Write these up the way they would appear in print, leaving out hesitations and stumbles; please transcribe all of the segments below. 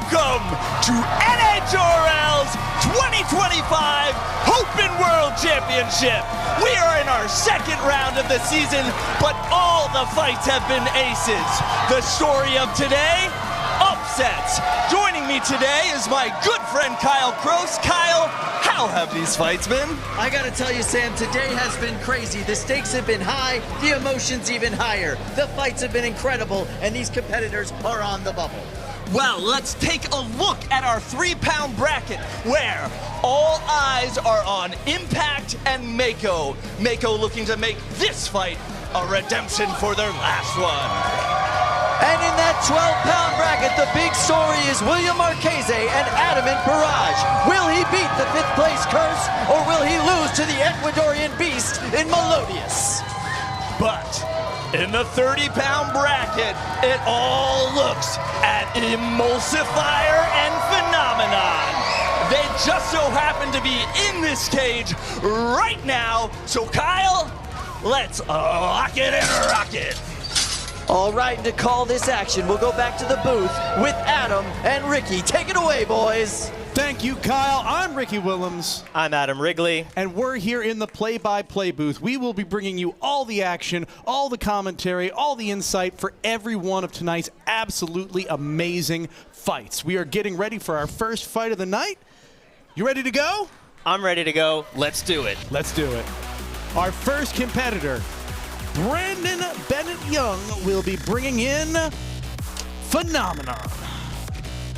Welcome to NHRL's 2025 Open World Championship. We are in our second round of the season, but all the fights have been aces. The story of today, upsets. Joining me today is my good friend Kyle Kroos. Kyle, how have these fights been? I gotta tell you, Sam, today has been crazy. The stakes have been high, the emotions even higher. The fights have been incredible, and these competitors are on the bubble. Well, let's take a look at our 3-pound bracket, where all eyes are on Impakt and Mako. Mako looking to make this fight a redemption for their last one. And in that 12-pound bracket, the big story is William Marchese and Adamant Barrage. Will he beat the 5th place curse, or will he lose to the Ecuadorian beast in Meliodas? But in the 30-pound bracket, it all looks at Emulsifier and Phenomenon. They just so happen to be in this cage right now. So Kyle, let's lock it and rock it. All right, and to call this action, we'll go back to the booth with Adam and Ricky. Take it away, boys. Thank you, Kyle. I'm Ricky Willems. I'm Adam Wrigley. And we're here in the play-by-play booth. We will be bringing you all the action, all the commentary, all the insight for every one of tonight's absolutely amazing fights. We are getting ready for our first fight of the night. You ready to go? I'm ready to go. Let's do it. Let's do it. Our first competitor, Brandon Bennett Young, will be bringing in Phenomenon.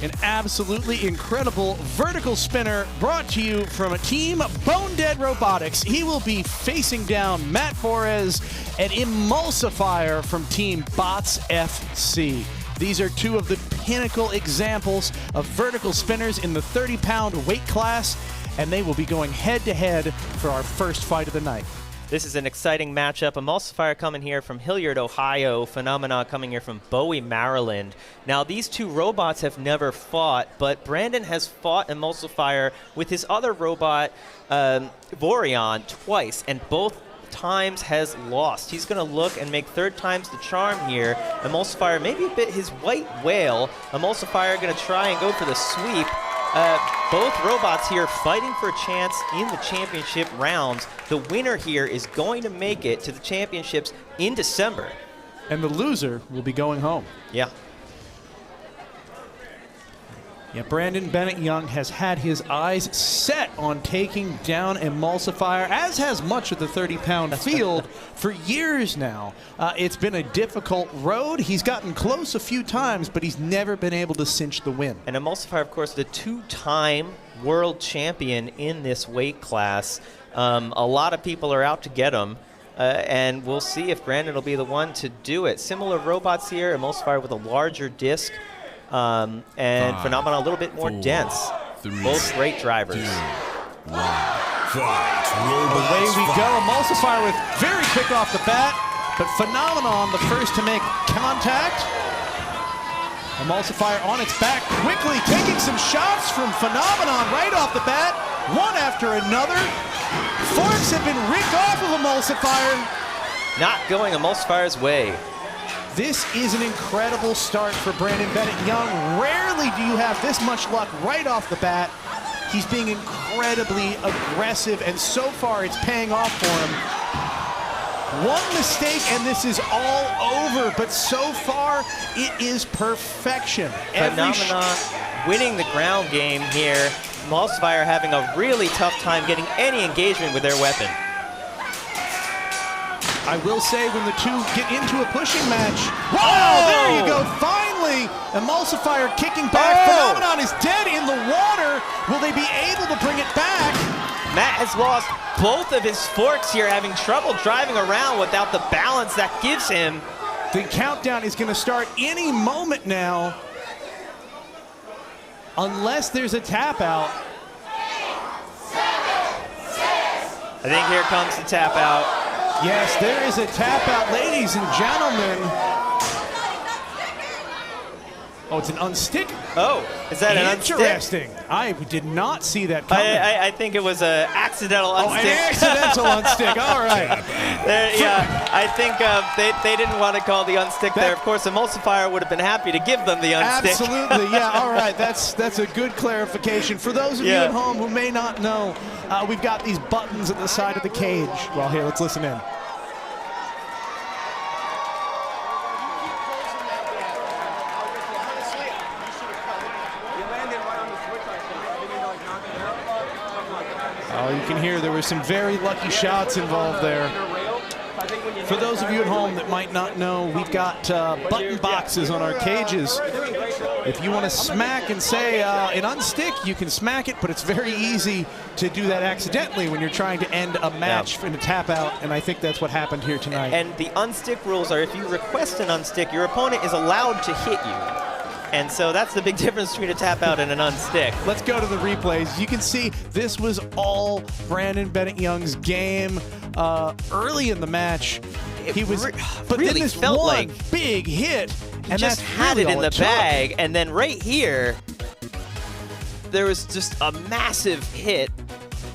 An absolutely incredible vertical spinner brought to you from a team Bone Dead Robotics. He will be facing down Matt Forez and Emulsifier from team Bots FC. These are two of the pinnacle examples of vertical spinners in the 30-pound weight class, and they will be going head-to-head for our first fight of the night. This is an exciting matchup. Emulsifier coming here from Hilliard, Ohio. Phenomena coming here from Bowie, Maryland. Now, these two robots have never fought, but Brandon has fought Emulsifier with his other robot, Vorion, twice, and both times has lost. He's going to look and make third time's the charm here. Emulsifier maybe a bit his white whale. Emulsifier going to try and go for the sweep. Both robots here fighting for a chance in the championship rounds. The winner here is going to make it to the championships in December. And the loser will be going home. Yeah. Yeah, Brandon Bennett Young has had his eyes set on taking down Emulsifier, as has much of the 30-pound field for years now. It's been a difficult road. He's gotten close a few times, but he's never been able to cinch the win. And Emulsifier, of course, the 2-time world champion in this weight class. A lot of people are out to get him. And we'll see if Brandon will be the one to do it. Similar robots here, Emulsifier with a larger disc. And Phenomena a little bit more dense. Both great drivers. 2, 1, fight. Away we go. Emulsifier with very quick off the bat, but Phenomenon the first to make contact. Emulsifier on its back, quickly taking some shots from Phenomenon right off the bat, one after another. Forks have been ripped off of Emulsifier. Not going Emulsifier's way. This is an incredible start for Brandon Bennett Young. Rarely do you have this much luck right off the bat. He's being incredibly aggressive, and so far it's paying off for him. One mistake and this is all over, but so far it is perfection. Phenomena winning the ground game here. Emulsifier having a really tough time getting any engagement with their weapon. I will say when the two get into a pushing match, oh, there you go, finally, Emulsifier kicking back, Phenomenon is dead in the water, will they be able to bring it back? Matt has lost both of his forks here, having trouble driving around without the balance that gives him. The countdown is going to start any moment now, unless there's a tap out. 8, 7, 6. I think here comes the tap out. Yes, there is a tap out, ladies and gentlemen. Oh, it's an unstick. Oh, is that an unstick? Interesting. I did not see that coming. I think it was an accidental unstick. Oh, an accidental unstick. All right. Yeah. I think they didn't want to call the unstick there. Of course, Emulsifier would have been happy to give them the unstick. Absolutely, yeah, all right. That's a good clarification. For those of you at home who may not know, we've got these buttons at the side of the cage. Well, here, let's listen in. Oh, you can hear there were some very lucky shots involved there. For those of you at home that might not know, we've got button boxes on our cages. If you want to smack and say an unstick, you can smack it, but it's very easy to do that accidentally when you're trying to end a match in a tap out, and I think that's what happened here tonight. And the unstick rules are if you request an unstick, your opponent is allowed to hit you. And so that's the big difference between a tap out and an unstick. Let's go to the replays. You can see this was all Brandon Bennett Young's game early in the match. He was, but really then this felt one like big hit, and just that's had really it in all the took. bag, and then right here, there was just a massive hit.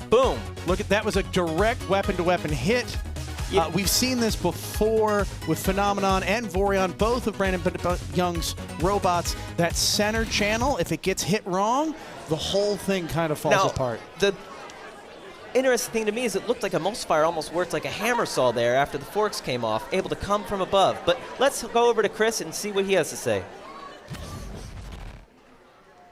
Boom. Look at that, was a direct weapon-to-weapon hit. Yeah. We've seen this before with Phenomenon and Vorion, both of Brandon Bennett Young's robots. That center channel, if it gets hit wrong, the whole thing kind of falls apart. The interesting thing to me is it looked like Emulsifier almost worked like a hammer saw there after the forks came off, able to come from above. But let's go over to Chris and see what he has to say.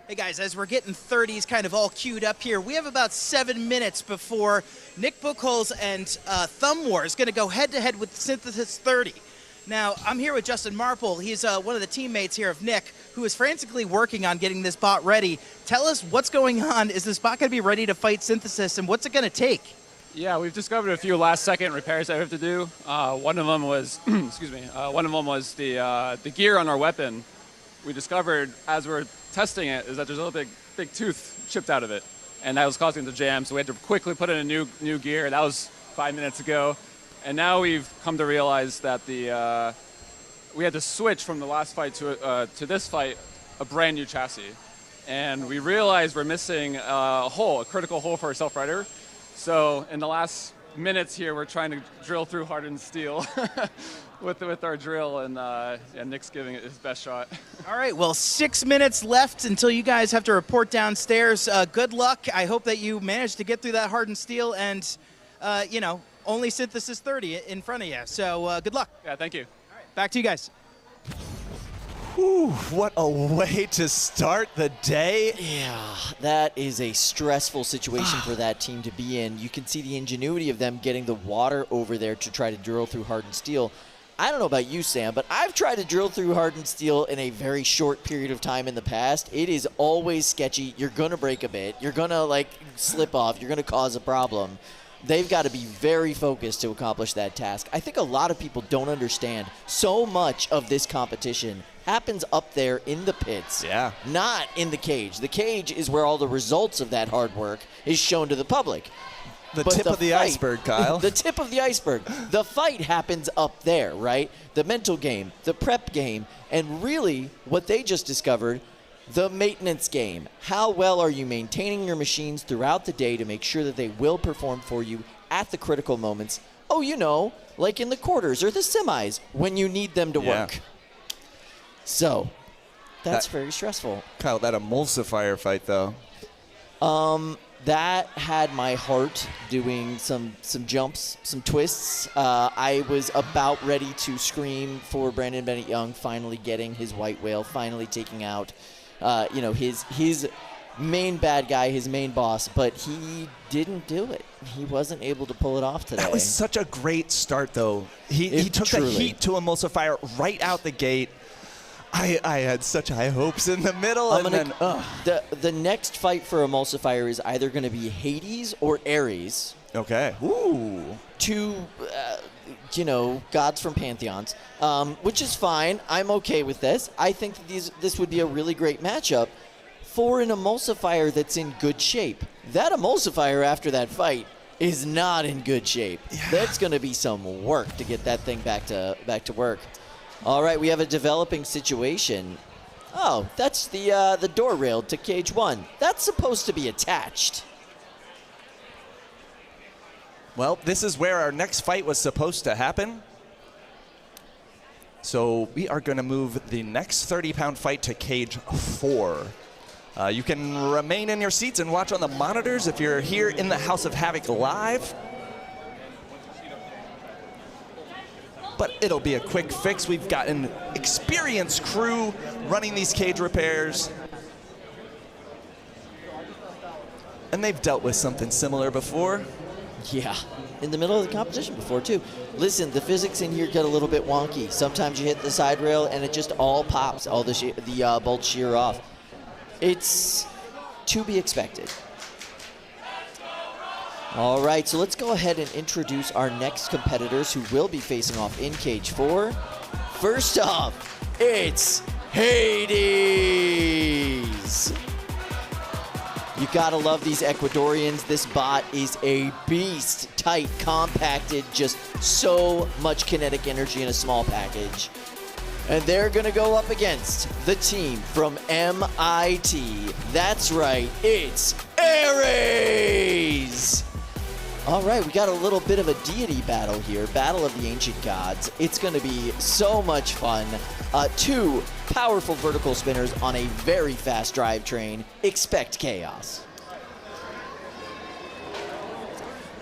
Hey guys, as we're getting 30s kind of all queued up here, we have about 7 minutes before Nick Buchholz and Thumb War is going to go head-to-head with Synthesis 30. Now, I'm here with Justin Marple. He's one of the teammates here of Nick, who is frantically working on getting this bot ready. Tell us what's going on. Is this bot going to be ready to fight Synthesis, and what's it going to take? Yeah, we've discovered a few last-second repairs that we have to do. One of them was, excuse me, one of them was the gear on our weapon. We discovered as we're testing it is that there's a little big tooth chipped out of it, and that was causing it to jam. So we had to quickly put in a new gear. That was 5 minutes ago, and now we've come to realize that we had to switch from the last fight to this fight, a brand new chassis, and we realized we're missing a critical hole for our self-rider. So in the last minutes here, we're trying to drill through hardened steel with our drill, and Nick's giving it his best shot. All right, well, 6 minutes left until you guys have to report downstairs. Good luck. I hope that you manage to get through that hardened steel, and, you know, only Synthesis 30 in front of you. So good luck. Yeah, thank you. All right, back to you guys. Whew, what a way to start the day. Yeah, that is a stressful situation for that team to be in. You can see the ingenuity of them getting the water over there to try to drill through hardened steel. I don't know about you, Sam, but I've tried to drill through hardened steel in a very short period of time in the past. It is always sketchy. You're going to break a bit. You're going to, like, slip off. You're going to cause a problem. They've got to be very focused to accomplish that task. I think a lot of people don't understand so much of this competition happens up there in the pits, not in the cage. The cage is where all the results of that hard work is shown to the public. The tip of the iceberg, Kyle. The tip of the iceberg. The fight happens up there, right? The mental game, the prep game, and really what they just discovered, the maintenance game. How well are you maintaining your machines throughout the day to make sure that they will perform for you at the critical moments? Oh, you know, like in the quarters or the semis when you need them to work. So, that's very stressful. Kyle, that Emulsifier fight, though. That had my heart doing some jumps, some twists. I was about ready to scream for Brandon Bennett Young finally getting his white whale, finally taking out, you know, his main bad guy, his main boss, but he didn't do it. He wasn't able to pull it off today. That was such a great start, though. He took the heat to Emulsifier right out the gate. I had such high hopes in the middle, the next fight for Emulsifier is either going to be Hades or Ares. Okay. Ooh. Two, you know, gods from pantheons, which is fine. I'm okay with this. I think that this would be a really great matchup for an Emulsifier that's in good shape. That Emulsifier after that fight is not in good shape. Yeah. That's going to be some work to get that thing back to work. All right, we have a developing situation. Oh, that's the door rail to cage 1. That's supposed to be attached. Well, this is where our next fight was supposed to happen. So we are going to move the next 30-pound fight to cage 4. You can remain in your seats and watch on the monitors if you're here in the House of Havoc live. But it'll be a quick fix. We've got an experienced crew running these cage repairs. And they've dealt with something similar before. Yeah, in the middle of the competition before, too. Listen, the physics in here get a little bit wonky. Sometimes you hit the side rail and it just all pops, all the bolts shear off. It's to be expected. All right, so let's go ahead and introduce our next competitors who will be facing off in Cage 4. First off, it's Hades. You gotta love these Ecuadorians. This bot is a beast. Tight, compacted, just so much kinetic energy in a small package. And they're gonna go up against the team from MIT. That's right, it's Ares! All right, we got a little bit of a deity battle here, Battle of the Ancient Gods. It's gonna be so much fun. 2 powerful vertical spinners on a very fast drivetrain. Expect chaos.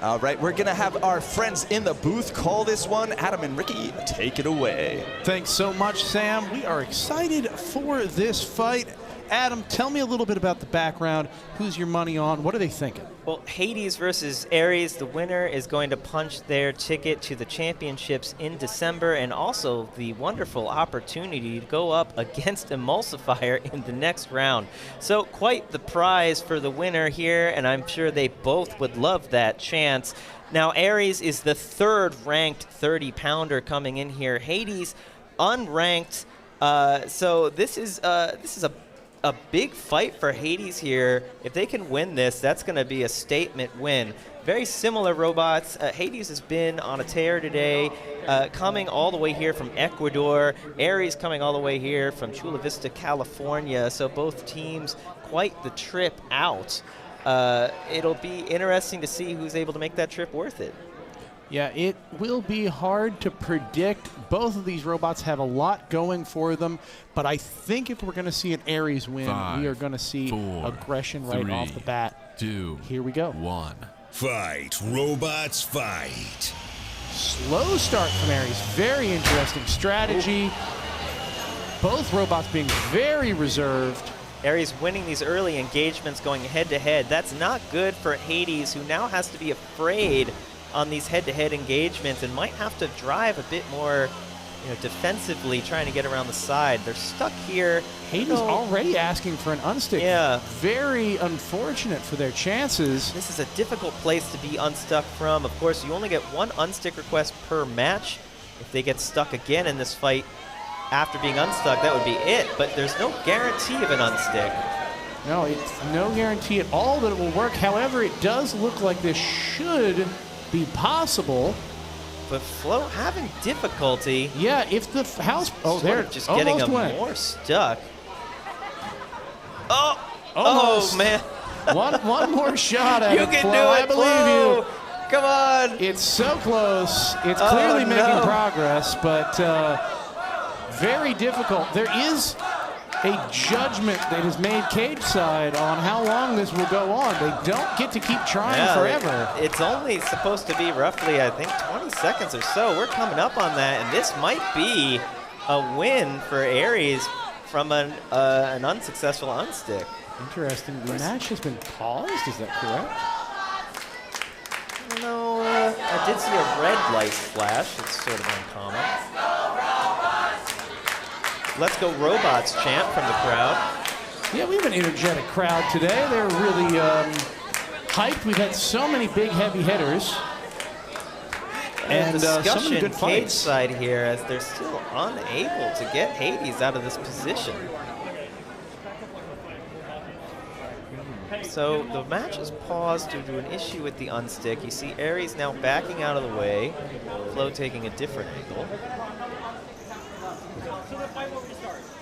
All right, we're going to have our friends in the booth call this one. Adam and Ricky, take it away. Thanks so much, Sam. We are excited for this fight. Adam, tell me a little bit about the background. Who's your money on? What are they thinking? Well, Hades versus Ares, the winner is going to punch their ticket to the championships in December, and also the wonderful opportunity to go up against Emulsifier in the next round. So quite the prize for the winner here, and I'm sure they both would love that chance. Now, Ares is the 3rd ranked 30-pounder coming in here. Hades, unranked. So this is a big fight for Hades here. If they can win this, that's going to be a statement win. Very similar robots. Hades has been on a tear today, coming all the way here from Ecuador. Ares coming all the way here from Chula Vista, California. So both teams quite the trip out. It'll be interesting to see who's able to make that trip worth it. Yeah, it will be hard to predict. Both of these robots have a lot going for them, but I think if we're going to see an Ares win, we are going to see 4, aggression right off the bat. 2, here we go. 1. Fight, robots, fight. Slow start from Ares. Very interesting strategy. Both robots being very reserved. Ares winning these early engagements, going head-to-head. That's not good for Hades, who now has to be afraid on these head-to-head engagements and might have to drive a bit more, defensively, trying to get around the side. They're stuck here. Hades already asking for an unstick. Yeah. Very unfortunate for their chances. This is a difficult place to be unstuck from. Of course, you only get 1 unstick request per match. If they get stuck again in this fight after being unstuck, that would be it. But there's no guarantee of an unstick. No, it's no guarantee at all that it will work. However, it does look like this should be possible. But Flo having difficulty. Yeah, if the house... Oh, there just getting them more stuck. Oh! Almost. Oh, man. one more shot at you it, can Flo. do it, I believe you. Come on. It's so close. It's clearly making progress, but very difficult. There is a judgment that is made cage side on how long this will go on. They don't get to keep trying forever. It's only supposed to be roughly, I think, 20 seconds or so. We're coming up on that, and this might be a win for Ares from an unsuccessful unstick. Interesting. The match has been paused. Is that correct? No, I did see a red light flash. It's sort of uncommon. Let's go Robots chant from the crowd. Yeah, we have an energetic crowd today. They're really hyped. We've had so many big heavy hitters. And so many good cage fights. Side here, as they're still unable to get Hades out of this position. So the match is paused due to an issue with the unstick. You see Ares now backing out of the way. Flo taking a different angle.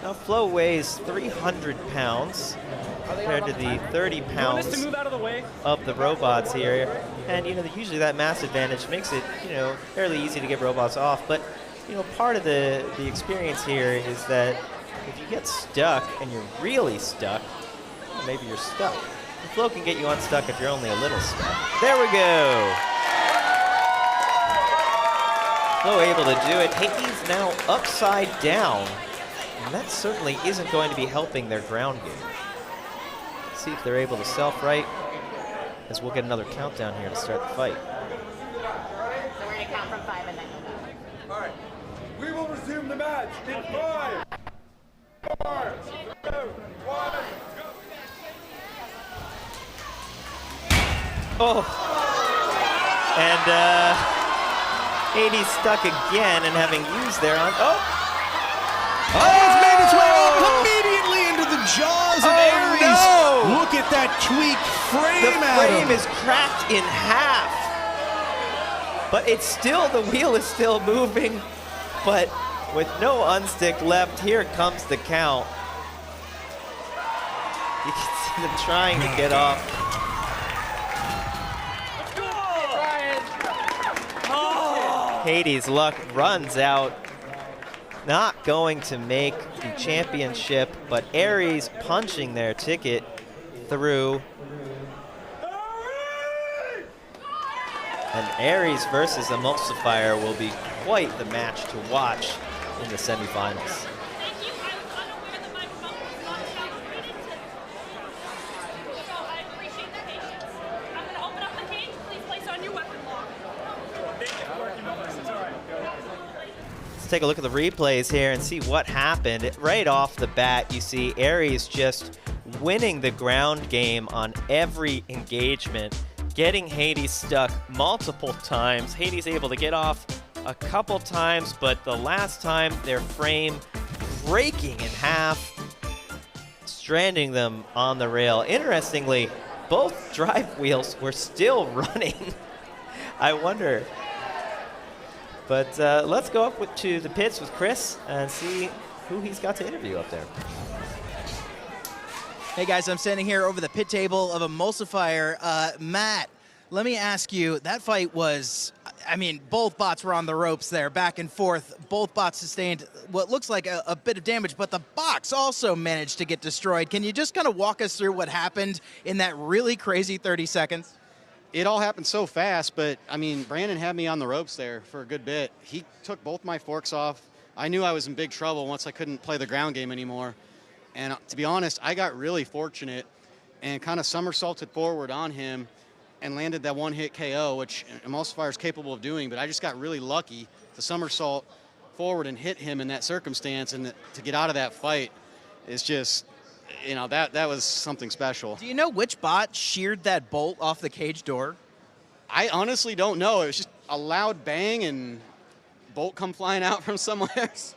Now Flo weighs 300 pounds compared to the 30 pounds of the robots here. And usually that mass advantage makes it, fairly easy to get robots off. But You know, part of the experience here is that if you get stuck and you're really stuck, well, maybe you're stuck. The flow can get you unstuck if you're only a little stuck. There we go. Flow able to do it. Hades now upside down. And that certainly isn't going to be helping their ground game. Let's see if they're able to self-right, as we'll get another countdown here to start the fight. So we're going to count from 5 and then go back. All right. We will resume the match in 5, 4, 2, 1, go. Oh. And Hades stuck again and having used their on. Oh. Oh, it's made its way immediately into the jaws of Ares. No. Look at that tweak frame. The frame is cracked in half. But it's still, the wheel is still moving. But with no unstick left, here comes the count. You can see them trying to get off. Hades' luck runs out. Not going to make the championship, but Ares punching their ticket through. And Ares versus Emulsifier will be quite the match to watch in the semifinals. Take a look at the replays here and see what happened. Right off the bat, you see Ares just winning the ground game on every engagement, getting Hades stuck multiple times. Hades able to get off a couple times, but the last time their frame breaking in half, stranding them on the rail. Interestingly, both drive wheels were still running. I wonder. But let's go up to the pits with Chris and see who he's got to interview up there. Hey guys, I'm standing here over the pit table of Emulsifier. Matt, let me ask you, that fight was, I mean, both bots were on the ropes there, back and forth. Both bots sustained what looks like a bit of damage, but the box also managed to get destroyed. Can you just kind of walk us through what happened in that really crazy 30 seconds? It all happened so fast, but, I mean, Brandon had me on the ropes there for a good bit. He took both my forks off. I knew I was in big trouble once I couldn't play the ground game anymore. And to be honest, I got really fortunate and kind of somersaulted forward on him and landed that one-hit KO, which Emulsifier is capable of doing, but I just got really lucky to somersault forward and hit him in that circumstance, and to get out of that fight is just, you know, that was something special. Do you know which bot sheared that bolt off the cage door? I honestly don't know. It was just a loud bang and bolt come flying out from somewhere. So.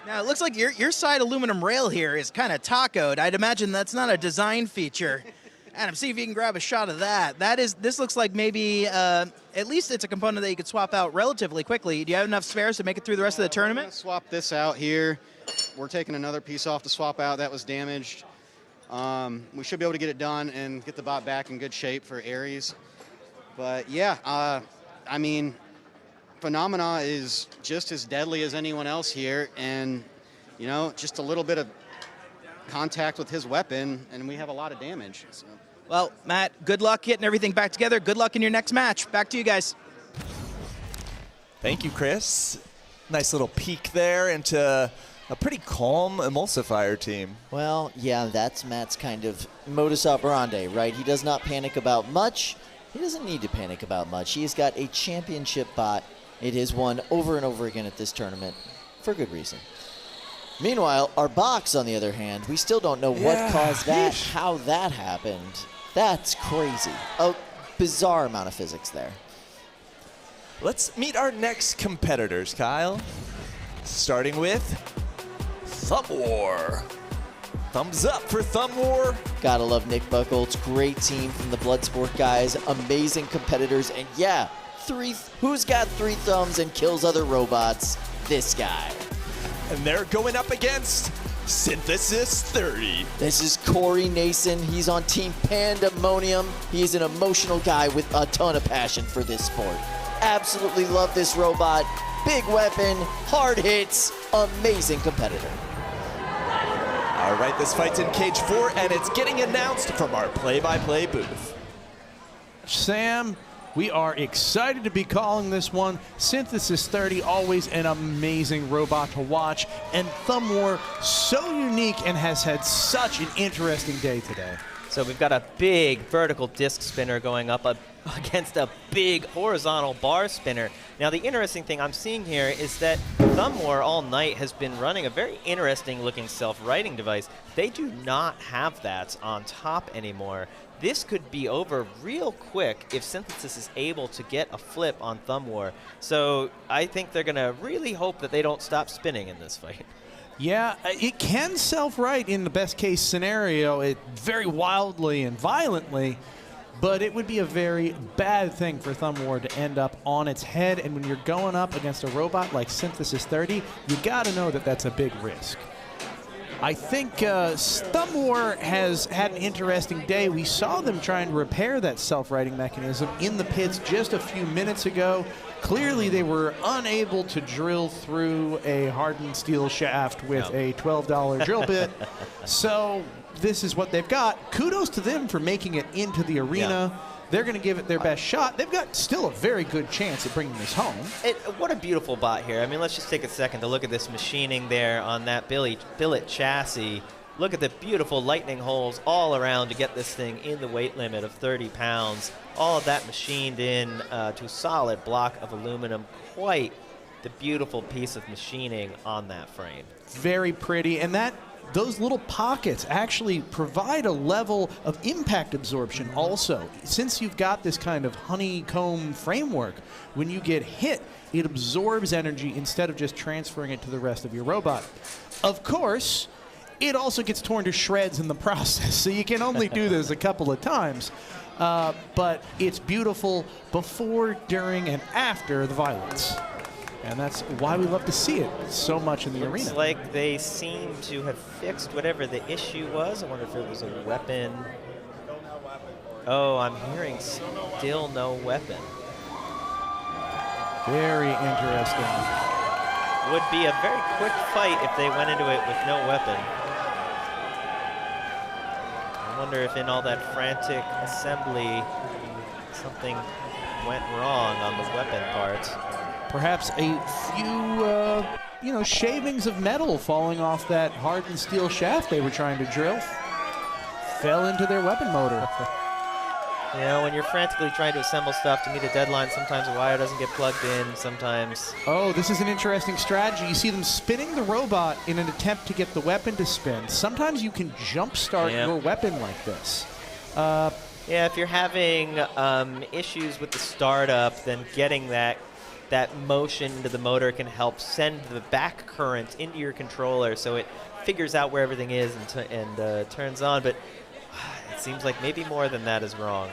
Now, it looks like your side aluminum rail here is kind of tacoed. I'd imagine that's not a design feature. Adam, see if you can grab a shot of that. This looks like maybe, at least it's a component that you could swap out relatively quickly. Do you have enough spares to make it through the rest of the tournament? I'm gonna swap this out here. We're taking another piece off to swap out that was damaged. We should be able to get it done and get the bot back in good shape for Ares. But yeah, I mean, Phenomena is just as deadly as anyone else here, and you know, just a little bit of contact with his weapon, and we have a lot of damage. So. Well, Matt, good luck getting everything back together. Good luck in your next match. Back to you guys. Thank you, Chris. Nice little peek there into a pretty calm Emulsifier team. Well, yeah, that's Matt's kind of modus operandi, right? He does not panic about much. He doesn't need to panic about much. He has got a championship bot. It is won over and over again at this tournament for good reason. Meanwhile, our box, on the other hand, we still don't know what caused that, how that happened. That's crazy. A bizarre amount of physics there. Let's meet our next competitors, Kyle. Starting with Thumb War. Thumbs up for Thumb War. Gotta love Nick Buchholz. Great team from the Bloodsport guys. Amazing competitors. And yeah, who's got 3 thumbs and kills other robots? This guy. And they're going up against Synthesis 30. This is Corey Nason. He's on Team Pandemonium. He's an emotional guy with a ton of passion for this sport. Absolutely love this robot. big weapon, hard hits, amazing competitor. All right, this fight's in Cage 4, and it's getting announced from our play-by-play booth. Sam, we are excited to be calling this one. Synthesis 30, always an amazing robot to watch, and Thumb War, so unique and has had such an interesting day today. So we've got a big vertical disc spinner going up against a big horizontal bar spinner. Now the interesting thing I'm seeing here is that Thumb War all night has been running a very interesting looking self-righting device. They do not have that on top anymore. This could be over real quick if Synthesis is able to get a flip on Thumb War. So I think they're going to really hope that they don't stop spinning in this fight. Yeah, it can self-right in the best case scenario, it very wildly and violently, but it would be a very bad thing for Thumb War to end up on its head, and when you're going up against a robot like Synthesis 30, you gotta know that that's a big risk. I think Thumb War has had an interesting day. We saw them trying to repair that self-righting mechanism in the pits just a few minutes ago. Clearly, they were unable to drill through a hardened steel shaft with a $12 drill bit. So this is what they've got. Kudos to them for making it into the arena. Yeah. They're going to give it their best shot. They've got still a very good chance at bringing this home. What a beautiful bot here. I mean, let's just take a second to look at this machining there on that billet chassis. Look at the beautiful lightning holes all around to get this thing in the weight limit of 30 pounds. All of that machined in to a solid block of aluminum. Quite the beautiful piece of machining on that frame. Very pretty, and those little pockets actually provide a level of impact absorption also. Since you've got this kind of honeycomb framework, when you get hit, it absorbs energy instead of just transferring it to the rest of your robot. Of course, it also gets torn to shreds in the process, so you can only do this a couple of times. But it's beautiful before, during, and after the violence. And that's why we love to see it so much in the arena. Looks like they seem to have fixed whatever the issue was. I wonder if it was a weapon. Oh, I'm hearing still no weapon. Very interesting. Would be a very quick fight if they went into it with no weapon. I wonder if in all that frantic assembly something went wrong on the weapon part. Perhaps a few, shavings of metal falling off that hardened steel shaft they were trying to drill fell into their weapon motor. You know, when you're frantically trying to assemble stuff to meet a deadline, sometimes a wire doesn't get plugged in, sometimes... Oh, this is an interesting strategy. You see them spinning the robot in an attempt to get the weapon to spin. Sometimes you can jumpstart your weapon like this. Yeah, if you're having issues with the startup, then getting that motion into the motor can help send the back current into your controller so it figures out where everything is and turns on. But it seems like maybe more than that is wrong.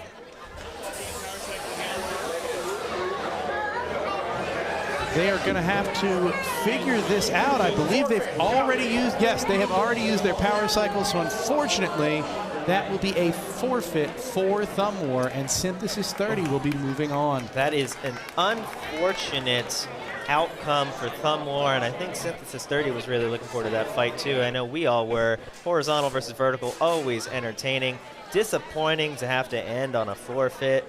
They are going to have to figure this out. I believe they've already used, yes, they have already used their power cycle, so unfortunately, that will be a forfeit for Thumb War, and Synthesis 30 will be moving on. That is an unfortunate outcome for Thumb War, and I think Synthesis 30 was really looking forward to that fight too. I know we all were. Horizontal versus vertical, always entertaining. Disappointing to have to end on a forfeit.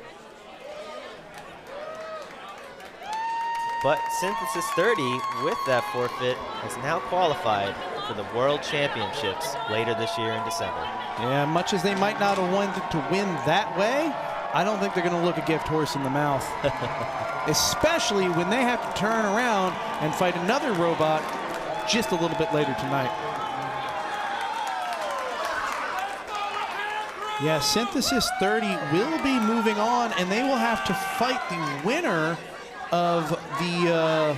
But Synthesis 30, with that forfeit, has now qualified for the World Championships later this year in December. Yeah, much as they might not have wanted to win that way, I don't think they're going to look a gift horse in the mouth. Especially when they have to turn around and fight another robot just a little bit later tonight. Yeah, Synthesis 30 will be moving on, and they will have to fight the winner of the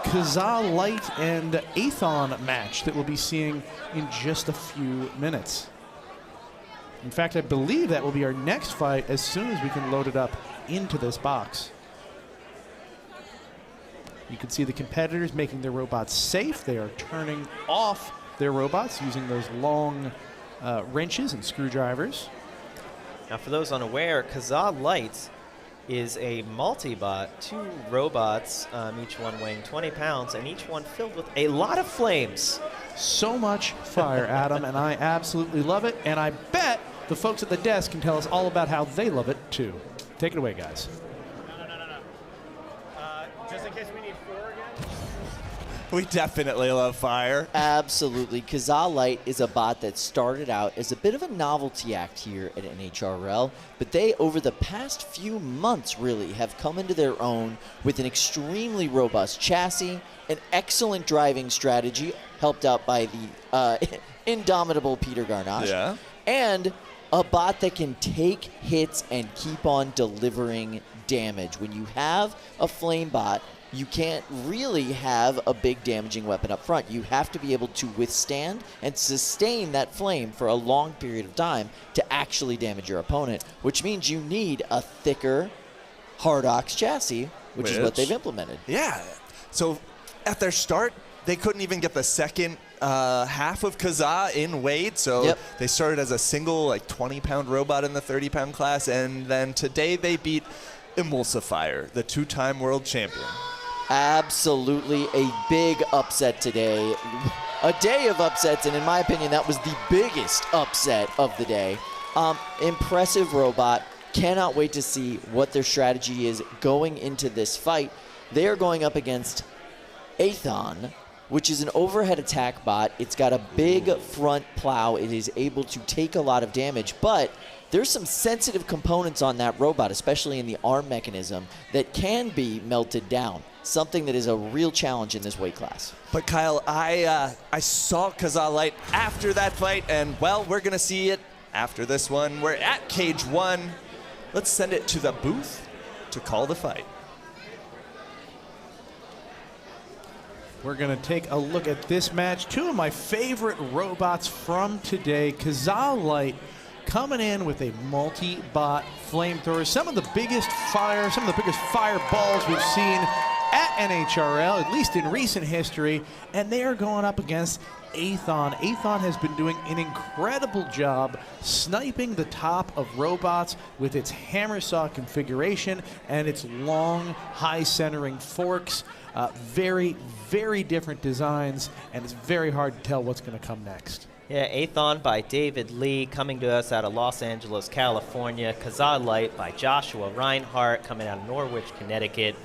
Kazaa Lite and Aetheon match that we'll be seeing in just a few minutes. In fact, I believe that will be our next fight as soon as we can load it up into this box. You can see the competitors making their robots safe. They are turning off their robots using those long wrenches and screwdrivers. Now, for those unaware, Kazaa Lite is a multi-bot, 2 robots, each one weighing 20 pounds, and each one filled with a lot of flames. So much fire, Adam, and I absolutely love it. And I bet the folks at the desk can tell us all about how they love it, too. Take it away, guys. Just in case we need 4 again? We definitely love fire. Absolutely. Kazaa Lite is a bot that started out as a bit of a novelty act here at NHRL, but they, over the past few months, really have come into their own with an extremely robust chassis, an excellent driving strategy, helped out by the indomitable Peter Garnache, and a bot that can take hits and keep on delivering damage. When you have a flame bot, you can't really have a big damaging weapon up front. You have to be able to withstand and sustain that flame for a long period of time to actually damage your opponent, which means you need a thicker Hardox chassis, which is what they've implemented. Yeah. So at their start, they couldn't even get the second half of Kazaa in weight, so they started as a single, like, 20-pound robot in the 30-pound class, and then today they beat Emulsifier, the 2-time world champion. Absolutely a big upset today. A day of upsets, and in my opinion, that was the biggest upset of the day. Impressive robot. Cannot wait to see what their strategy is going into this fight. They are going up against Aetheon, which is an overhead attack bot. It's got a big front plow. It is able to take a lot of damage, but there's some sensitive components on that robot, especially in the arm mechanism, that can be melted down. Something that is a real challenge in this weight class. But Kyle, I saw Kazaa Lite after that fight, and well, we're gonna see it after this one. We're at Cage 1. Let's send it to the booth to call the fight. We're going to take a look at this match. 2 of my favorite robots from today. Kazaa Lite coming in with a multi-bot flamethrower. Some of the biggest fireballs we've seen at NHRL, at least in recent history, and they are going up against Aetheon. Aetheon has been doing an incredible job sniping the top of robots with its hammer saw configuration and its long, high centering forks. Very, very different designs, and it's very hard to tell what's going to come next. Yeah, Aetheon by David Lee, coming to us out of Los Angeles, California. Kazaa Lite by Joshua Reinhardt, coming out of Norwich, Connecticut.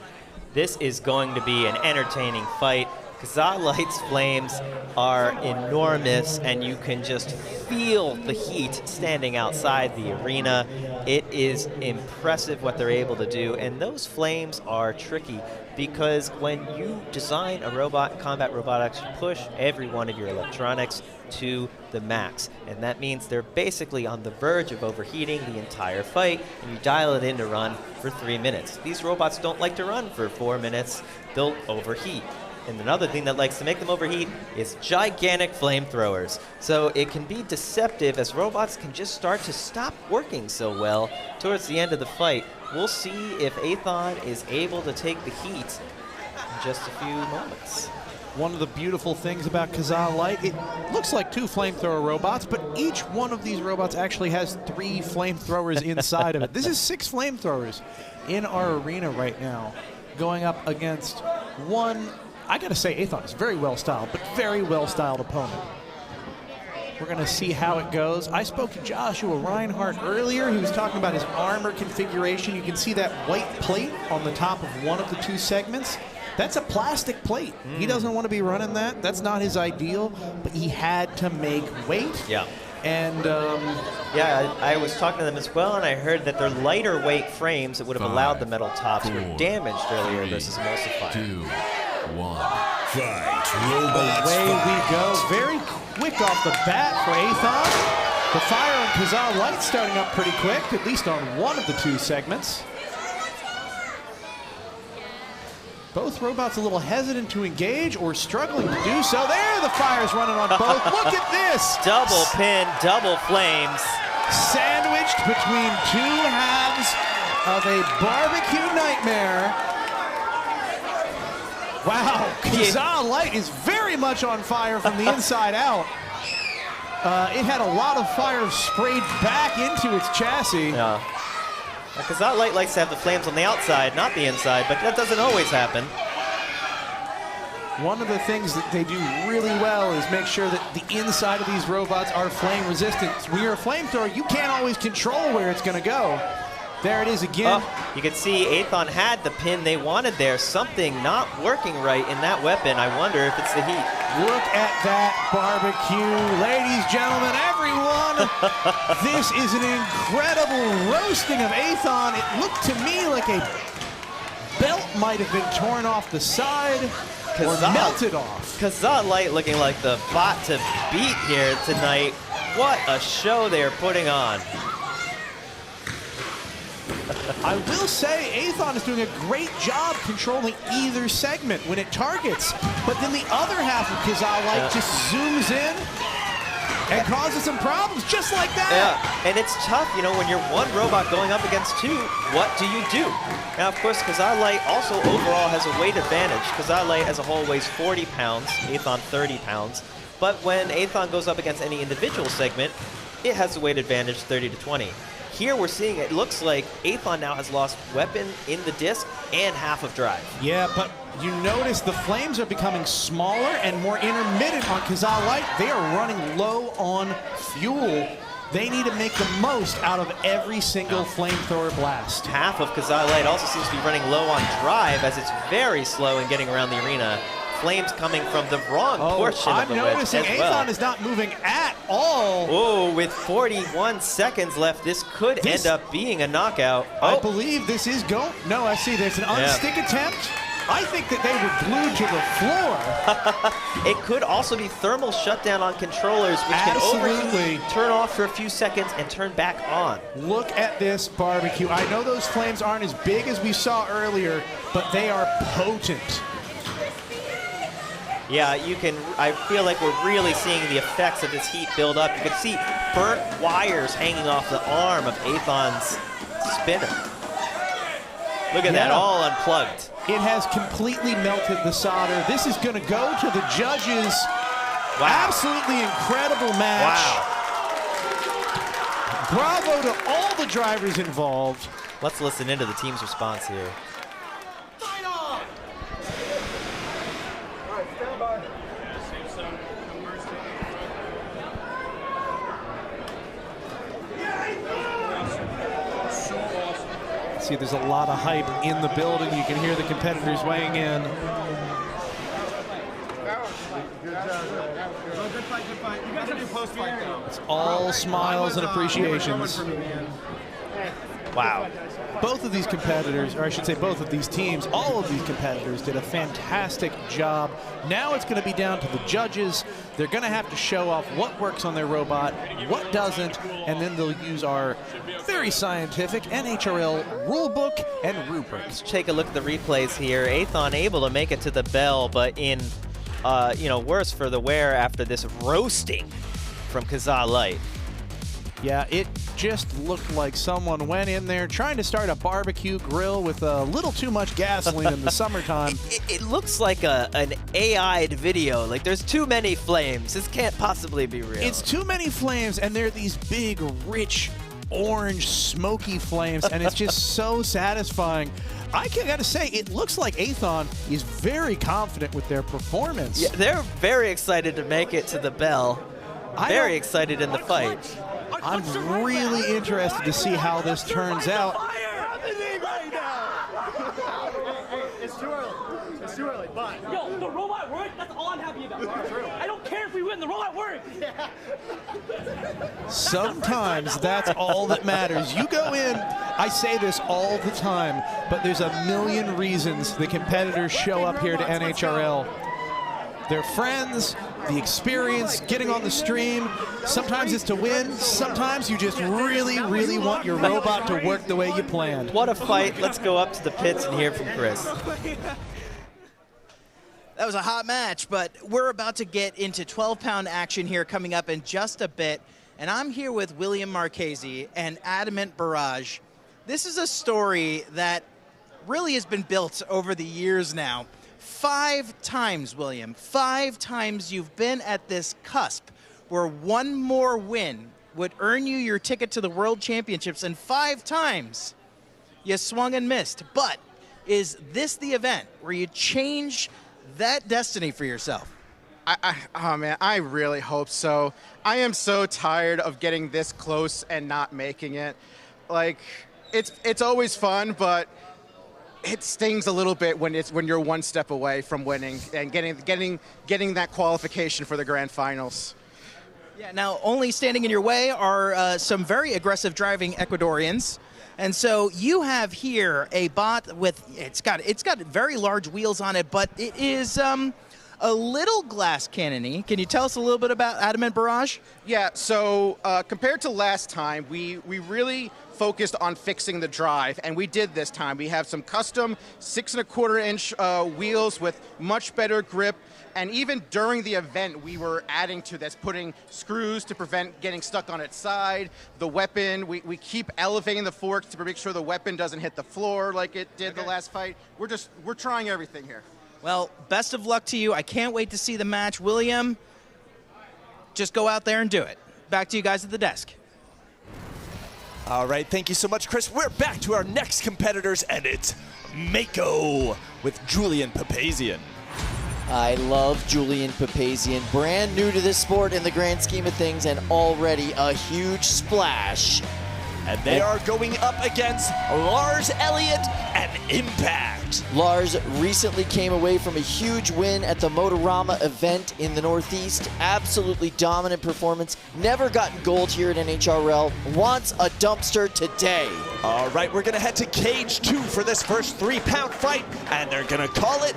This is going to be an entertaining fight. Kazaa Lite's flames are enormous, and you can just feel the heat standing outside the arena. It is impressive what they're able to do, and those flames are tricky because when you design a robot in combat robotics, you push every one of your electronics to the max, and that means they're basically on the verge of overheating the entire fight, and you dial it in to run for 3 minutes. These robots don't like to run for 4 minutes. They'll overheat. And another thing that likes to make them overheat is gigantic flamethrowers. So it can be deceptive as robots can just start to stop working so well towards the end of the fight. We'll see if Aetheon is able to take the heat in just a few moments. One of the beautiful things about Kazaa Lite, it looks like 2 flamethrower robots, but each one of these robots actually has 3 flamethrowers inside of it. This is 6 flamethrowers in our arena right now, going up against one, I gotta say, Aetheon is very well-styled, but very well-styled opponent. We're gonna see how it goes. I spoke to Joshua Reinhardt earlier. He was talking about his armor configuration. You can see that white plate on the top of one of the 2 segments. That's a plastic plate. He doesn't want to be running that. That's not his ideal, but he had to make weight. Yeah. And yeah, I was talking to them as well, and I heard that they're lighter weight frames that would have allowed the metal tops were damaged earlier versus Emulsifier. 2, 1. Fight. Robots. Away we go. Very quick off the bat for Aetheon. The fire on Kazaa Lite starting up pretty quick, at least on one of the 2 segments. Both robots a little hesitant to engage or struggling to do so. There, the fire's running on both. Look at this. Double pin, double flames. Sandwiched between 2 halves of a barbecue nightmare. Wow, Kazaa Lite is very much on fire from the inside out. It had a lot of fire sprayed back into its chassis. Yeah. Kazaa Lite likes to have the flames on the outside, not the inside, but that doesn't always happen. One of the things that they do really well is make sure that the inside of these robots are flame resistant. When you're a flamethrower, you can't always control where it's going to go. There it is again. Oh, you can see Aetheon had the pin they wanted there. Something not working right in that weapon. I wonder if it's the heat. Look at that barbecue. Ladies, gentlemen, everyone. This is an incredible roasting of Aetheon. It looked to me like a belt might have been torn off the side or melted off. Kazaa Lite looking like the bot to beat here tonight. What a show they are putting on. I will say Aetheon is doing a great job controlling either segment when it targets, but then the other half of Kazaa Lite just zooms in and causes some problems just like that. Yeah, and it's tough, you know, when you're one robot going up against two, what do you do? Now, of course, Kazaa Lite also overall has a weight advantage. Kazaa Lite as a whole weighs 40 pounds, Aetheon 30 pounds, but when Aetheon goes up against any individual segment, it has a weight advantage 30 to 20. Here we're seeing it looks like Aetheon now has lost weapon in the disc and half of drive. Yeah, but you notice the flames are becoming smaller and more intermittent on Kazaa Lite. They are running low on fuel. They need to make the most out of every single flamethrower blast. Half of Kazaa Lite also seems to be running low on drive as it's very slow in getting around the arena. Flames coming from the wrong portion of the wedge as well. I'm noticing Aetheon is not moving at all. Oh, with 41 seconds left, this could end up being a knockout. I believe this is go. No, I see there's an unstick attempt. I think that they were glued to the floor. It could also be thermal shutdown on controllers, which can overheat, turn off for a few seconds, and turn back on. Look at this barbecue. I know those flames aren't as big as we saw earlier, but they are potent. Yeah, you can, I feel like we're really seeing the effects of this heat build up. You can see burnt wires hanging off the arm of Aethon's spinner. Look at that, all unplugged. It has completely melted the solder. This is going to go to the judges. Wow. Absolutely incredible match. Wow. Bravo to all the drivers involved. Let's listen into the team's response here. See, there's a lot of hype in the building. You can hear the competitors weighing in. It's all smiles and appreciations. Wow. Both of these competitors, or I should say both of these teams, all of these competitors did a fantastic job. Now it's going to be down to the judges. They're going to have to show off what works on their robot, what doesn't, and then they'll use our very scientific NHRL rulebook and rubrics. Let's take a look at the replays here. Aetheon able to make it to the bell, but in, worse for the wear after this roasting from Kazaa Lite. Yeah, it just looked like someone went in there trying to start a barbecue grill with a little too much gasoline in the summertime. It looks like an AI'd video. Like, there's too many flames. This can't possibly be real. It's too many flames, and they're these big, rich, orange, smoky flames, and it's just so satisfying. I gotta say, it looks like Aetheon is very confident with their performance. Yeah, they're very excited to make it to the bell. Very excited in the fight. I'm really interested to see how this turns out. It's too early. It's too early, but... Yo, the robot worked? That's all I'm happy about. I don't care if we win, the robot worked! Sometimes that's all that matters. You go in, I say this all the time, but there's a million reasons the competitors show up here to NHRL. Their friends, the experience, getting on the stream. Sometimes it's to win. Sometimes you just really, really want your robot to work the way you planned. What a fight. Let's go up to the pits and hear from Chris. That was a hot match, but we're about to get into 12-pound action here coming up in just a bit. And I'm here with William Marchese and Adamant Barrage. This is a story that really has been built over the years now. 5 times, William, 5 times you've been at this cusp where one more win would earn you your ticket to the World Championships, and 5 times You swung and missed. But is this the event where you change that destiny for yourself? Oh man, I really hope so. I am so tired of getting this close and not making it. Like, it's always fun, but it stings a little bit when you're one step away from winning and getting that qualification for the grand finals. Yeah. Now, only standing in your way are some very aggressive driving Ecuadorians. And so you have here a bot with it's got very large wheels on it, but it is a little glass cannon-y. Can you tell us a little bit about Adamant Barrage? Yeah, so compared to last time, we really focused on fixing the drive, and we did this time. We have some custom 6 1/4-inch wheels with much better grip, and even during the event, we were adding to this, putting screws to prevent getting stuck on its side. The weapon, we keep elevating the forks to make sure the weapon doesn't hit the floor like it did the last fight. We're trying everything here. Well, best of luck to you. I can't wait to see the match. William, just go out there and do it. Back to you guys at the desk. All right, thank you so much, Chris. We're back to our next competitors, and it's Mako with Julian Papazian. I love Julian Papazian. Brand new to this sport in the grand scheme of things, and already a huge splash. And they are going up against Lars Elliott and Impakt. Lars recently came away from a huge win at the Motorama event in the Northeast. Absolutely dominant performance. Never gotten gold here at NHRL. Wants a dumpster today. All right, we're going to head to Cage 2 for this first 3-pound fight, and they're going to call it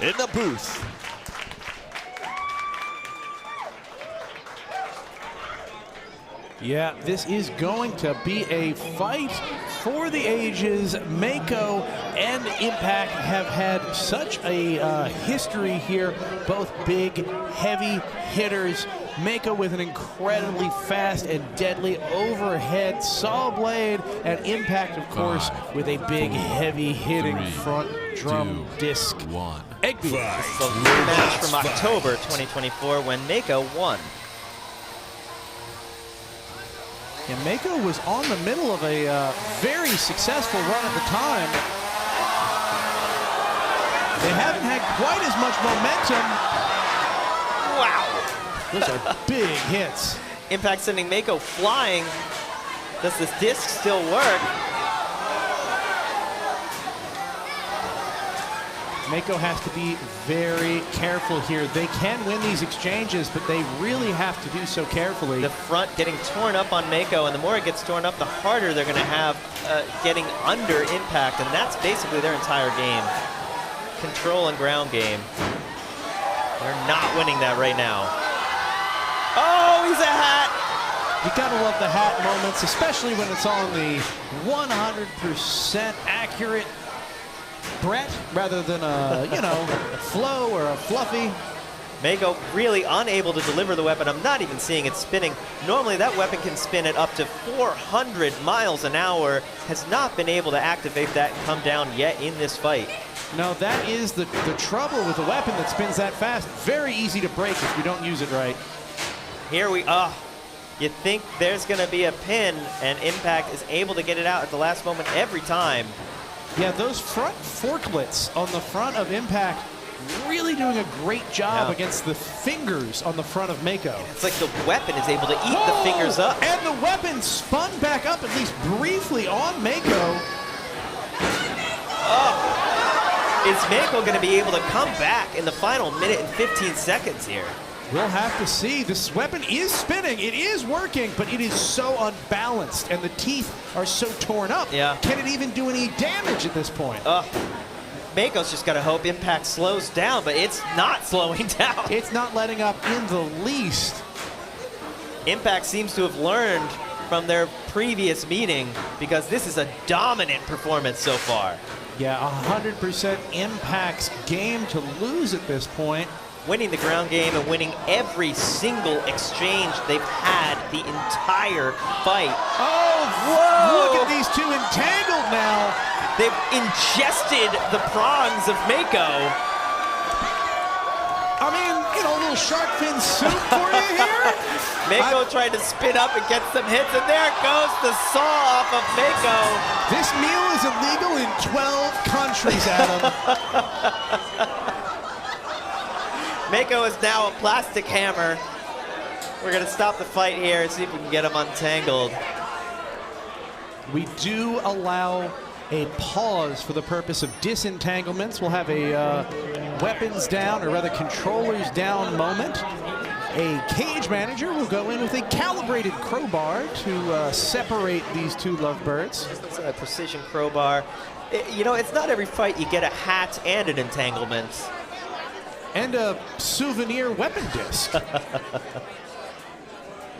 in the booth. Yeah, this is going to be a fight for the ages. Mako and Impakt have had such a history here. Both big, heavy hitters. Mako with an incredibly fast and deadly overhead saw blade, and Impakt, of course, with a big, heavy hitting front drum disc. This is the match from October 2024 when Mako won. And Mako was on the middle of a very successful run at the time. They haven't had quite as much momentum. Wow. Those are big hits. Impakt sending Mako flying. Does this disc still work? Mako has to be very careful here. They can win these exchanges, but they really have to do so carefully. The front getting torn up on Mako, and the more it gets torn up, the harder they're going to have getting under Impakt, and that's basically their entire game. Control and ground game. They're not winning that right now. Oh, he's a hat! You gotta love the hat moments, especially when it's on the 100% accurate Brett rather than a, Flo or a Fluffy. Mako really unable to deliver the weapon. I'm not even seeing it spinning. Normally that weapon can spin at up to 400 miles an hour. Has not been able to activate that and come down yet in this fight. No, that is the trouble with a weapon that spins that fast. Very easy to break if you don't use it right. Here we are. You think there's going to be a pin, and Impakt is able to get it out at the last moment every time. Yeah, those front forklets on the front of Impakt really doing a great job against the fingers on the front of Mako. It's like the weapon is able to eat the fingers up. And the weapon spun back up, at least briefly, on Mako. Is Mako going to be able to come back in the final minute and 15 seconds here? We'll have to see. This weapon is spinning. It is working, but it is so unbalanced, and the teeth are so torn up. Yeah. Can it even do any damage at this point? Mako's just got to hope Impakt slows down, but it's not slowing down. It's not letting up in the least. Impakt seems to have learned from their previous meeting, because this is a dominant performance so far. Yeah, 100% Impakt's game to lose at this point. Winning the ground game and winning every single exchange they've had the entire fight. Oh, whoa! Look at these two entangled now. They've ingested the prongs of Mako. I mean, a little shark fin soup for you here. Mako tried to spin up and get some hits, and there goes the saw off of Mako. This meal is illegal in 12 countries, Adam. Mako is now a plastic hammer. We're going to stop the fight here and see if we can get him untangled. We do allow a pause for the purpose of disentanglements. We'll have a weapons down, or rather controllers down moment. A cage manager will go in with a calibrated crowbar to separate these two lovebirds. It's a precision crowbar. You know, it's not every fight you get a hat and an entanglement. And a souvenir weapon disc.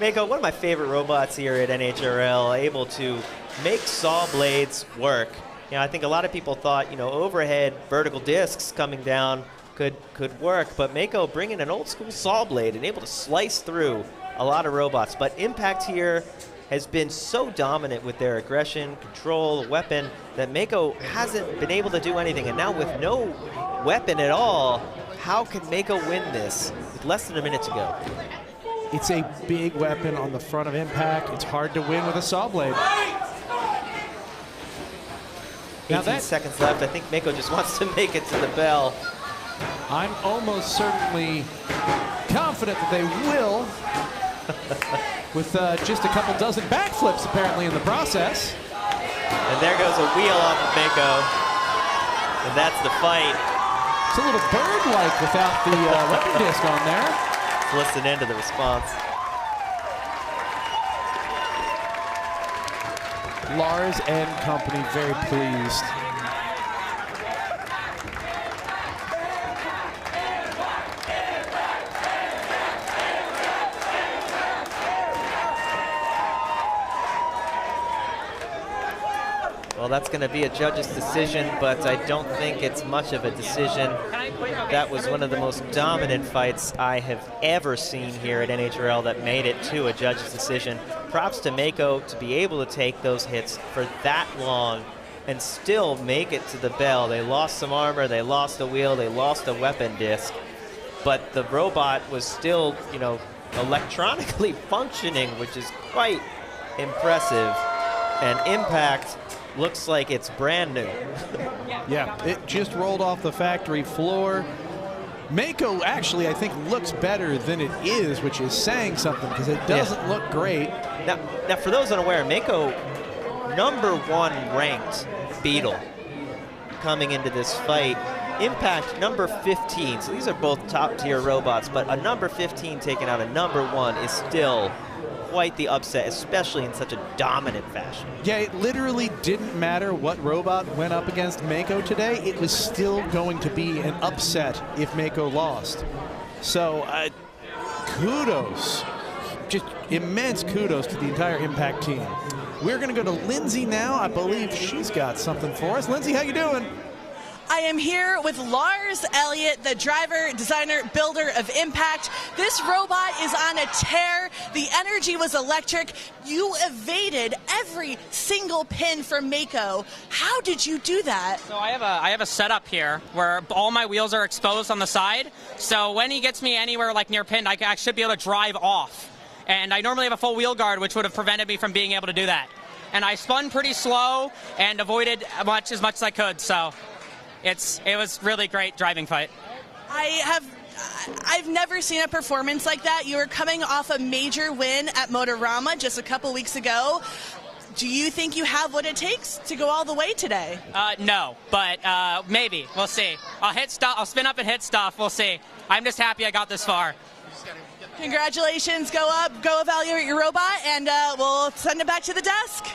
Mako, one of my favorite robots here at NHRL, able to make saw blades work. You know, I think a lot of people thought, you know, overhead vertical discs coming down could work, but Mako bringing an old school saw blade and able to slice through a lot of robots. But Impakt here has been so dominant with their aggression, control, weapon, that Mako hasn't been able to do anything. And now with no weapon at all, how can Mako win this with less than a minute to go? It's a big weapon on the front of Impakt. It's hard to win with a saw blade. 18 seconds left. I think Mako just wants to make it to the bell. I'm almost certainly confident that they will, with just a couple dozen backflips apparently in the process. And there goes a wheel off of Mako. And that's the fight. It's a little bird-like without the weapon disc on there. Let's listen into the response. Lars and company very pleased. Well, that's going to be a judge's decision, but I don't think it's much of a decision. That was one of the most dominant fights I have ever seen here at NHRL that made it to a judge's decision. Props to Mako to be able to take those hits for that long and still make it to the bell. They lost some armor, they lost a wheel, they lost a weapon disc, but the robot was still, you know, electronically functioning, which is quite impressive. And Impakt looks like it's brand new. Yeah, it just rolled off the factory floor. Mako actually, I think, looks better than it is, which is saying something because it doesn't look great. Now, for those unaware, Mako, #1 ranked Beetle coming into this fight. Impakt, number 15. So these are both top-tier robots, but a number 15 taking out a #1 is still quite the upset, especially in such a dominant fashion. Yeah, it literally didn't matter what robot went up against Mako today. It was still going to be an upset if Mako lost. So, kudos. Just immense kudos to the entire Impakt team. We're going to go to Lindsay now. I believe she's got something for us. Lindsay, how you doing? I am here with Lars Elliott, the driver, designer, builder of Impakt. This robot is on a tear. The energy was electric. You evaded every single pin from Mako. How did you do that? So I have a setup here where all my wheels are exposed on the side. So when he gets me anywhere like near pin, I should be able to drive off. And I normally have a full wheel guard, which would have prevented me from being able to do that. And I spun pretty slow and avoided as much as I could. So it was really great driving fight. I've never seen a performance like that. You were coming off a major win at Motorama just a couple weeks ago. Do you think you have what it takes to go all the way today? No, but maybe. We'll see. I'll hit stuff. I'll spin up and hit stuff. We'll see. I'm just happy I got this far. Congratulations. Go up, go evaluate your robot, and we'll send it back to the desk.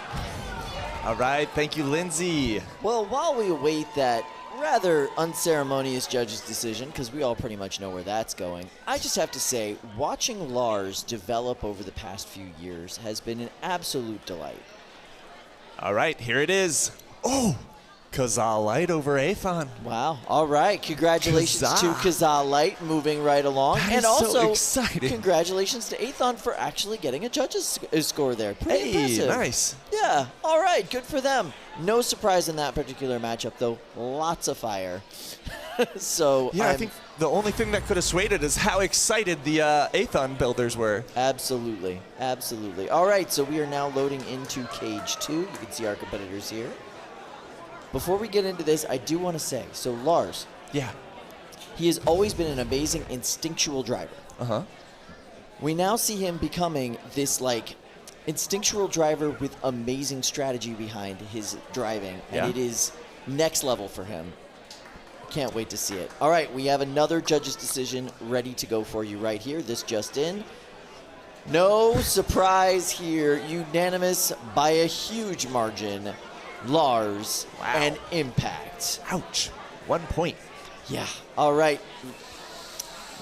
All right. Thank you, Lindsay. Well, while we await that rather unceremonious judge's decision, because we all pretty much know where that's going, I just have to say, watching Lars develop over the past few years has been an absolute delight. All right, here it is. Oh, Kazaa Lite over Aetheon. Wow. All right. Congratulations to Kazaa Lite moving right along. That and is also, so exciting. Congratulations to Aetheon for actually getting a judge's score there. Pretty impressive. Nice. Yeah. All right. Good for them. No surprise in that particular matchup, though. Lots of fire. So yeah, I think the only thing that could have swayed it is how excited the Aetheon builders were. Absolutely, absolutely. All right, so we are now loading into Cage 2. You can see our competitors here. Before we get into this, I do want to say, so Lars. Yeah. He has always been an amazing instinctual driver. Uh-huh. We now see him becoming this, like, instinctual driver with amazing strategy behind his driving, and it is next level for him. Can't wait to see it. All right, we have another judge's decision ready to go for you right here. This just in. No surprise here. Unanimous by a huge margin. Lars and Impakt. Ouch. 1 point. Yeah. All right.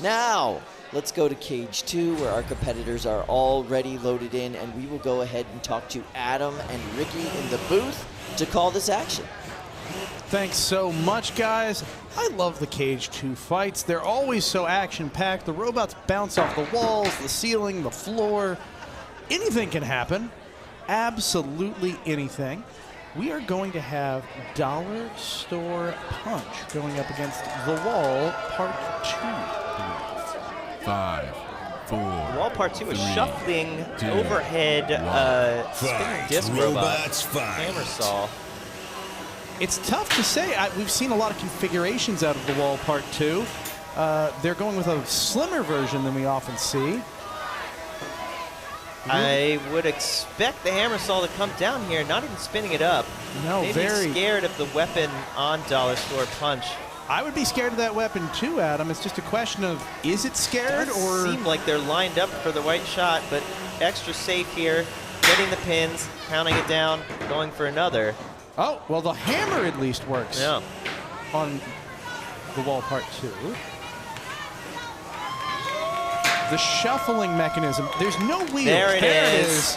Now, let's go to Cage 2, where our competitors are already loaded in, and we will go ahead and talk to Adam and Ricky in the booth to call this action. Thanks so much, guys. I love the Cage 2 fights. They're always so action-packed. The robots bounce off the walls, the ceiling, the floor. Anything can happen. Absolutely anything. We are going to have Dollar Store Punch going up against The Wall Part 2. 5, 4. Wall Part 2 is 3, shuffling 2, overhead spinning disc robot. Hammer saw. It's tough to say. We've seen a lot of configurations out of The Wall Part 2. They're going with a slimmer version than we often see. I would expect the hammer saw to come down here, not even spinning it up. No, Maybe very scared of the weapon on Dollar Store Punch. I would be scared of that weapon too, Adam. It's just a question of, is it scared or? Seem like they're lined up for the right shot, but extra safe here, getting the pins, counting it down, going for another. Oh, well, the hammer at least works. Yeah. On The Wall Part 2. The shuffling mechanism. There's no wheels. There it is.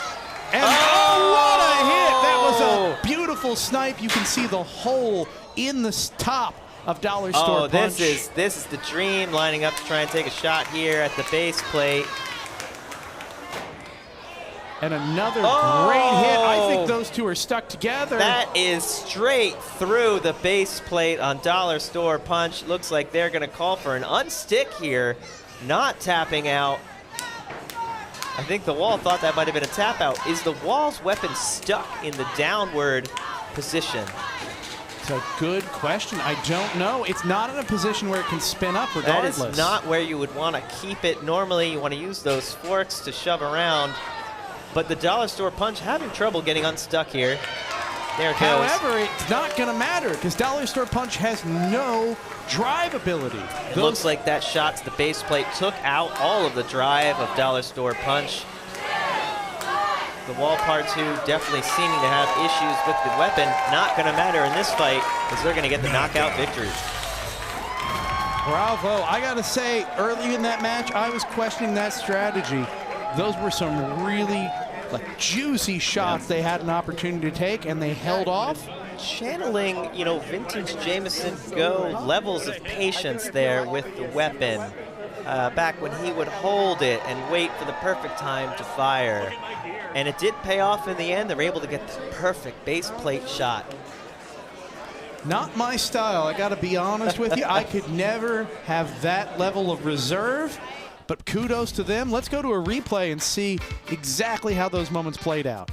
And oh, what a hit! That was a beautiful snipe. You can see the hole in the top of Dollar Store Punch. This is the dream, lining up to try and take a shot here at the base plate. And another great hit. I think those two are stuck together. That is straight through the base plate on Dollar Store Punch. Looks like they're going to call for an unstick here. Not tapping out. I think the Wall thought that might have been a tap out. Is the Wall's weapon stuck in the downward position? It's a good question. I don't know. It's not in a position where it can spin up regardless. That is not where you would want to keep it. Normally, you want to use those forks to shove around. But the Dollar Store Punch having trouble getting unstuck here. There it goes. However, it's not going to matter because Dollar Store Punch has no drive ability. It looks like that shot to the base plate took out all of the drive of Dollar Store Punch. The Wall Part 2 definitely seeming to have issues with the weapon. Not going to matter in this fight because they're going to get the knockout victory. Bravo. I got to say, early in that match, I was questioning that strategy. Those were some really juicy shots they had an opportunity to take, and they held off. Channeling, vintage Jameson Go levels of patience there with the weapon. Back when he would hold it and wait for the perfect time to fire. And it did pay off in the end. They were able to get the perfect base plate shot. Not my style, I got to be honest with you. I could never have that level of reserve. But kudos to them. Let's go to a replay and see exactly how those moments played out.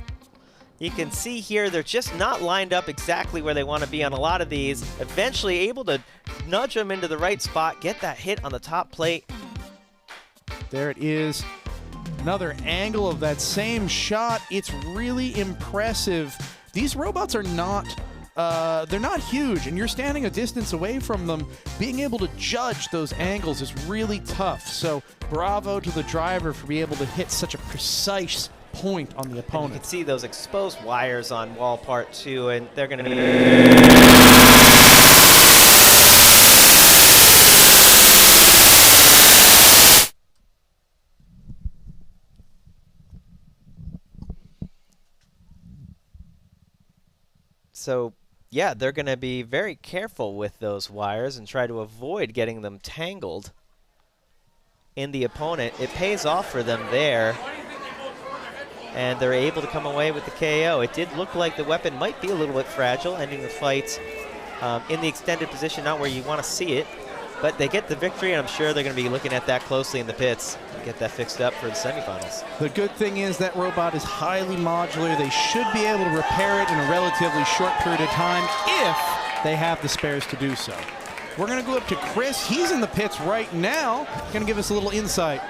You can see here they're just not lined up exactly where they want to be on a lot of these. Eventually able to nudge them into the right spot, get that hit on the top plate. There it is. Another angle of that same shot. It's really impressive. These robots are not they're not huge, and you're standing a distance away from them. Being able to judge those angles is really tough. So bravo to the driver for being able to hit such a precise point on the opponent. And you can see those exposed wires on Wall Part 2, and they're going to be... So, yeah, they're going to be very careful with those wires and try to avoid getting them tangled in the opponent. It pays off for them there, and they're able to come away with the KO. It did look like the weapon might be a little bit fragile, ending the fight in the extended position, not where you want to see it. But they get the victory, and I'm sure they're going to be looking at that closely in the pits to get that fixed up for the semifinals. The good thing is that robot is highly modular. They should be able to repair it in a relatively short period of time if they have the spares to do so. We're going to go up to Chris. He's in the pits right now. Going to give us a little insight.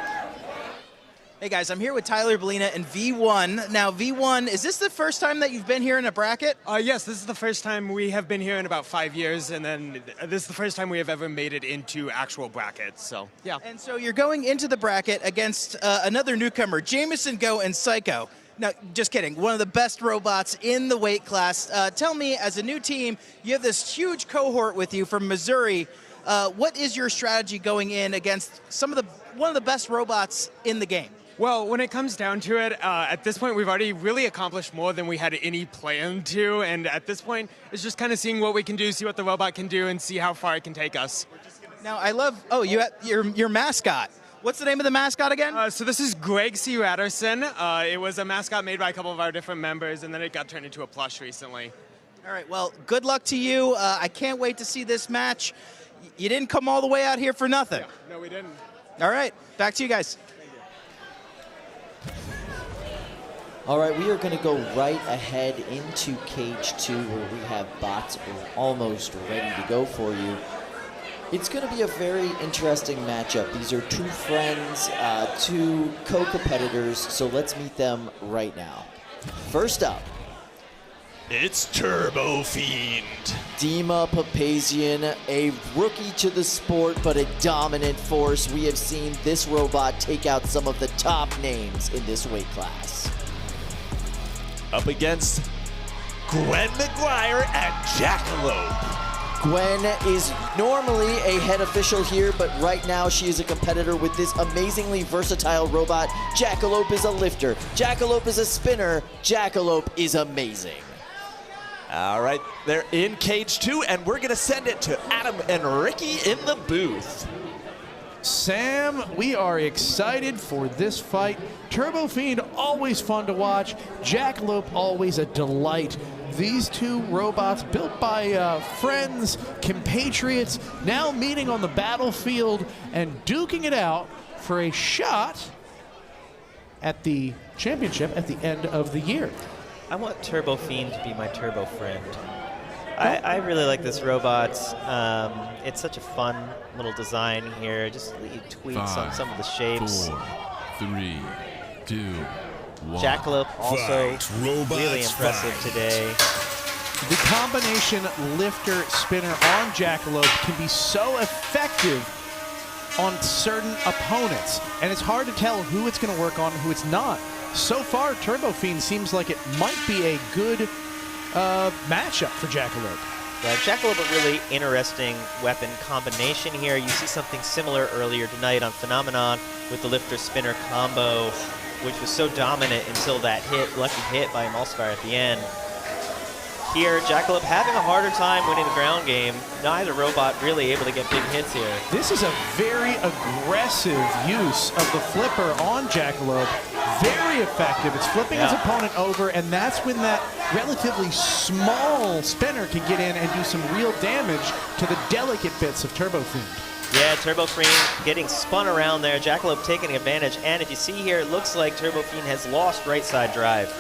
Hey guys, I'm here with Tyler Belina and V1. Now V1, is this the first time that you've been here in a bracket? Yes, this is the first time we have been here in about 5 years, and then this is the first time we have ever made it into actual brackets, so yeah. And so you're going into the bracket against another newcomer, Jameson Go and Saiko. Now, just kidding, one of the best robots in the weight class. Tell me, as a new team, you have this huge cohort with you from Missouri. What is your strategy going in against one of the best robots in the game? Well, when it comes down to it, at this point, we've already really accomplished more than we had any plan to, and at this point, it's just kind of seeing what we can do, see what the robot can do, and see how far it can take us. Now, I love, you have your mascot. What's the name of the mascot again? So this is Greg C. Ratterson. It was a mascot made by a couple of our different members, and then it got turned into a plush recently. All right, well, good luck to you. I can't wait to see this match. You didn't come all the way out here for nothing. Yeah, no, we didn't. All right, back to you guys. All right, we are going to go right ahead into Cage 2 where we have bots almost ready to go for you. It's going to be a very interesting matchup. These are two friends, two co-competitors, so let's meet them right now. First up, it's Turbofiend. Dima Papazian, a rookie to the sport, but a dominant force. We have seen this robot take out some of the top names in this weight class. Up against Gwen McGuire and Jackalope. Gwen is normally a head official here, but right now she is a competitor with this amazingly versatile robot. Jackalope is a lifter. Jackalope is a spinner. Jackalope is amazing. All right, they're in Cage 2, and we're going to send it to Adam and Ricky in the booth. Sam, we are excited for this fight. Turbofiend, always fun to watch. Jackalope, always a delight. These two robots, built by friends, compatriots, now meeting on the battlefield and duking it out for a shot at the championship at the end of the year. I want Turbofiend to be my turbo friend. I really like this robot. It's such a fun little design here. Just tweaks on some of the shapes. 4, 3, 2, 1. Jackalope also really impressive today. The combination lifter spinner on Jackalope can be so effective on certain opponents, and it's hard to tell who it's going to work on and who it's not. So far, Turbofiend seems like it might be a good matchup for Jackalope. Yeah, Jackalope a really interesting weapon combination here. You see something similar earlier tonight on Phenomenon with the lifter-spinner combo, which was so dominant until that lucky hit by Emulsifier at the end. Here, Jackalope having a harder time winning the ground game. Neither robot really able to get big hits here. This is a very aggressive use of the flipper on Jackalope. Very effective. It's flipping his opponent over, and that's when that relatively small spinner can get in and do some real damage to the delicate bits of Turbofiend. Yeah, Turbofiend getting spun around there. Jackalope taking advantage, and if you see here, it looks like Turbofiend has lost right side drive.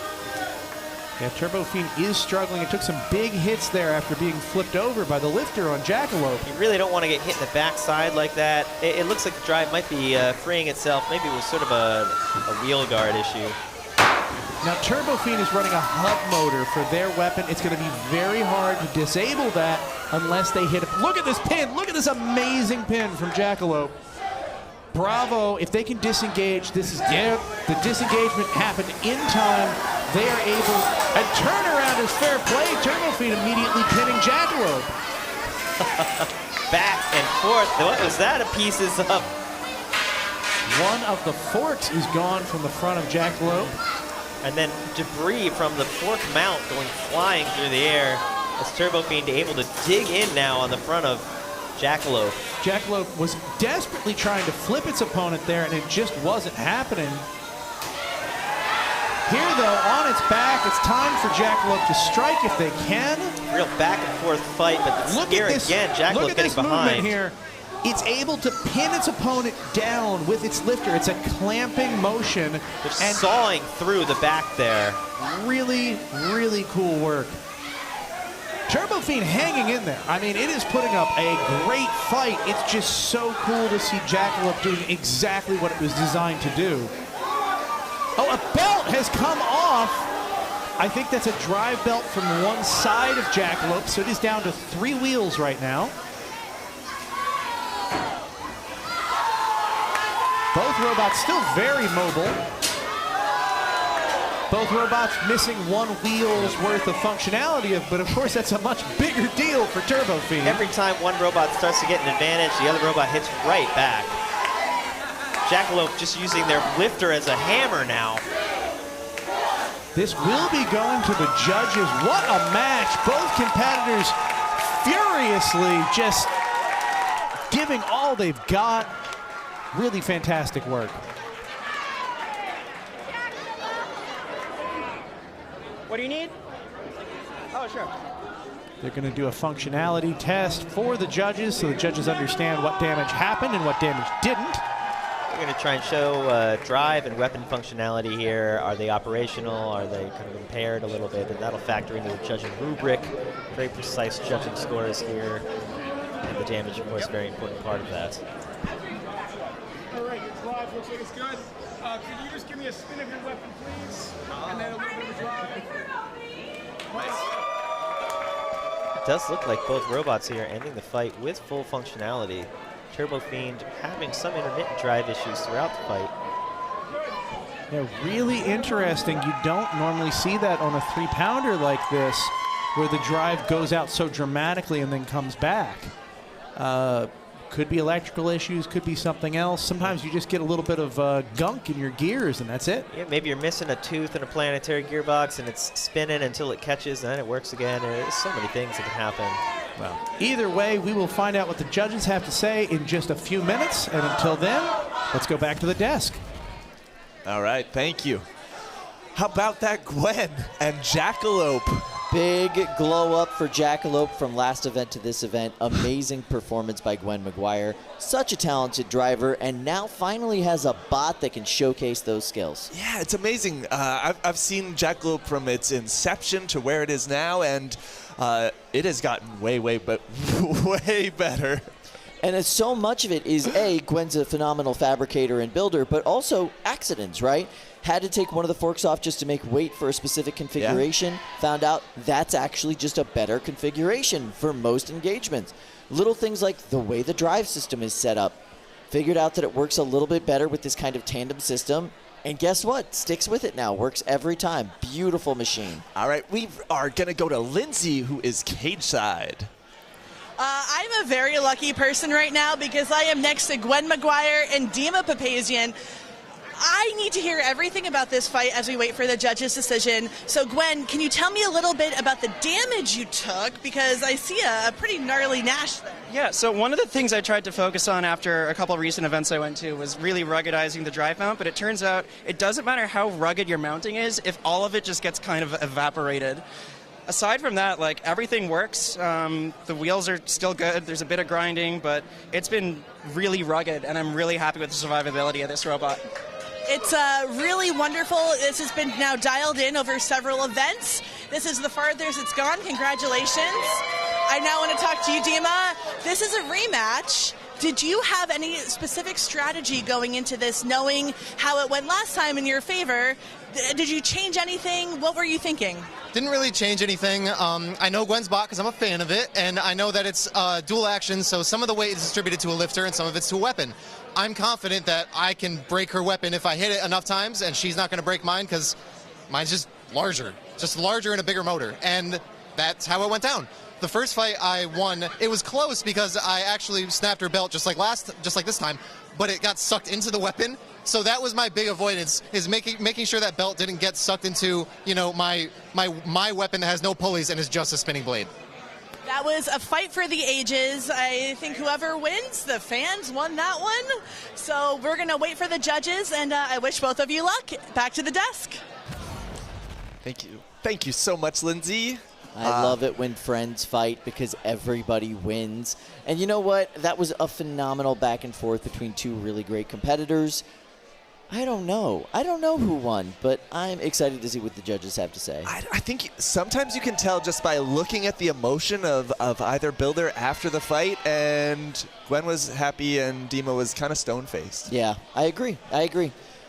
Yeah, Turbofiend is struggling. It took some big hits there after being flipped over by the lifter on Jackalope. You really don't want to get hit in the backside like that. It looks like the drive might be freeing itself. Maybe it was sort of a wheel guard issue. Now, Turbofiend is running a hub motor for their weapon. It's going to be very hard to disable that unless they hit it. Look at this pin. Look at this amazing pin from Jackalope. Bravo. If they can disengage, this is the disengagement happened in time. They are able, and turnaround is fair play. Turbofiend immediately pinning Jackalope. Back and forth. What was that a pieces of? One of the forks is gone from the front of Jackalope. And then debris from the fork mount going flying through the air. As Turbofiend able to dig in now on the front of Jackalope. Jackalope was desperately trying to flip its opponent there, and it just wasn't happening. Here, though, on its back, it's time for Jackalope to strike if they can. Real back and forth fight, but look here at this, again, Jackalope look at getting this behind. movement here. It's able to pin its opponent down with its lifter. It's a clamping motion. They're sawing through the back there. Really, really cool work. Turbofiend hanging in there. I mean, it is putting up a great fight. It's just so cool to see Jackalope doing exactly what it was designed to do. Oh, a belt has come off. I think that's a drive belt from one side of Jackalope, so it is down to 3 wheels right now. Both robots still very mobile. Both robots missing 1 wheel's worth of functionality, but of course that's a much bigger deal for Turbofiend. Every time one robot starts to get an advantage, the other robot hits right back. Jackalope just using their lifter as a hammer now. This will be going to the judges. What a match. Both competitors furiously just giving all they've got. Really fantastic work. What do you need? Oh, sure. They're going to do a functionality test for the judges so the judges understand what damage happened and what damage didn't. We're going to try and show drive and weapon functionality here. Are they operational? Are they kind of impaired a little bit? And that'll factor into the judging rubric. Very precise judging scores here. And the damage, of course, very important part of that. All right, your drive looks like it's good. Could you just give me a spin of your weapon, please? And then a little bit of a drive. It does look like both robots here ending the fight with full functionality. Turbofiend having some intermittent drive issues throughout the fight. Yeah, really interesting. You don't normally see that on a 3-pounder like this, where the drive goes out so dramatically and then comes back. Could be electrical issues, could be something else. Sometimes you just get a little bit of gunk in your gears and that's it. Yeah, maybe you're missing a tooth in a planetary gearbox and it's spinning until it catches and then it works again. There's so many things that can happen. Well, either way, we will find out what the judges have to say in just a few minutes. And until then, let's go back to the desk. All right, thank you. How about that Gwen and Jackalope? Big glow up for Jackalope from last event to this event. Amazing performance by Gwen McGuire. Such a talented driver, and now finally has a bot that can showcase those skills. Yeah, it's amazing. I've seen Jackalope from its inception to where it is now, and it has gotten way better. And so much of it is, A, Gwen's a phenomenal fabricator and builder, but also accidents, right? Had to take one of the forks off just to make weight for a specific configuration. Yeah. Found out that's actually just a better configuration for most engagements. Little things like the way the drive system is set up. Figured out that it works a little bit better with this kind of tandem system. And guess what? Sticks with it now. Works every time. Beautiful machine. All right, we are going to go to Lindsay, who is cage side. I'm a very lucky person right now because I am next to Gwen McGuire and Dima Papazian. I need to hear everything about this fight as we wait for the judge's decision. So, Gwen, can you tell me a little bit about the damage you took? Because I see a pretty gnarly Nash there. Yeah, so one of the things I tried to focus on after a couple of recent events I went to was really ruggedizing the drive mount, but it turns out it doesn't matter how rugged your mounting is if all of it just gets kind of evaporated. Aside from that, like, everything works. The wheels are still good. There's a bit of grinding, but it's been really rugged, and I'm really happy with the survivability of this robot. It's really wonderful. This has been now dialed in over several events. This is the farthest it's gone. Congratulations. I now want to talk to you, Dima. This is a rematch. Did you have any specific strategy going into this, knowing how it went last time in your favor? Did you change anything? What were you thinking? Didn't really change anything. I know Gwen's bot because I'm a fan of it, and I know that it's dual action, so some of the weight is distributed to a lifter and some of it's to a weapon. I'm confident that I can break her weapon if I hit it enough times, and she's not going to break mine because mine's just larger and a bigger motor, and that's how it went down. The first fight I won, it was close because I actually snapped her belt just like this time, but it got sucked into the weapon. So that was my big avoidance, is making sure that belt didn't get sucked into, you know, my weapon that has no pulleys and is just a spinning blade. That was a fight for the ages. I think whoever wins, the fans won that one. So we're going to wait for the judges, and I wish both of you luck. Back to the desk. Thank you. Thank you so much, Lindsay. I love it when friends fight because everybody wins. And you know what? That was a phenomenal back and forth between two really great competitors. I don't know. I don't know who won, but I'm excited to see what the judges have to say. I think sometimes you can tell just by looking at the emotion of either builder after the fight, and Gwen was happy and Dima was kind of stone-faced. Yeah, I agree.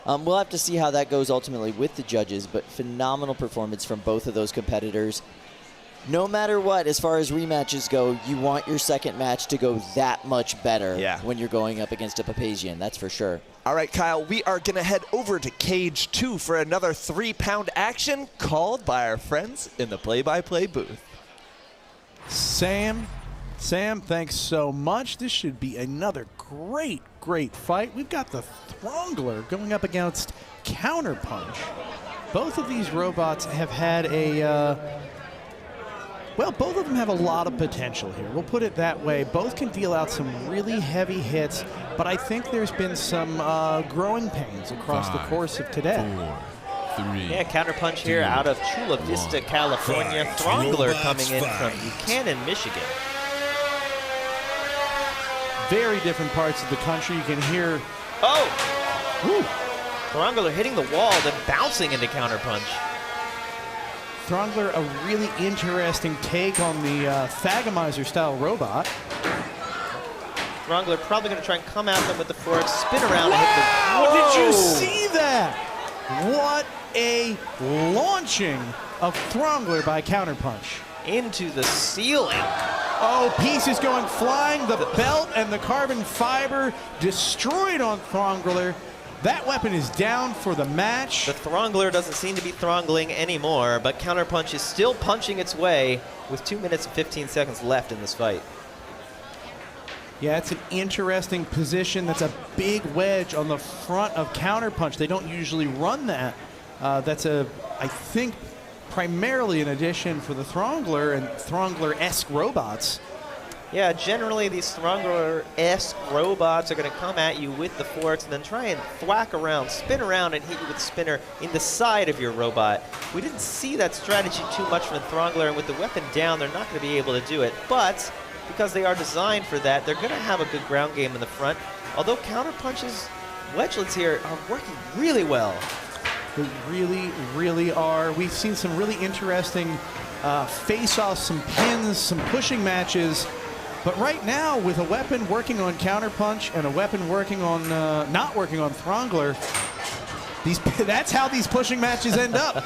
We'll have to see how that goes ultimately with the judges, but phenomenal performance from both of those competitors. No matter what, as far as rematches go, you want your second match to go that much better when you're going up against a Papazian, that's for sure. All right, Kyle, we are going to head over to Cage 2 for another 3-pound action called by our friends in the play-by-play booth. Sam, thanks so much. This should be another great fight. We've got the Throngler going up against Counterpunch. Both of these robots have had well, both of them have a lot of potential here. We'll put it that way. Both can deal out some really heavy hits, but I think there's been some growing pains across the course of today. 4, 3, yeah, Counterpunch here out of Chula Vista, California. Throngler coming in from Buchanan, Michigan. Very different parts of the country. You can hear... Oh! Woo. Throngler hitting the wall, then bouncing into Counterpunch. Throngler, a really interesting take on the Thagomizer-style robot. Throngler probably going to try and come at them with the forks, spin around and hit the... Whoa! Did you see that? What a launching of Throngler by Counterpunch. Into the ceiling. Oh, pieces going flying. The belt and the carbon fiber destroyed on Throngler. That weapon is down for the match. The Throngler doesn't seem to be throngling anymore, but Counterpunch is still punching its way with 2 minutes and 15 seconds left in this fight. Yeah, it's an interesting position. That's a big wedge on the front of Counterpunch. They don't usually run that. That's I think, primarily an addition for the Throngler and Throngler-esque robots. Yeah, generally these Throngler-esque robots are going to come at you with the forks and then try and thwack around, spin around, and hit you with the spinner in the side of your robot. We didn't see that strategy too much from the Throngler, and with the weapon down, they're not going to be able to do it. But because they are designed for that, they're going to have a good ground game in the front. Although Counterpunch's wedgelets here are working really well. They really are. We've seen some really interesting face-offs, some pins, some pushing matches. But right now, with a weapon working on Counterpunch and a weapon working on not working on Throngler, that's how these pushing matches end up.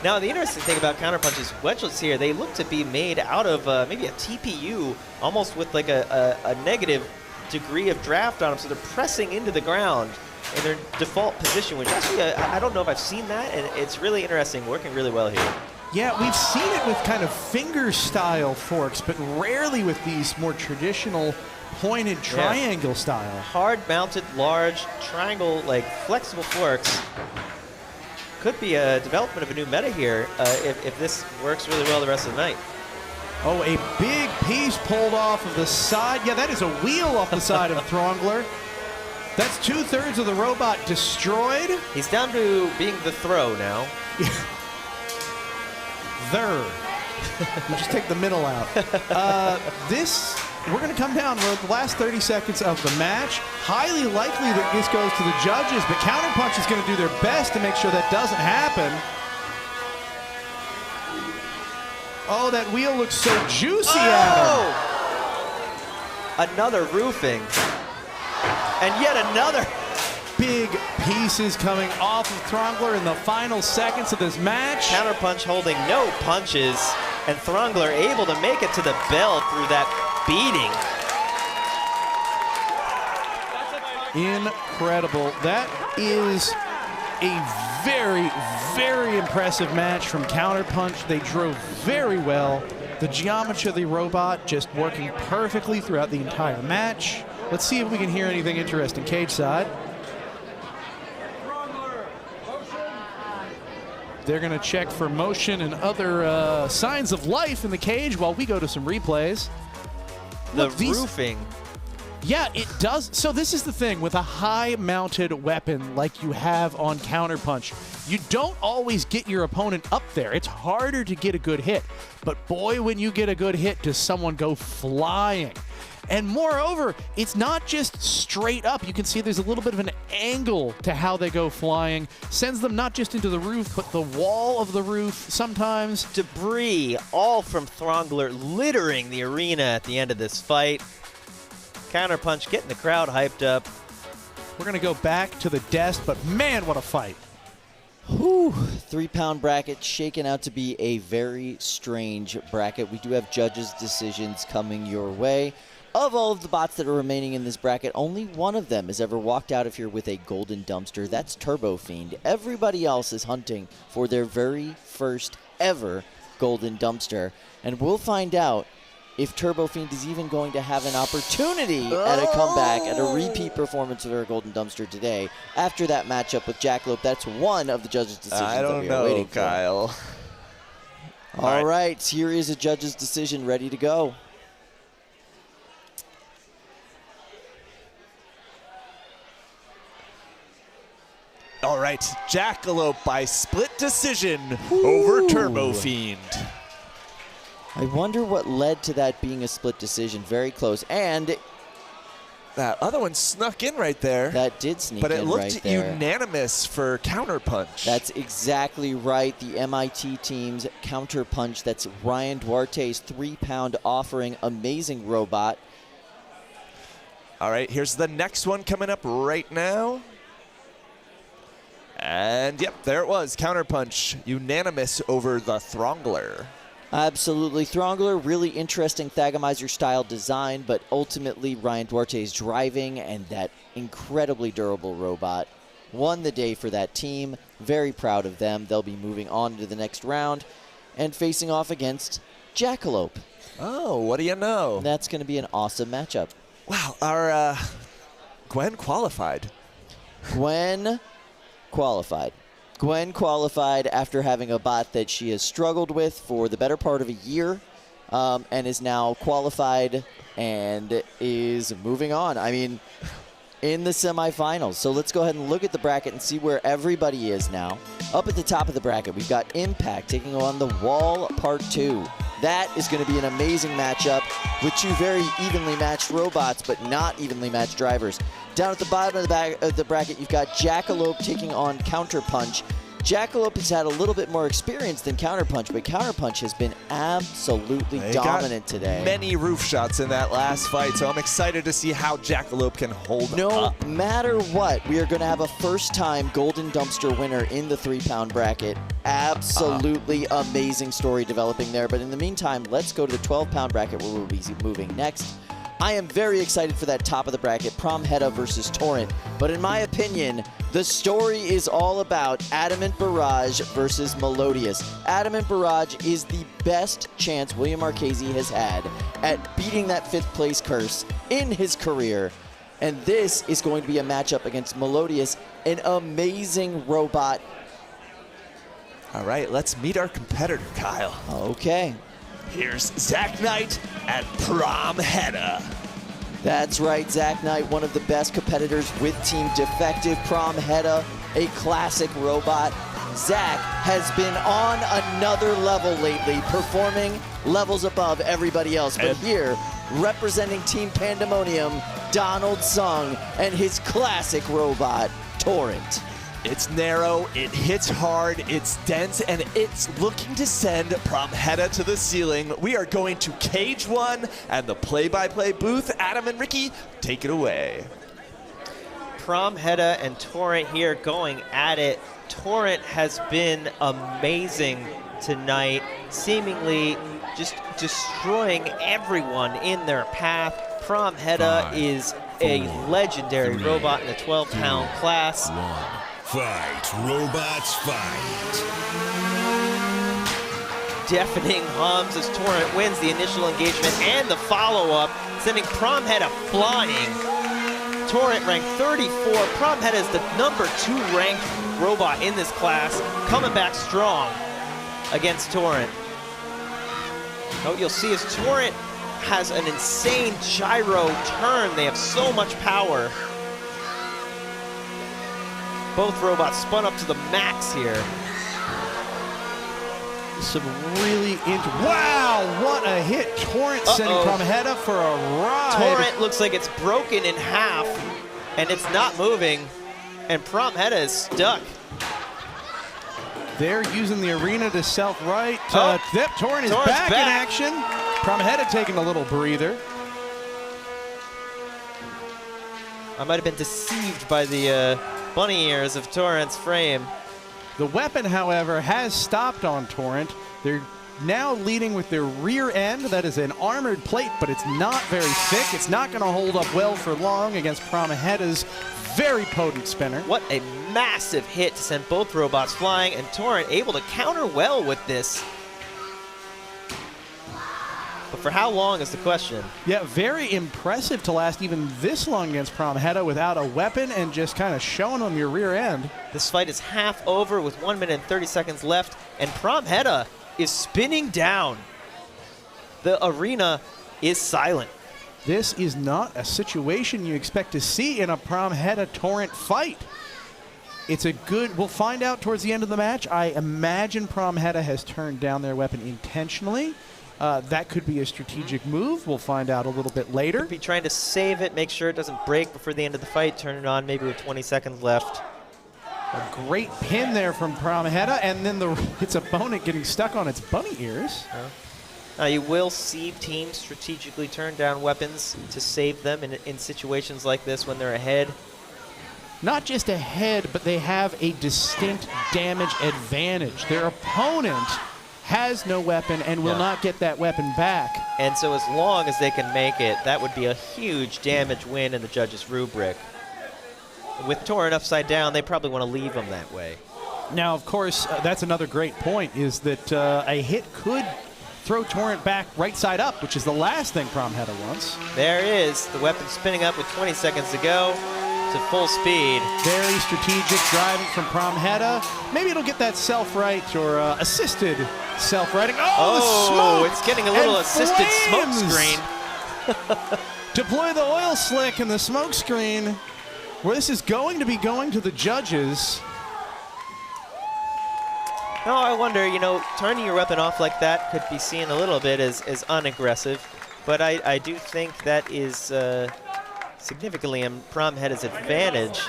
Now, the interesting thing about Counterpunch's wedgelets here, they look to be made out of maybe a TPU, almost with like a negative degree of draft on them, so they're pressing into the ground in their default position, which actually, I don't know if I've seen that, and it's really interesting, working really well here. Yeah, we've seen it with kind of finger-style forks, but rarely with these more traditional pointed triangle style. Hard-mounted, large, triangle, like flexible forks. Could be a development of a new meta here if this works really well the rest of the night. Oh, a big piece pulled off of the side. Yeah, that is a wheel off the side of Throngler. That's 2/3 of the robot destroyed. He's down to being the throw now. There. You just take the middle out. We're going to come down with the last 30 seconds of the match. Highly likely that this goes to the judges, but Counterpunch is going to do their best to make sure that doesn't happen. Oh, that wheel looks so juicy at him. Another roofing. And yet another. Big pieces coming off of Throngler in the final seconds of this match. Counterpunch holding no punches, and Throngler able to make it to the bell through that beating. Incredible. That is a very, very impressive match from Counterpunch. They drove very well. The geometry of the robot just working perfectly throughout the entire match. Let's see if we can hear anything interesting cage side. They're going to check for motion and other signs of life in the cage while we go to some replays. The roofing Yeah, it does. So this is the thing with a high-mounted weapon like you have on Counterpunch. You don't always get your opponent up there. It's harder to get a good hit. But boy, when you get a good hit, does someone go flying. And moreover, it's not just straight up. You can see there's a little bit of an angle to how they go flying. Sends them not just into the roof, but the wall of the roof sometimes. Debris all from Throngler littering the arena at the end of this fight. Counterpunch getting the crowd hyped up. We're going to go back to the desk, but man, what a fight. Whew, 3-pound bracket shaken out to be a very strange bracket. We do have judges' decisions coming your way. Of all of the bots that are remaining in this bracket, only one of them has ever walked out of here with a golden dumpster. That's Turbofiend. Everybody else is hunting for their very first ever golden dumpster. And we'll find out if Turbofiend is even going to have an opportunity at a comeback, at a repeat performance of our golden dumpster today. After that matchup with Jackalope, that's one of the judges' decisions I don't that we are waiting know, Kyle. All right, here is a judge's decision ready to go. All right, Jackalope by split decision over Turbofiend. I wonder what led to that being a split decision. Very close. And that other one snuck in right there. That did sneak in right there. But it looked unanimous for Counterpunch. That's exactly right. The MIT team's Counterpunch. That's Ryan Duarte's 3-pound offering. Amazing robot. All right, here's the next one coming up right now. And yep, there it was. Counterpunch, unanimous over the Throngler. Absolutely. Throngler, really interesting Thagomizer-style design, but ultimately Ryan Duarte's driving and that incredibly durable robot won the day for that team. Very proud of them. They'll be moving on to the next round and facing off against Jackalope. Oh, what do you know? That's going to be an awesome matchup. Wow, our Gwen qualified. Gwen qualified after having a bot that she has struggled with for the better part of a year, and is now qualified and is moving on. I mean, in the semifinals. So let's go ahead and look at the bracket and see where everybody is now. Up at the top of the bracket, we've got Impakt taking on the Wall Part 2. That is going to be an amazing matchup with two very evenly matched robots, but not evenly matched drivers. Down at the bottom of the bracket, you've got Jackalope taking on Counterpunch. Jackalope has had a little bit more experience than Counterpunch, but Counterpunch has been absolutely dominant today. Many roof shots in that last fight, so I'm excited to see how Jackalope can hold up. No matter what, we are going to have a first-time Golden Dumpster winner in the 3-pound bracket. Absolutely amazing story developing there. But in the meantime, let's go to the 12-pound bracket where we'll be moving next. I am very excited for that top of the bracket, Pramheda versus Torrent. But in my opinion, the story is all about Adamant Barrage versus Meliodas. Adamant Barrage is the best chance William Marchese has had at beating that 5th place curse in his career. And this is going to be a matchup against Meliodas, an amazing robot. All right, let's meet our competitor, Kyle. Okay. Here's Zach Knight at Pramheda. That's right, Zach Knight, one of the best competitors with Team Defective. Pramheda, a classic robot. Zach has been on another level lately, performing levels above everybody else. But here, representing Team Pandemonium, Donald Sung and his classic robot, Torrent. It's narrow, it hits hard, it's dense, and it's looking to send Pramheda to the ceiling. We are going to Cage 1 and the play-by-play booth. Adam and Ricky, take it away. Pramheda and Torrent here going at it. Torrent has been amazing tonight, seemingly just destroying everyone in their path. Pramheda is a legendary robot in the 12-pound class. Fight, robots, fight. Deafening hums as Torrent wins the initial engagement and the follow-up, sending Pramheda flying. Torrent ranked 34. Pramheda is the #2 ranked robot in this class, coming back strong against Torrent. What you'll see is Torrent has an insane gyro turn. They have so much power. Both robots spun up to the max here. Some really wow, what a hit. Torrent sending Pramheda for a ride. Torrent looks like it's broken in half, and it's not moving, and Pramheda is stuck. They're using the arena to self-right. Torrent is back in action. Pramheda taking a little breather. I might have been deceived by the bunny ears of Torrent's frame. The weapon, however, has stopped on Torrent. They're now leading with their rear end. That is an armored plate, but it's not very thick. It's not going to hold up well for long against Pramheda's very potent spinner. What a massive hit to send both robots flying, and Torrent able to counter well with this. But for how long is the question? Yeah, very impressive to last even this long against Pramheda without a weapon and just kind of showing them your rear end. This fight is half over with 1 minute and 30 seconds left, and Pramheda is spinning down. The arena is silent. This is not a situation you expect to see in a Pramheda Torrent fight. It's a good, we'll find out towards the end of the match. I imagine Pramheda has turned down their weapon intentionally. That could be a strategic move. We'll find out a little bit later. Could be trying to save it, make sure it doesn't break before the end of the fight, turn it on maybe with 20 seconds left. A great pin there from Pramheda, and then its opponent getting stuck on its bunny ears. Now you will see teams strategically turn down weapons to save them in situations like this when they're ahead. Not just ahead, but they have a distinct damage advantage. Their opponent has no weapon and will not get that weapon back. And so as long as they can make it, that would be a huge damage win in the judges' rubric. With Torrent upside down, they probably want to leave them that way. Now, of course, that's another great point, is that a hit could throw Torrent back right side up, which is the last thing Pramheda wants. There is the weapon spinning up with 20 seconds to go to full speed. Very strategic driving from Pramheda. Maybe it'll get that self-right or assisted self-righting. Oh, the smoke! It's getting a little assisted smoke screen. Deploy the oil slick and the smoke screen, where this is going to be going to the judges. No, I wonder, you know, turning your weapon off like that could be seen a little bit as unaggressive, but I do think that is significantly in Pramheda's advantage.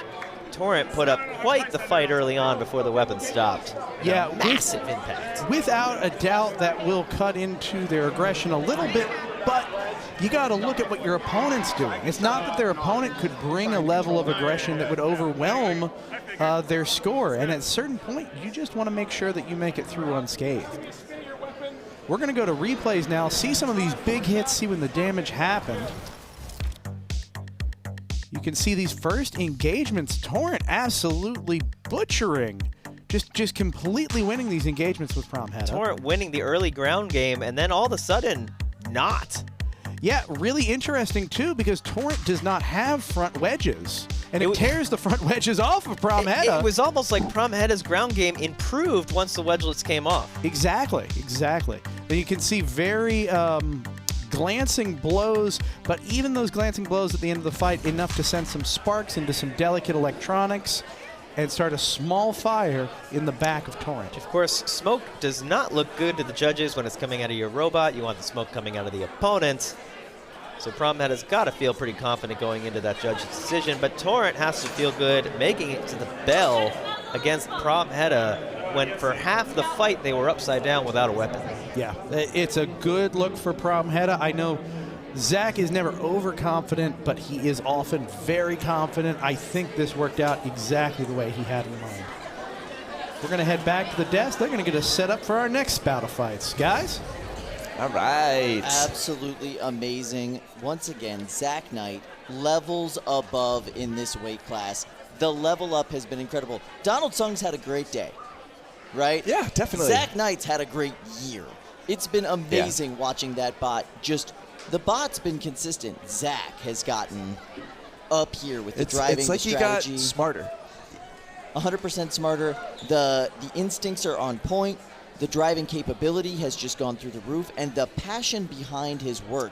Torrent put up quite the fight early on before the weapon stopped. Yeah, massive impact. Without a doubt, that will cut into their aggression a little bit, but you got to look at what your opponent's doing. It's not that their opponent could bring a level of aggression that would overwhelm their score, and at a certain point, you just want to make sure that you make it through unscathed. We're going to go to replays now, see some of these big hits, see when the damage happened. You can see these first engagements, Torrent absolutely butchering, just completely winning these engagements with Pramheda. Torrent winning the early ground game, and then all of a sudden, not. Yeah, really interesting too, because Torrent does not have front wedges, and it tears the front wedges off of Pramheda. It was almost like Pramheda's ground game improved once the wedgelets came off. Exactly, exactly. And you can see very glancing blows, but even those glancing blows at the end of the fight, enough to send some sparks into some delicate electronics and start a small fire in the back of Torrent. Of course, smoke does not look good to the judges when it's coming out of your robot. You want the smoke coming out of the opponent. So Pramheda's got to feel pretty confident going into that judge's decision, but Torrent has to feel good making it to the bell against Pramheda when for half the fight they were upside down without a weapon. Yeah, it's a good look for Pramheda. I know Zach is never overconfident, but he is often very confident. I think this worked out exactly the way he had in mind. We're going to head back to the desk. They're going to get us set up for our next bout of fights. Guys? All right. Absolutely amazing. Once again, Zach Knight, levels above in this weight class. The level up has been incredible. Donald Sung's had a great day, right? Yeah, definitely. Zach Knight's had a great year. It's been amazing watching that bot. Just, the bot's been consistent. Zach has gotten up here with the driving, it's like the strategy. He got smarter. 100% smarter. The instincts are on point. The driving capability has just gone through the roof, and the passion behind his work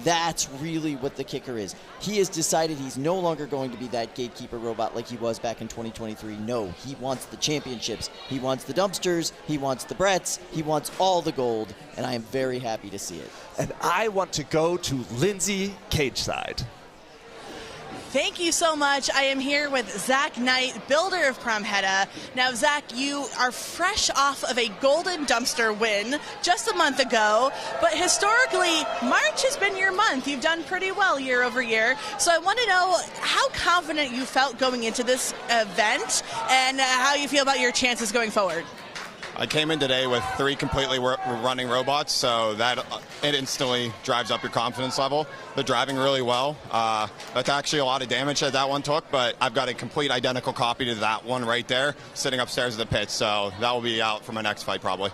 That's really what the kicker is. He has decided he's no longer going to be that gatekeeper robot like he was back in 2023. No, he wants the championships. He wants the dumpsters. He wants the Bretts. He wants all the gold, and I am very happy to see it. And I want to go to Lindsay cage side. Thank you so much. I am here with Zach Knight, builder of Pramheda. Now, Zach, you are fresh off of a golden dumpster win just a month ago, but historically, March has been your month. You've done pretty well year over year. So I want to know how confident you felt going into this event and how you feel about your chances going forward. I came in today with 3 completely running robots, so that it instantly drives up your confidence level. They're driving really well. That's actually a lot of damage that one took, but I've got a complete identical copy to that one right there sitting upstairs in the pit, so that will be out for my next fight probably.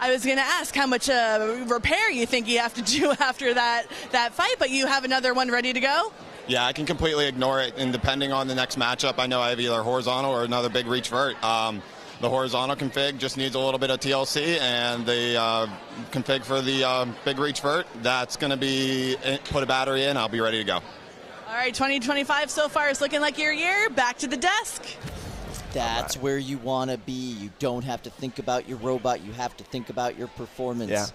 I was going to ask how much repair you think you have to do after that fight, but you have another one ready to go? Yeah, I can completely ignore it, and depending on the next matchup, I know I have either horizontal or another big reach vert. The horizontal config just needs a little bit of TLC, and the config for the big reach vert, that's going to be put a battery in, I'll be ready to go. All right, 2025 so far is looking like your year. Back to the desk. That's where you want to be. You don't have to think about your robot. You have to think about your performance. Yeah.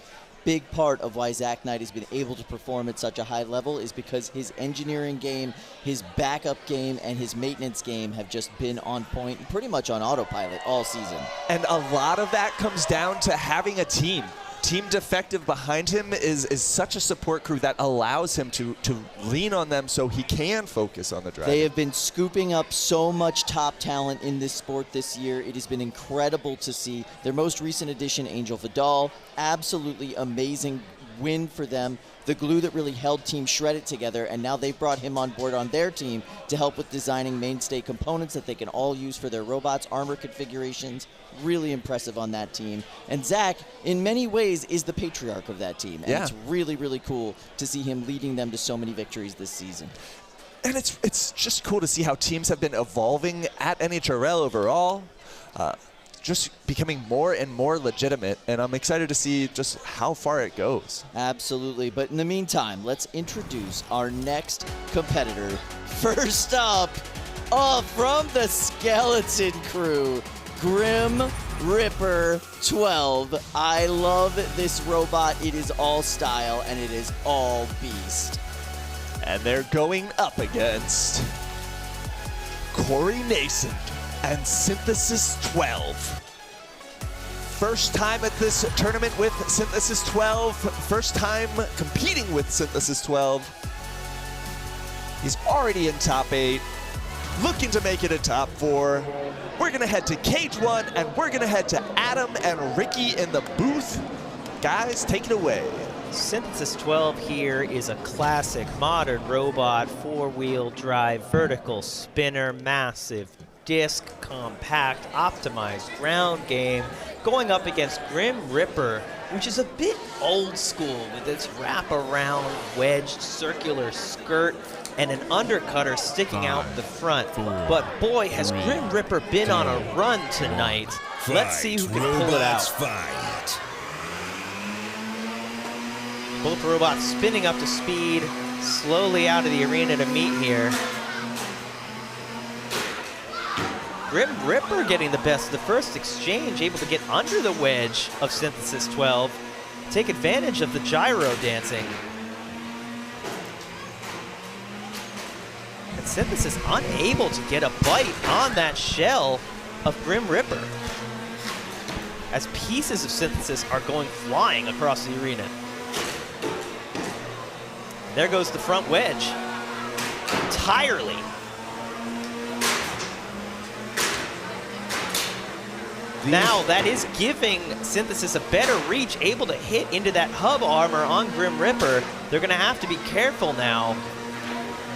Big part of why Zach Knight has been able to perform at such a high level is because his engineering game, his backup game, and his maintenance game have just been on point, pretty much on autopilot all season. And a lot of that comes down to having a team. Team Defective behind him is such a support crew that allows him to lean on them so he can focus on the drive. They have been scooping up so much top talent in this sport this year. It has been incredible to see. Their most recent addition, Angel Vidal, absolutely amazing win for them. The glue that really held Team Shreddit together, and now they've brought him on board on their team to help with designing mainstay components that they can all use for their robots, armor configurations. Really impressive on that team. And Zach, in many ways, is the patriarch of that team. And yeah. It's really, really cool to see him leading them to so many victories this season. And it's just cool to see how teams have been evolving at NHRL overall. Just becoming more and more legitimate, and I'm excited to see just how far it goes. Absolutely, but in the meantime, let's introduce our next competitor. First up, from the Skeleton Crew, Grim Ripper 12. I love this robot. It is all style, and it is all beast. And they're going up against Corey Nason and Synthesis 12. First time at this tournament with Synthesis 12. First time competing with Synthesis 12. He's already in top 8, looking to make it a top 4. We're gonna head to Cage 1, and we're gonna head to Adam and Ricky in the booth. Guys, take it away. Synthesis 12 here is a classic modern robot, 4-wheel drive, vertical spinner, massive disc, compact, optimized ground game, going up against Grim Ripper, which is a bit old school with its wrap-around wedged circular skirt and an undercutter sticking out the front. But boy, has Grim Ripper been on a run tonight. Let's see who can pull it out. Fight. Both robots spinning up to speed, slowly out of the arena to meet here. Grim Ripper getting the best of the first exchange, able to get under the wedge of Synthesis 12, take advantage of the gyro dancing. And Synthesis unable to get a bite on that shell of Grim Ripper, as pieces of Synthesis are going flying across the arena. There goes the front wedge, entirely. Now that is giving Synthesis a better reach, able to hit into that hub armor on Grim Ripper. They're gonna have to be careful now.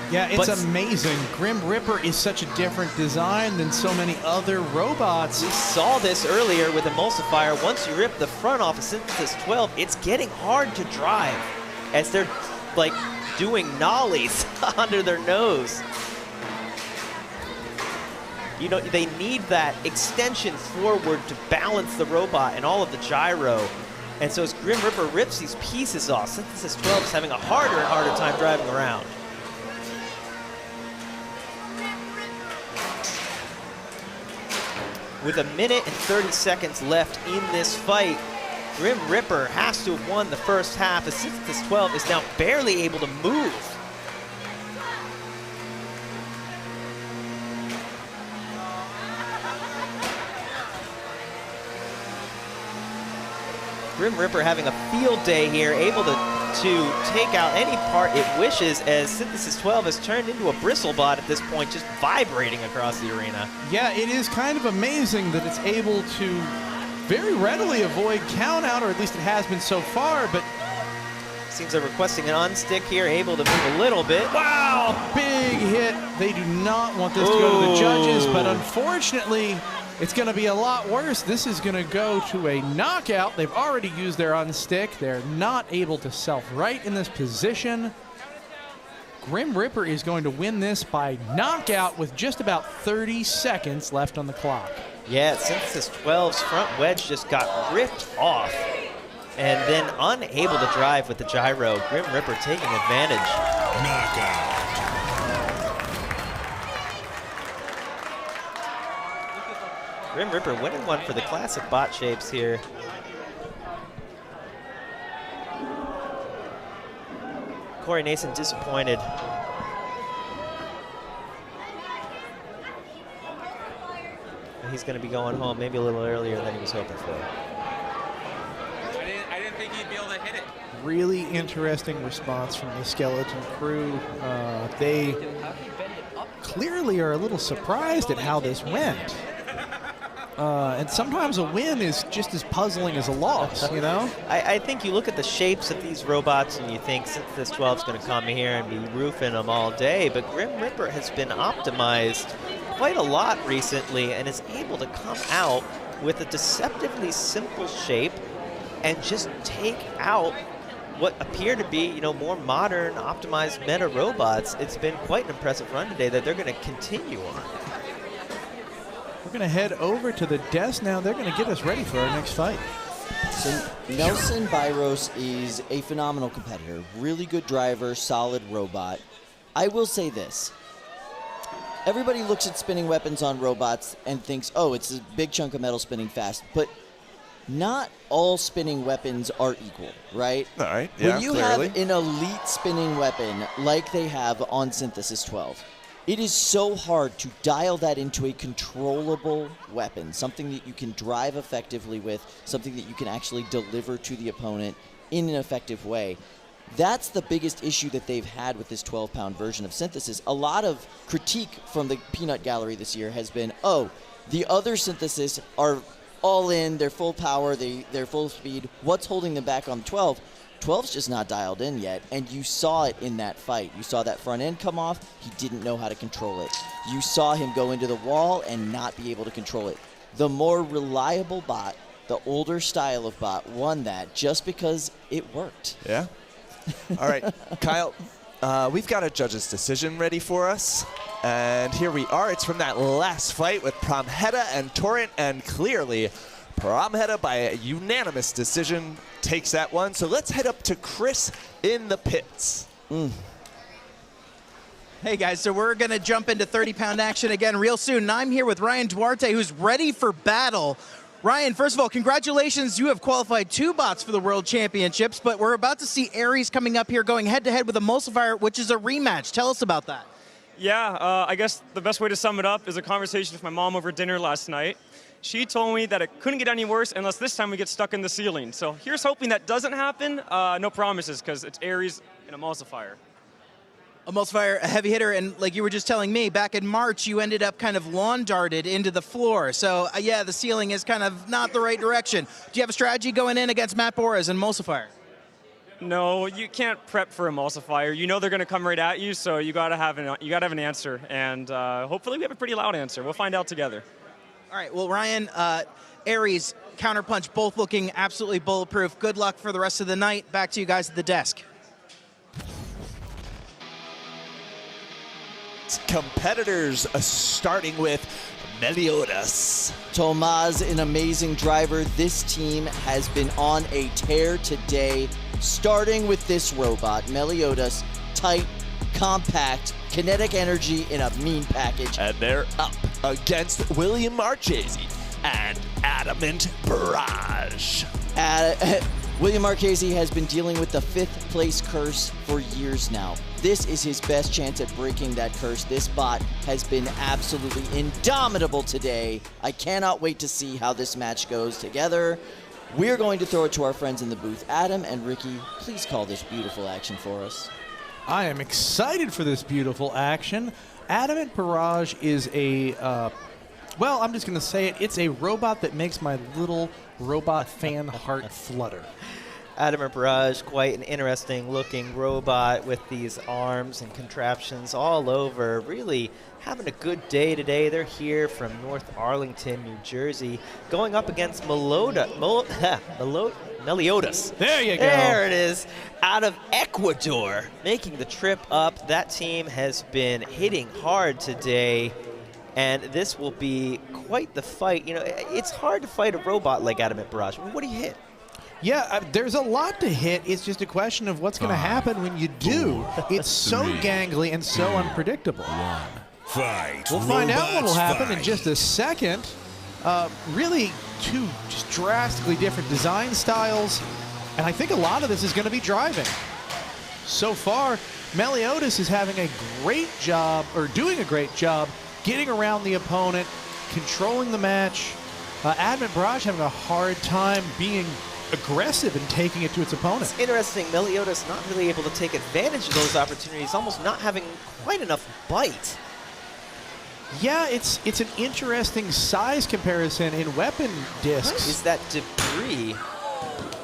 Yeah, it's amazing. Grim Ripper is such a different design than so many other robots. We saw this earlier with Emulsifier. Once you rip the front off of Synthesis 12, it's getting hard to drive as they're like doing nollies under their nose. You know, they need that extension forward to balance the robot and all of the gyro. And so as Grim Reaper rips these pieces off, Synthesis 12 is having a harder and harder time driving around. With 1 minute and 30 seconds left in this fight, Grim Reaper has to have won the first half as Synthesis 12 is now barely able to move. Grim Reaper having a field day here, able to take out any part it wishes as Synthesis 12 has turned into a bristlebot at this point, just vibrating across the arena. Yeah, it is kind of amazing that it's able to very readily avoid count out, or at least it has been so far, but seems they're requesting an unstick here, able to move a little bit. Wow, big hit. They do not want this to go to the judges, but unfortunately, it's going to be a lot worse. This is going to go to a knockout. They've already used their unstick. They're not able to self-right in this position. Grim Reaper is going to win this by knockout with just about 30 seconds left on the clock. Yeah, Synthesis 12's front wedge just got ripped off and then unable to drive with the gyro. Grim Reaper taking advantage. Knockout. Grim Reaper winning one for the classic bot shapes here. Corey Nason disappointed. He's going to be going home maybe a little earlier than he was hoping for. I didn't think he'd be able to hit it. Really interesting response from the Skeleton crew. They clearly are a little surprised at how this went. And sometimes a win is just as puzzling as a loss, you know? I think you look at the shapes of these robots and you think Synthesis 12 is going to come here and be roofing them all day, but Grim Reaper has been optimized quite a lot recently and is able to come out with a deceptively simple shape and just take out what appear to be, you know, more modern, optimized meta robots. It's been quite an impressive run today that they're going to continue on. We're going to head over to the desk now. They're going to get us ready for our next fight. So Nelson Byros is a phenomenal competitor. Really good driver, solid robot. I will say this. Everybody looks at spinning weapons on robots and thinks, oh, it's a big chunk of metal spinning fast. But not all spinning weapons are equal, right? All right, yeah, when you clearly. have an elite spinning weapon like they have on Synthesis 12, it is so hard to dial that into a controllable weapon, something that you can drive effectively with, something that you can actually deliver to the opponent in an effective way. That's the biggest issue that they've had with this 12-pound version of Synthesis. A lot of critique from the peanut gallery this year has been, oh, the other Synthesis are all in, they're full power, they're full speed. What's holding them back on 12? 12's just not dialed in yet, and you saw it in that fight. You saw that front end come off, he didn't know how to control it. You saw him go into the wall and not be able to control it. The more reliable bot, the older style of bot, won that just because it worked. Yeah. All right, Kyle, we've got a judge's decision ready for us, and here we are. It's from that last fight with Pramheda and Torrent, and clearly Pramheda, by a unanimous decision, takes that one. So let's head up to Chris in the pits. Hey guys, so we're going to jump into 30-pound action again real soon. And I'm here with Ryan Duarte, who's ready for battle. Ryan, first of all, congratulations. You have qualified 2 bots for the World Championships, but we're about to see Ares coming up here going head-to-head with Emulsifier, which is a rematch. Tell us about that. Yeah, I guess the best way to sum it up is a conversation with my mom over dinner last night. She told me that it couldn't get any worse unless this time we get stuck in the ceiling. So here's hoping that doesn't happen. No promises, because it's Ares and Emulsifier. Emulsifier, a heavy hitter, and like you were just telling me, back in March, you ended up kind of lawn darted into the floor. So, yeah, the ceiling is kind of not the right direction. Do you have a strategy going in against Matt Boras and Emulsifier? No, you can't prep for Emulsifier. You know they're going to come right at you, so you gotta have an answer, and hopefully we have a pretty loud answer. We'll find out together. All right, well, Ryan, Ares, Counterpunch, both looking absolutely bulletproof. Good luck for the rest of the night. Back to you guys at the desk. competitors, starting with Meliodas. Tomas, an amazing driver. This team has been on a tear today, starting with this robot, Meliodas, tight, compact, kinetic energy in a mean package. And they're up against William Marchese and Adamant Barrage. William Marchese has been dealing with the 5th place curse for years now. This is his best chance at breaking that curse. This bot has been absolutely indomitable today. I cannot wait to see how this match goes together. We're going to throw it to our friends in the booth. Adam and Ricky, please call this beautiful action for us. I am excited for this beautiful action. Adamant Barrage is a, well, I'm just going to say it. It's a robot that makes my little robot fan heart flutter. Adamant Barrage, quite an interesting looking robot with these arms and contraptions all over. Really having a good day today. They're here from North Arlington, New Jersey, going up against Meliodas. There you go. There it is. Out of Ecuador, making the trip up. That team has been hitting hard today, and this will be quite the fight. You know, it's hard to fight a robot like Adamant Barrage. I mean, what do you hit? Yeah, there's a lot to hit. It's just a question of what's going to happen when you do. It's so gangly and so unpredictable. Fight. We'll find out what will happen fight. in just a second. Really two just drastically different design styles, and I think a lot of this is going to be driving. So far, Meliodas is having a great job, or doing a great job, getting around the opponent, controlling the match. Adamant Barrage having a hard time being aggressive and taking it to its opponent. It's interesting, Meliodas not really able to take advantage of those opportunities, almost not having quite enough bite. Yeah, it's an interesting size comparison in weapon discs. What is that debris?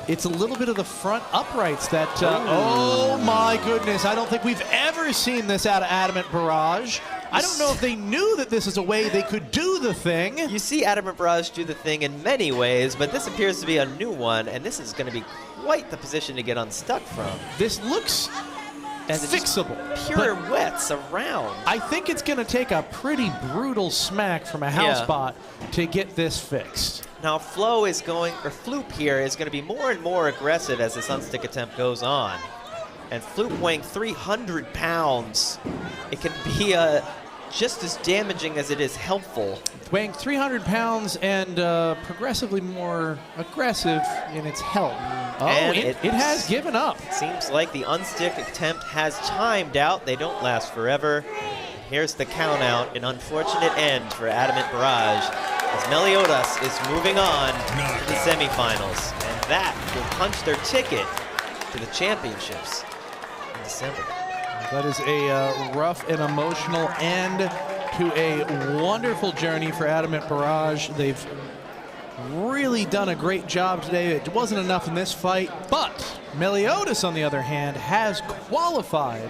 It's a little bit of the front uprights that, oh my goodness, I don't think we've ever seen this out of Adamant Barrage. I don't know if they knew that this is a way they could do the thing. You see Adamant Barrage do the thing in many ways, but this appears to be a new one, and this is going to be quite the position to get unstuck from. This looks fixable. Pirouettes around. I think it's going to take a pretty brutal smack from a house bot to get this fixed. Now Floop here is going to be more and more aggressive as this unstick attempt goes on. And Floop weighing 300 pounds, it can be just as damaging as it is helpful. Weighing 300 pounds and progressively more aggressive in its health. Oh, and it has given up. It seems like the unstick attempt has timed out. They don't last forever. Here's the count out, an unfortunate end for Adamant Barrage as Meliodas is moving on to the semifinals. And that will punch their ticket to the championships in December. That is a rough and emotional end to a wonderful journey for Adamant Barrage. They've really done a great job today. It wasn't enough in this fight, but Meliodas, on the other hand, has qualified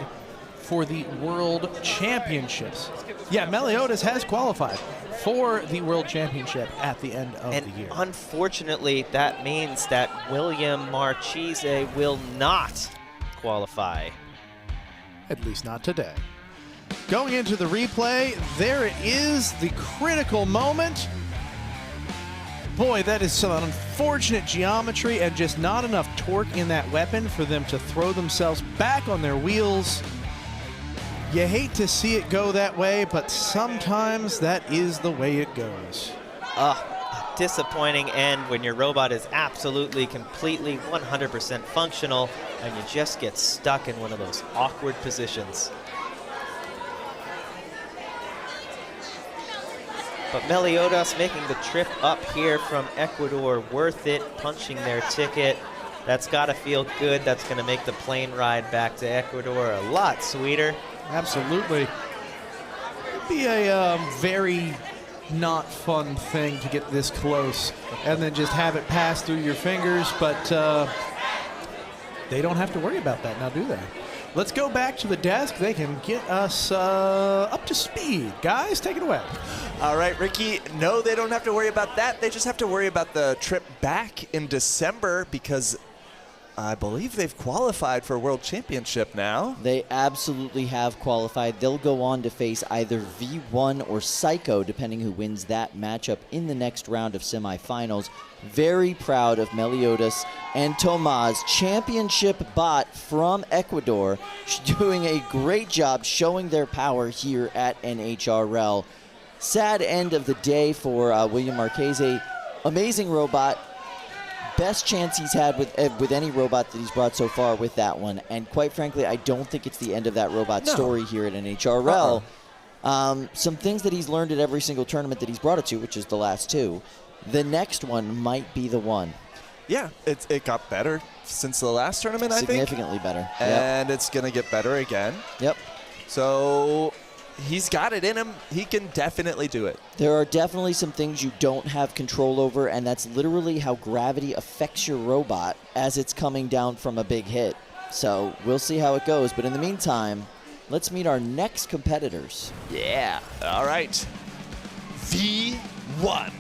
for the World Championships. Yeah, Meliodas has qualified for the World Championship at the end of the year. Unfortunately, that means that William Marchese will not qualify. At least not today. Going into the replay, there it is, the critical moment. Boy, that is some unfortunate geometry and just not enough torque in that weapon for them to throw themselves back on their wheels. You hate to see it go that way, but sometimes that is the way it goes. Disappointing end when your robot is absolutely, completely, 100% functional, and you just get stuck in one of those awkward positions. But Meliodas making the trip up here from Ecuador worth it, punching their ticket. That's got to feel good. That's going to make the plane ride back to Ecuador a lot sweeter. Absolutely. It'd be a very not fun thing to get this close and then just have it pass through your fingers, but they don't have to worry about that now, do they? Let's go back to the desk. They can get us up to speed. Guys, take it away. All right, Ricky, no, they don't have to worry about that. They just have to worry about the trip back in December because I believe they've qualified for World Championship now. They absolutely have qualified. They'll go on to face either V1 or Saiko, depending who wins that matchup in the next round of semifinals. Very proud of Meliodas and Tomás, championship bot from Ecuador, doing a great job showing their power here at NHRL. Sad end of the day for William Marchese. Amazing robot. Best chance he's had with any robot that he's brought so far with that one. And quite frankly, I don't think it's the end of that robot story here at NHRL. Some things that he's learned at every single tournament that he's brought it to, which is the last two. The next one might be the one. Yeah, it got better since the last tournament, I think. Significantly better. And it's going to get better again. Yep. So he's got it in him. He can definitely do it. There are definitely some things you don't have control over, and that's literally how gravity affects your robot as it's coming down from a big hit. So we'll see how it goes. But in the meantime, let's meet our next competitors. Yeah. All right. V1.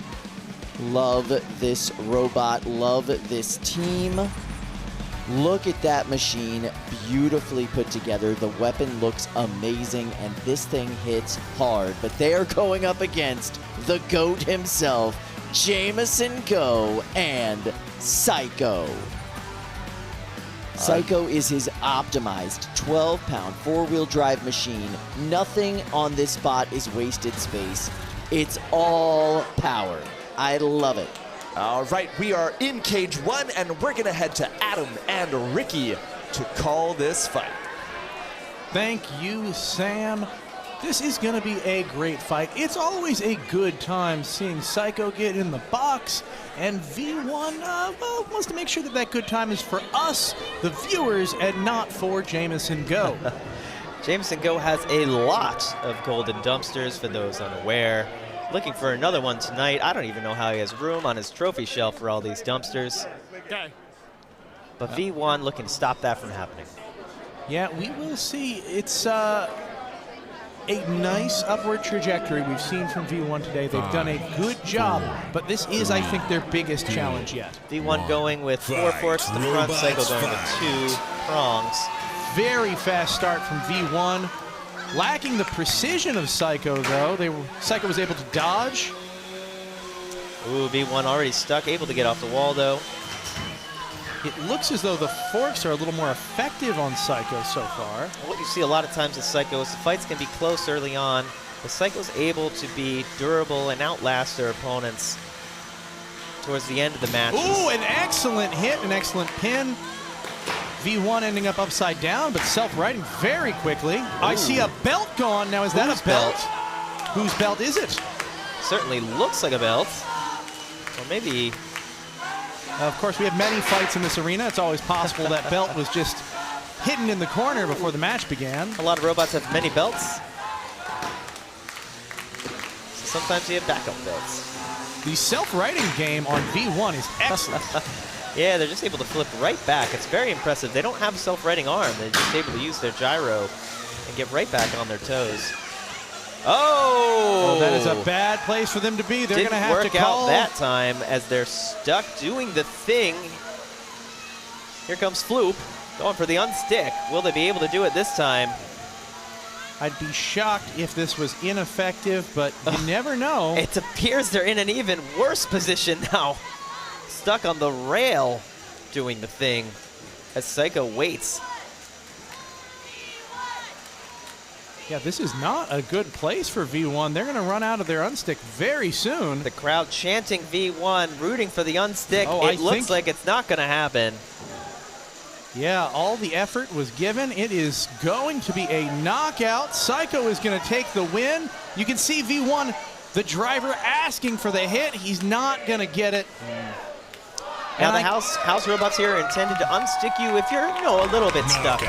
Love this robot. Love this team. Look at that machine, beautifully put together. The weapon looks amazing, and this thing hits hard. But they are going up against the GOAT himself, Jameson Go and Saiko. Saiko is his optimized 12-pound four-wheel drive machine. Nothing on this spot is wasted space. It's all power. I love it. All right, we are in Cage 1, and we're going to head to Adam and Ricky to call this fight. Thank you, Sam. This is going to be a great fight. It's always a good time seeing Saiko get in the box, and V1 wants to make sure that good time is for us, the viewers, and not for Jameson Go. Jameson Go has a lot of golden dumpsters, for those unaware. Looking for another one tonight. I don't even know how he has room on his trophy shelf for all these dumpsters. But V1 looking to stop that from happening. Yeah, we will see. It's a nice upward trajectory we've seen from V1 today. They've done a good job, but this is, I think, their biggest challenge yet. V1 going with 4 forks at the front, Saiko going with 2 prongs. Very fast start from V1. Lacking the precision of Saiko, though. Saiko was able to dodge. Ooh, V1 already stuck, able to get off the wall, though. It looks as though the forks are a little more effective on Saiko so far. What you see a lot of times with Saiko is the fights can be close early on, but Saiko's able to be durable and outlast their opponents towards the end of the matches. Ooh, an excellent hit, an excellent pin. V1 ending up upside down, but self-righting very quickly. Ooh. I see a belt gone. Now, is that a belt? Whose belt is it? Certainly looks like a belt. Or maybe... Of course, we have many fights in this arena. It's always possible that belt was just hidden in the corner before the match began. A lot of robots have many belts. So sometimes you have backup belts. The self-righting game on V1 is excellent. Yeah, they're just able to flip right back. It's very impressive. They don't have a self-righting arm. They're just able to use their gyro and get right back on their toes. Oh! That is a bad place for them to be. They're going to have to call. Didn't work out that time as they're stuck doing the thing. Here comes Floop going for the unstick. Will they be able to do it this time? I'd be shocked if this was ineffective, but you never know. It appears they're in an even worse position now. Stuck on the rail doing the thing as Saiko waits. Yeah, this is not a good place for V1. They're going to run out of their unstick very soon. The crowd chanting V1, rooting for the unstick. It looks like it's not going to happen. Yeah, all the effort was given. It is going to be a knockout. Saiko is going to take the win. You can see V1, the driver, asking for the hit. He's not going to get it. Now the house robots here are intended to unstick you if you're, a little bit stuck.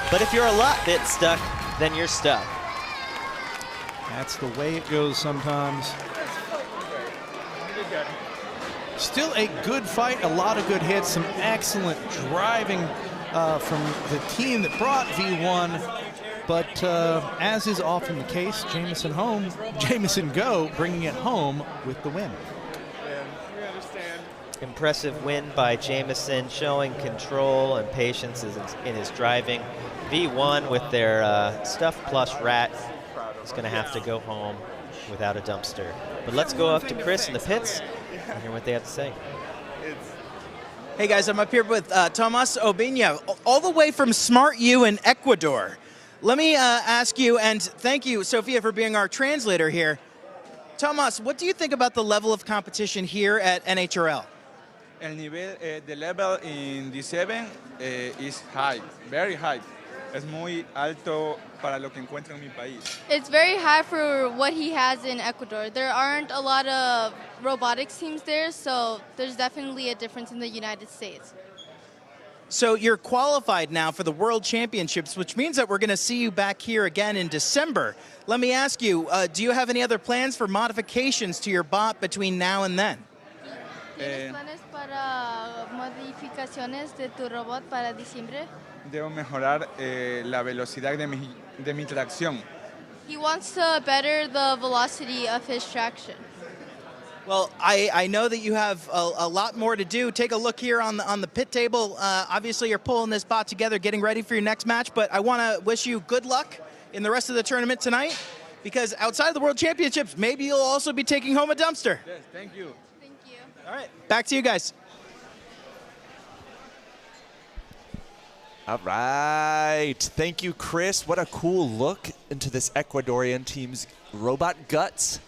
But if you're a lot bit stuck, then you're stuck. That's the way it goes sometimes. Still a good fight, a lot of good hits, some excellent driving from the team that brought V1. But as is often the case, Jameson Go bringing it home with the win. Impressive win by Jameson, showing control and patience in his driving. V1 with their Stuff Plus Rat is going to have to go home without a dumpster. But let's go up to Chris in the pits and hear what they have to say. Hey guys, I'm up here with Tomas Obiña, all the way from Smart U in Ecuador. Let me ask you, and thank you, Sophia, for being our translator here. Tomas, what do you think about the level of competition here at NHRL? The level in D7 is high, very high. Es muy alto para lo que encuentro en mi país. It's very high for what he has in Ecuador. There aren't a lot of robotics teams there, so there's definitely a difference in the United States. So you're qualified now for the World Championships, which means that we're going to see you back here again in December. Let me ask you, do you have any other plans for modifications to your bot between now and then? ¿Tienes planes para modificaciones de tu robot para diciembre? Debo mejorar la velocidad de mi tracción. He wants to better the velocity of his traction. Well, I know that you have a lot more to do. Take a look here on the pit table. Obviously, you're pulling this bot together, getting ready for your next match, but I want to wish you good luck in the rest of the tournament tonight, because outside of the World Championships, maybe you'll also be taking home a dumpster. Yes, thank you. Thank you. All right, back to you guys. All right. Thank you, Chris. What a cool look into this Ecuadorian team's robot guts.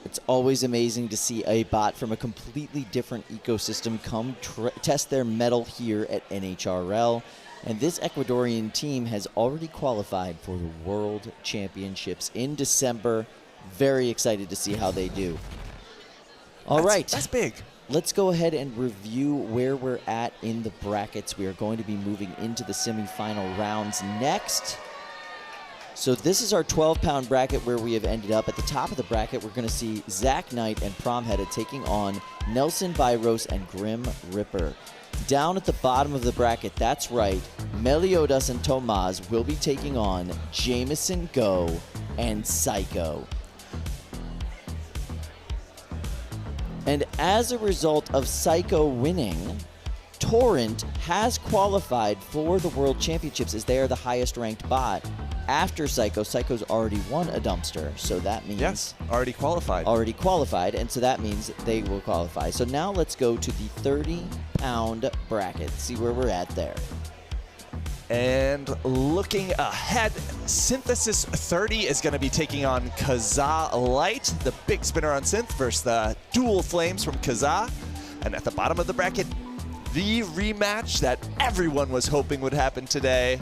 It's always amazing to see a bot from a completely different ecosystem come test their mettle here at NHRL. And this Ecuadorian team has already qualified for the World Championships in December. Very excited to see how they do. All right. That's big. Let's go ahead and review where we're at in the brackets. We are going to be moving into the semifinal rounds next. So this is our 12-pound bracket where we have ended up. At the top of the bracket, we're going to see Zach Knight and Pramheda taking on Nelson Byros and Grim Ripper. Down at the bottom of the bracket, that's right, Meliodas and Tomas will be taking on Jameson Go and Saiko. And as a result of Saiko winning, Torrent has qualified for the World Championships as they are the highest ranked bot. After Saiko, Saiko's already won a dumpster, so that means... Yes, already qualified. Already qualified, and so that means they will qualify. So now let's go to the 30-pound bracket, see where we're at there. And looking ahead, Synthesis 30 is going to be taking on Kazaa Lite, the big spinner on synth, versus the dual flames from Kazaa. And at the bottom of the bracket, the rematch that everyone was hoping would happen today.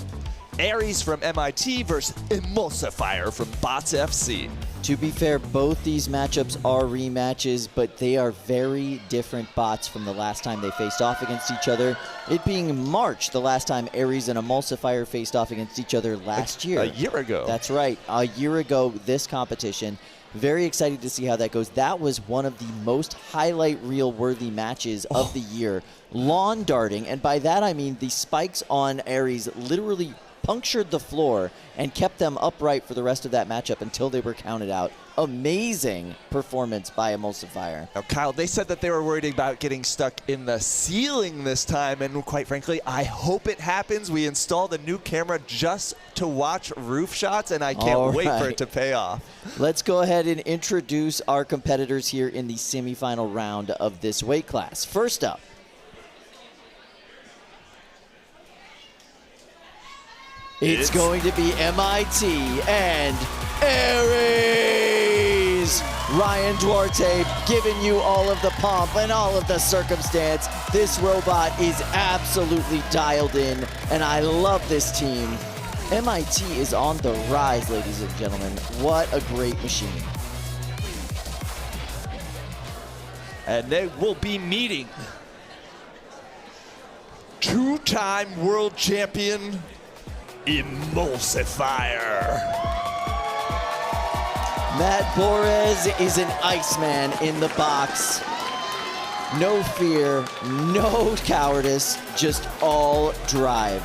Ares from MIT versus Emulsifier from Bots FC. To be fair, both these matchups are rematches, but they are very different bots from the last time they faced off against each other. It being March, the last time Ares and Emulsifier faced off against each other last year. A year ago. That's right. A year ago, this competition. Very excited to see how that goes. That was one of the most highlight reel-worthy matches of the year. Lawn darting, and by that I mean the spikes on Ares literally punctured the floor and kept them upright for the rest of that matchup until they were counted out. Amazing performance by Emulsifier. Now, Kyle, they said that they were worried about getting stuck in the ceiling this time, and quite frankly, I hope it happens. We installed a new camera just to watch roof shots, and I can't wait for it to pay off. Let's go ahead and introduce our competitors here in the semifinal round of this weight class. First up, it's going to be MIT and Ares. Ryan Duarte giving you all of the pomp and all of the circumstance. This robot is absolutely dialed in, and I love this team. MIT is on the rise, ladies and gentlemen. What a great machine. And they will be meeting two-time world champion Emulsifier. Matt Borez is an Iceman in the box. No fear, no cowardice, just all drive.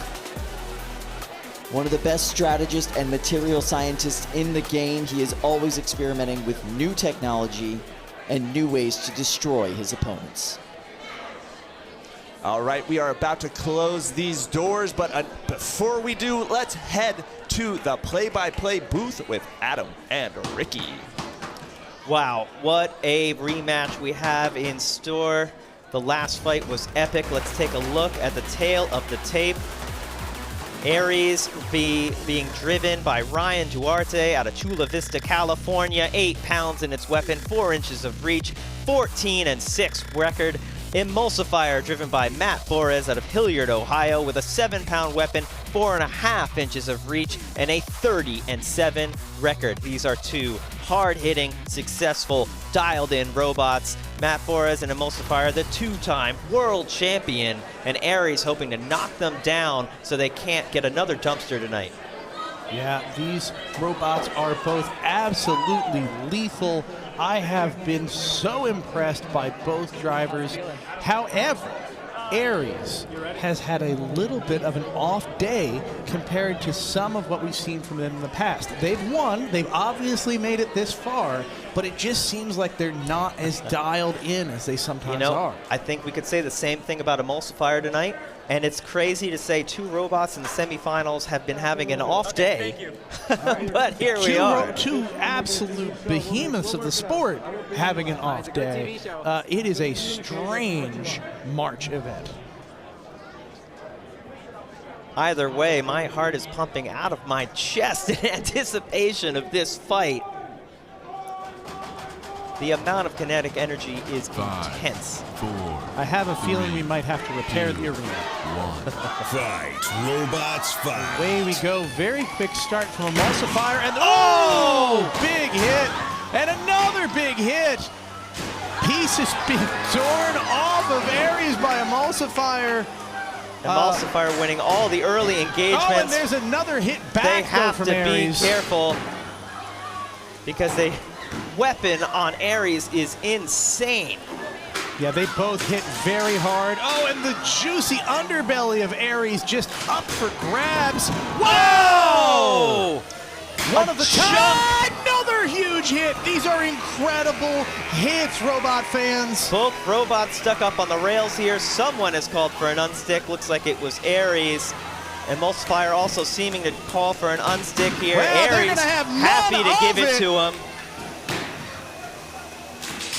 One of the best strategists and material scientists in the game. He is always experimenting with new technology and new ways to destroy his opponents. All right, we are about to close these doors, but before we do, let's head to the play-by-play booth with Adam and Ricky. Wow, what a rematch we have in store. The last fight was epic. Let's take a look at the tail of the tape. Ares being driven by Ryan Duarte out of Chula Vista, California. 8 pounds in its weapon, 4 inches of reach, 14-6 record. Emulsifier driven by Matt Flores out of Hilliard, Ohio with a 7-pound weapon, 4.5 inches of reach, and a 30-7 record. These are 2 hard-hitting, successful, dialed-in robots. Matt Flores and Emulsifier, the 2-time world champion, and Ares hoping to knock them down so they can't get another dumpster tonight. Yeah, these robots are both absolutely lethal. I have been so impressed by both drivers. However, Ares has had a little bit of an off day compared to some of what we've seen from them in the past. They've won, they've obviously made it this far, but it just seems like they're not as dialed in as they sometimes are. I think we could say the same thing about Emulsifier tonight, and it's crazy to say 2 robots in the semifinals have been having an off day, but here we are. 2 absolute behemoths of the sport having an off day. It is a strange March event. Either way, my heart is pumping out of my chest in anticipation of this fight. The amount of kinetic energy is intense. 4. I have a feeling we might have to repair the arena. 1. Fight. Robots fight. Away we go. Very quick start from Emulsifier. And oh! Big hit. And another big hit. Pieces being torn off of Ares by Emulsifier. Emulsifier winning all the early engagements. Oh, and there's another hit back They have from to Ares. be careful because the weapon on Ares is insane. Yeah, they both hit very hard. Oh, and the juicy underbelly of Ares just up for grabs. Whoa! One of the top. Another huge hit. These are incredible hits, robot fans. Both robots stuck up on the rails here. Someone has called for an unstick. Looks like it was Ares. Emulsifier also seeming to call for an unstick here. Well, they're Ares gonna have happy to give it to him.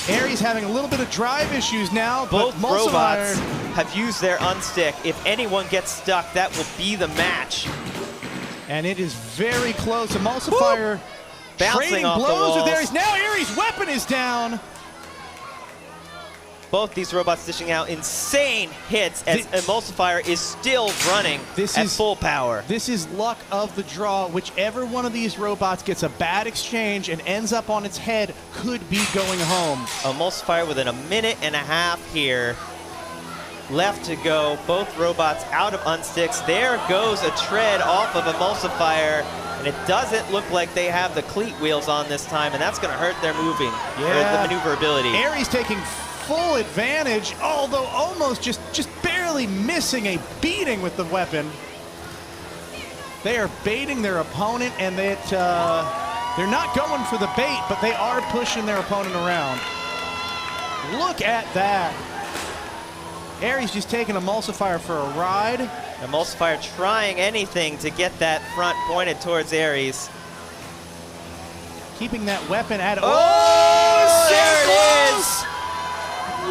Ares having a little bit of drive issues now. Both but robots have used their unstick. If anyone gets stuck, that will be the match. And it is very close. Emulsifier bouncing trading off the blows with walls. Ares. Now Ares' weapon is down. Both these robots dishing out insane hits as Emulsifier is still running at full power. This is luck of the draw. Whichever one of these robots gets a bad exchange and ends up on its head could be going home. Emulsifier within a minute and a half here. Left to go. Both robots out of unsticks. There goes a tread off of Emulsifier. And it doesn't look like they have the cleat wheels on this time, and that's going to hurt their moving, or the maneuverability. Ares taking full advantage, although almost just barely missing a beating with the weapon. They are baiting their opponent, and they're not going for the bait, but they are pushing their opponent around. Look at that. Ares just taking Emulsifier for a ride. Emulsifier trying anything to get that front pointed towards Ares. Keeping that weapon at Oh, there it is!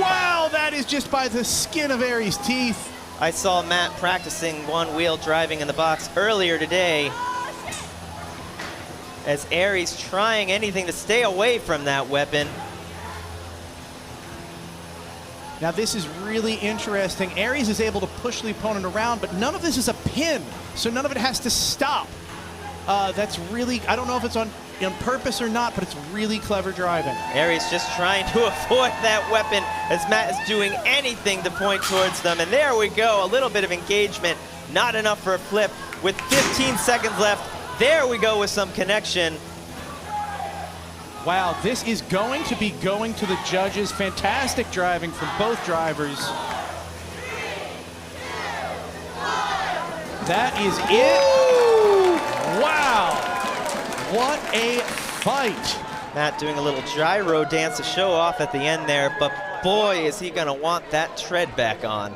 Wow, that is just by the skin of Ares' teeth. I saw Matt practicing one-wheel driving in the box earlier today as Ares trying anything to stay away from that weapon. Now this is really interesting. Ares is able to push the opponent around, but none of this is a pin, so none of it has to stop. That's really, I don't know if it's on purpose or not, but it's really clever driving. Ares just trying to avoid that weapon as Matt is doing anything to point towards them. And there we go, a little bit of engagement, not enough for a flip. With 15 seconds left, there we go with some connection. Wow, this is going to be going to the judges. Fantastic driving from both drivers. That is it. Wow. What a fight. Matt doing a little gyro dance to show off at the end there, but boy, is he going to want that tread back on.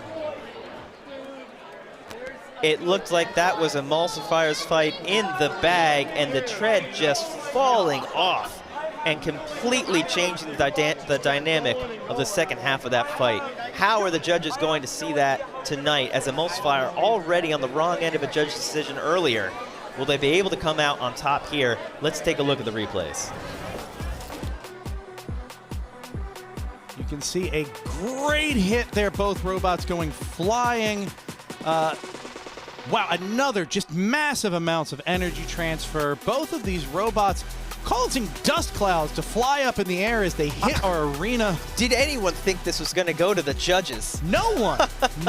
It looked like that was Emulsifier's fight in the bag, and the tread just falling off and completely changing the dynamic of the second half of that fight. How are the judges going to see that tonight, as Emulsifier already on the wrong end of a judge's decision earlier? Will they be able to come out on top here? Let's take a look at the replays. You can see a great hit there, both robots going flying. Wow, another just massive amounts of energy transfer. Both of these robots causing dust clouds to fly up in the air as they hit our arena. Did anyone think this was going to go to the judges? No one.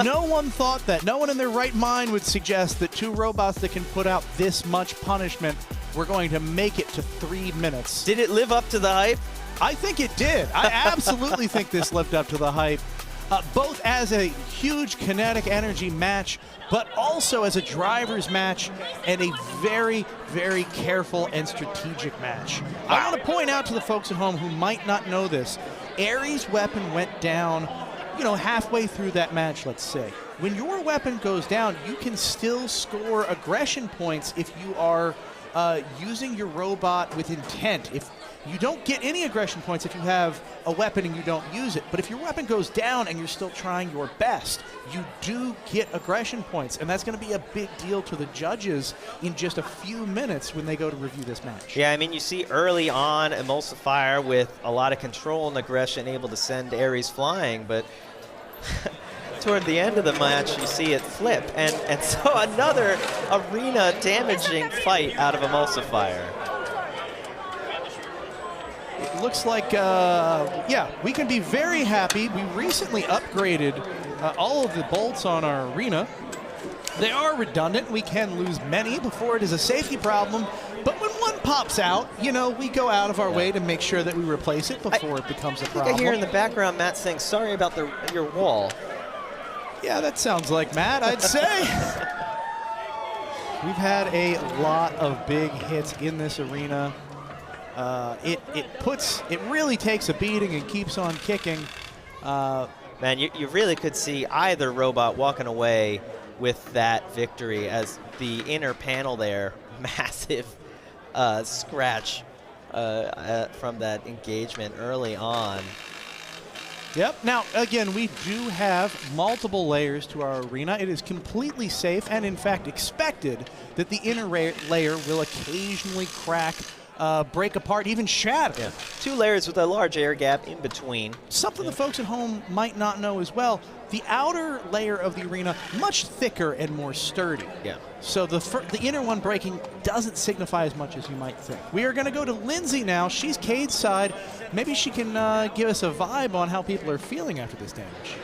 No one thought that. No one in their right mind would suggest that two robots that can put out this much punishment were going to make it to 3 minutes. Did it live up to the hype? I think it did. I absolutely think this lived up to the hype. Both as a huge kinetic energy match, but also as a driver's match and a very, very careful and strategic match. I want to point out to the folks at home who might not know this, Ares' weapon went down, halfway through that match, let's say. When your weapon goes down, you can still score aggression points if you are using your robot with intent. If you don't get any aggression points if you have a weapon and you don't use it. But if your weapon goes down and you're still trying your best, you do get aggression points. And that's going to be a big deal to the judges in just a few minutes when they go to review this match. Yeah, I mean, you see early on Emulsifier with a lot of control and aggression able to send Ares flying, but toward the end of the match, you see it flip. And so another arena damaging fight out of Emulsifier. It looks like, we can be very happy. We recently upgraded all of the bolts on our arena. They are redundant. We can lose many before it is a safety problem. But when one pops out, we go out of our way to make sure that we replace it before it becomes a problem. I hear in the background Matt saying, sorry about your wall. Yeah, that sounds like Matt, I'd say. We've had a lot of big hits in this arena. It really takes a beating and keeps on kicking. Man, you really could see either robot walking away with that victory, as the inner panel there, massive scratch from that engagement early on. Yep. Now, again, we do have multiple layers to our arena. It is completely safe and, in fact, expected that the inner layer will occasionally crack, break apart, even shatter. Yeah. 2 layers with a large air gap in between. Something the folks at home might not know as well, the outer layer of the arena, much thicker and more sturdy. Yeah. So the inner one breaking doesn't signify as much as you might think. We are going to go to Lindsay now. She's Cade's side. Maybe she can give us a vibe on how people are feeling after this damage.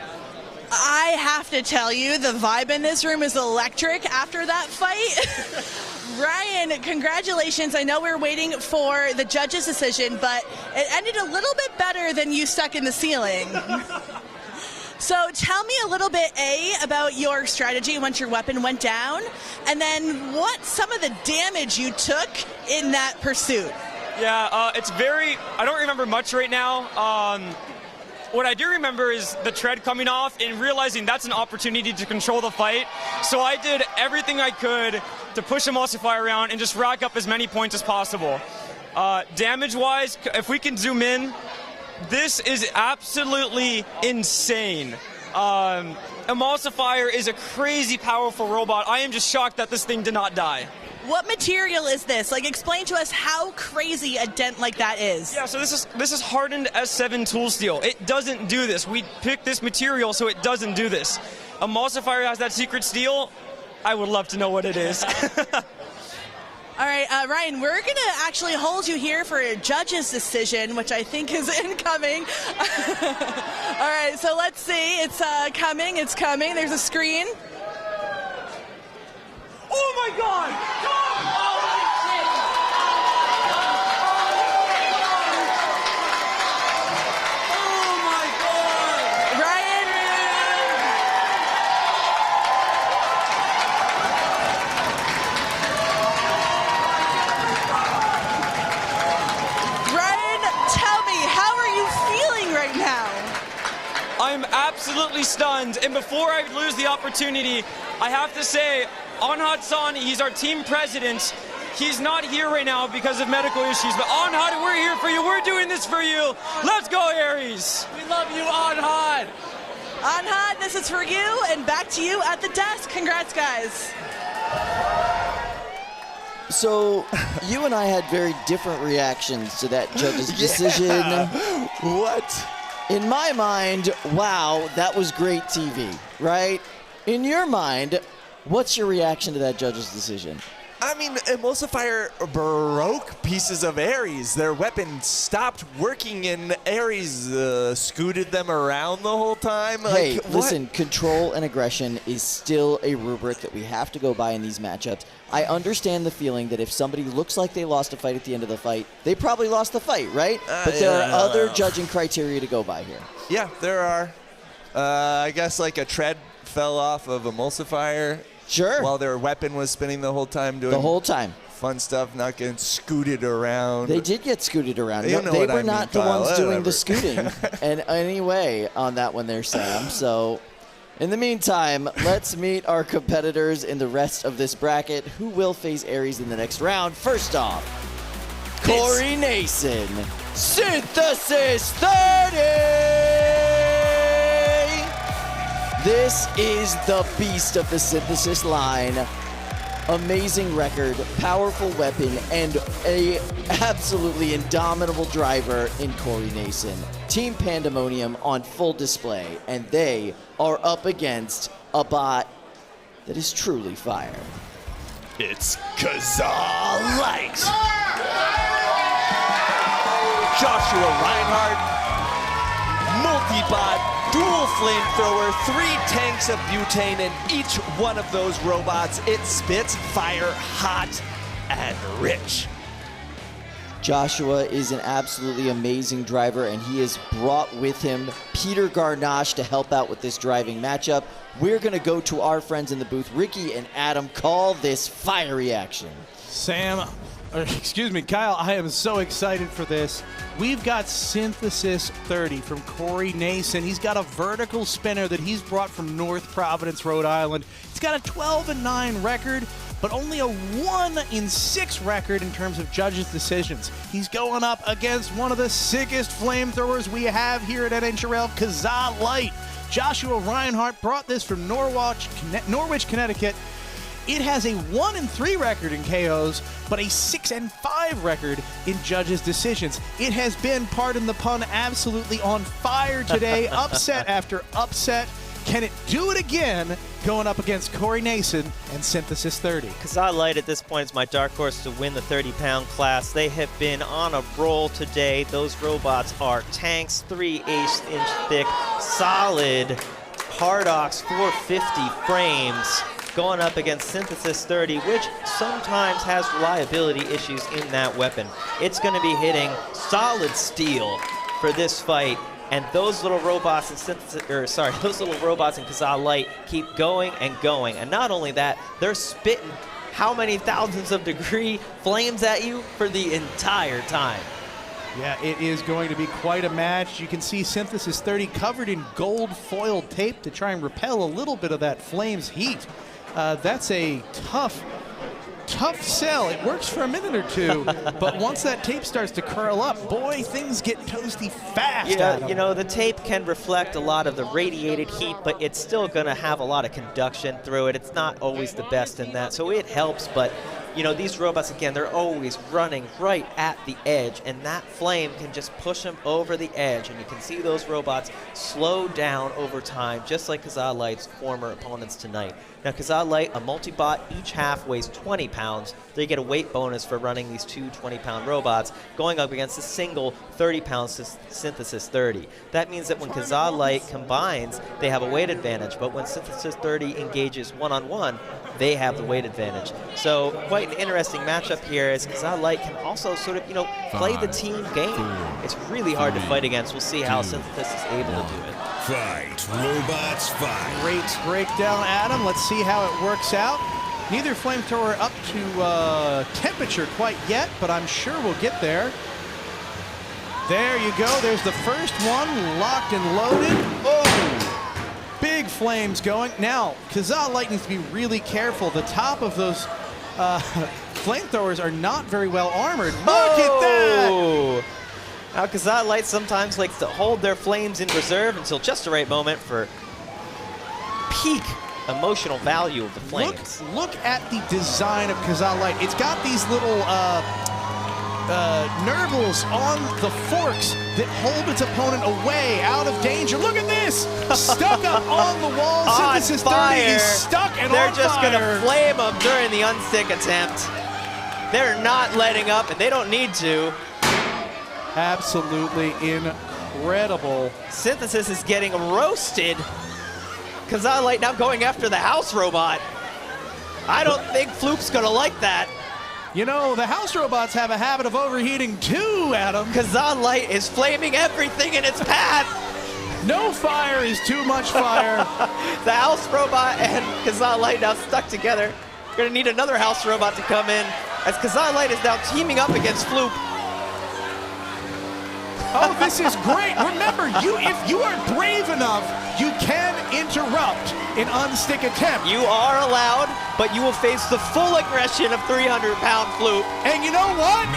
I have to tell you, the vibe in this room is electric after that fight. Ryan, congratulations. I know we were waiting for the judge's decision, but it ended a little bit better than you stuck in the ceiling. So tell me a little bit, about your strategy once your weapon went down, and then what some of the damage you took in that pursuit. Yeah, I don't remember much right now. What I do remember is the tread coming off and realizing that's an opportunity to control the fight. So I did everything I could to push Emulsifier around and just rack up as many points as possible. Damage-wise, if we can zoom in, this is absolutely insane. Emulsifier is a crazy powerful robot. I am just shocked that this thing did not die. What material is this? Explain to us how crazy a dent like that is. Yeah, so this is hardened S7 tool steel. It doesn't do this. We picked this material so it doesn't do this. Emulsifier has that secret steel. I would love to know what it is. All right, Ryan, we're going to actually hold you here for a judge's decision, which I think is incoming. All right, so let's see. It's coming. It's coming. There's a screen. Oh my God! Oh my God! Ryan! Ryan, tell me, how are you feeling right now? I'm absolutely stunned. And before I lose the opportunity, I have to say, Anhad-san, he's our team president. He's not here right now because of medical issues, but Anhad, we're here for you. We're doing this for you. Let's go, Aries. We love you, Anhad. Anhad, this is for you, and back to you at the desk. Congrats, guys. So, you and I had very different reactions to that judge's decision. What? In my mind, wow, that was great TV, right? In your mind, what's your reaction to that judge's decision? I mean, Emulsifier broke pieces of Ares. Their weapon stopped working, and Ares scooted them around the whole time. Hey, like, listen, control and aggression is still a rubric that we have to go by in these matchups. I understand the feeling that if somebody looks like they lost a fight at the end of the fight, they probably lost the fight, right? But there are other judging criteria to go by here. Yeah, there are. I guess like a tread fell off of Emulsifier. Sure. While their weapon was spinning the whole time doing the whole time. Fun stuff, not getting scooted around. They did get scooted around. You No, know they what were I not mean, the Kyle. ones doing Whatever. the scooting in any way on that one there, Sam. So in the meantime, let's meet our competitors in the rest of this bracket. Who will face Ares in the next round? First off, Corey Nason, Synthesis 30! This is the beast of the Synthesis line. Amazing record, powerful weapon, and a absolutely indomitable driver in Corey Nason. Team Pandemonium on full display, and they are up against a bot that is truly fire. It's Kazaa Lite. Joshua Reinhardt, multi-bot, dual flamethrower, 3 tanks of butane, and each one of those robots, it spits fire hot and rich. Joshua is an absolutely amazing driver, and he has brought with him Peter Garnache to help out with this driving matchup. We're going to go to our friends in the booth. Ricky and Adam, call this fiery action. Kyle, I am so excited for this. We've got Synthesis 30 from Corey Nason. He's got a vertical spinner that he's brought from North Providence, Rhode Island. He's got a 12-9 record, but only a 1-6 record in terms of judges' decisions. He's going up against one of the sickest flamethrowers we have here at NHRL, Kazaa Lite. Joshua Reinhardt brought this from Norwich, Connecticut. It has a 1-3 record in KOs, but a 6-5 record in judges' decisions. It has been, pardon the pun, absolutely on fire today, upset after upset. Can it do it again going up against Corey Nason and Synthesis 30? Kazaa Lite at this point is my dark horse to win the 30-pound class. They have been on a roll today. Those robots are tanks, 3/8-inch thick, solid Hardox 450 frames, going up against Synthesis 30, which sometimes has reliability issues in that weapon. It's going to be hitting solid steel for this fight, and those little robots in those little robots in Kazaa Lite keep going and going. And not only that, they're spitting how many thousands of degree flames at you for the entire time. Yeah, it is going to be quite a match. You can see Synthesis 30 covered in gold foiled tape to try and repel a little bit of that flame's heat. That's a tough sell. It works for a minute or two, but once that tape starts to curl up, boy, things get toasty fast. Yeah, you know, the tape can reflect a lot of the radiated heat, but it's still going to have a lot of conduction through it. It's not always the best in that, so it helps, but you know, these robots, again, they're always running right at the edge, and that flame can just push them over the edge, and you can see those robots slow down over time, just like Kazaa Lite's former opponents tonight. Now, Kazaa Lite, a multi-bot, each half weighs 20 pounds. They get a weight bonus for running these two 20-pound robots, going up against a single 30-pound Synthesis 30. That means that when Kazaa Lite combines, they have a weight advantage, but when Synthesis 30 engages one-on-one, they have the weight advantage. So quite an interesting matchup here, as Kazaa Lite can also sort of, you know, play the team game. It's really hard to fight against. We'll see how Synthesis is able to do it. Fight, robots, fight. Great breakdown, Adam. Let's see how it works out. Neither flamethrower up to temperature quite yet, but I'm sure we'll get there. There you go. There's the first one, locked and loaded. Oh! big flames going. Now, Kazaa Lite needs to be really careful. The top of those flamethrowers are not very well armored. Look at that! Now, Kazaa Lite sometimes likes to hold their flames in reserve until just the right moment for peak emotional value of the flames. Look at the design of Kazaa Lite. It's got these little nurbles on the forks that hold its opponent away, out of danger. Look at this! Stuck up on the wall. Synthesis 30 is stuck and They're on just fire. going to flame them during the unstick attempt. They're not letting up, and they don't need to. Absolutely incredible. Synthesis is getting roasted. Kazaa Lite now going after the house robot. I don't think Floop's going to like that. You know, the house robots have a habit of overheating too, Adam. Kazaa Lite is flaming everything in its path. No fire is too much fire. The house robot and Kazaa Lite now stuck together. We're going to need another house robot to come in as Kazaa Lite is now teaming up against Floop. Oh, this is great. Remember, if you are brave enough, you can interrupt an unstick attempt. You are allowed, but you will face the full aggression of 300-pound Floop. And you know what?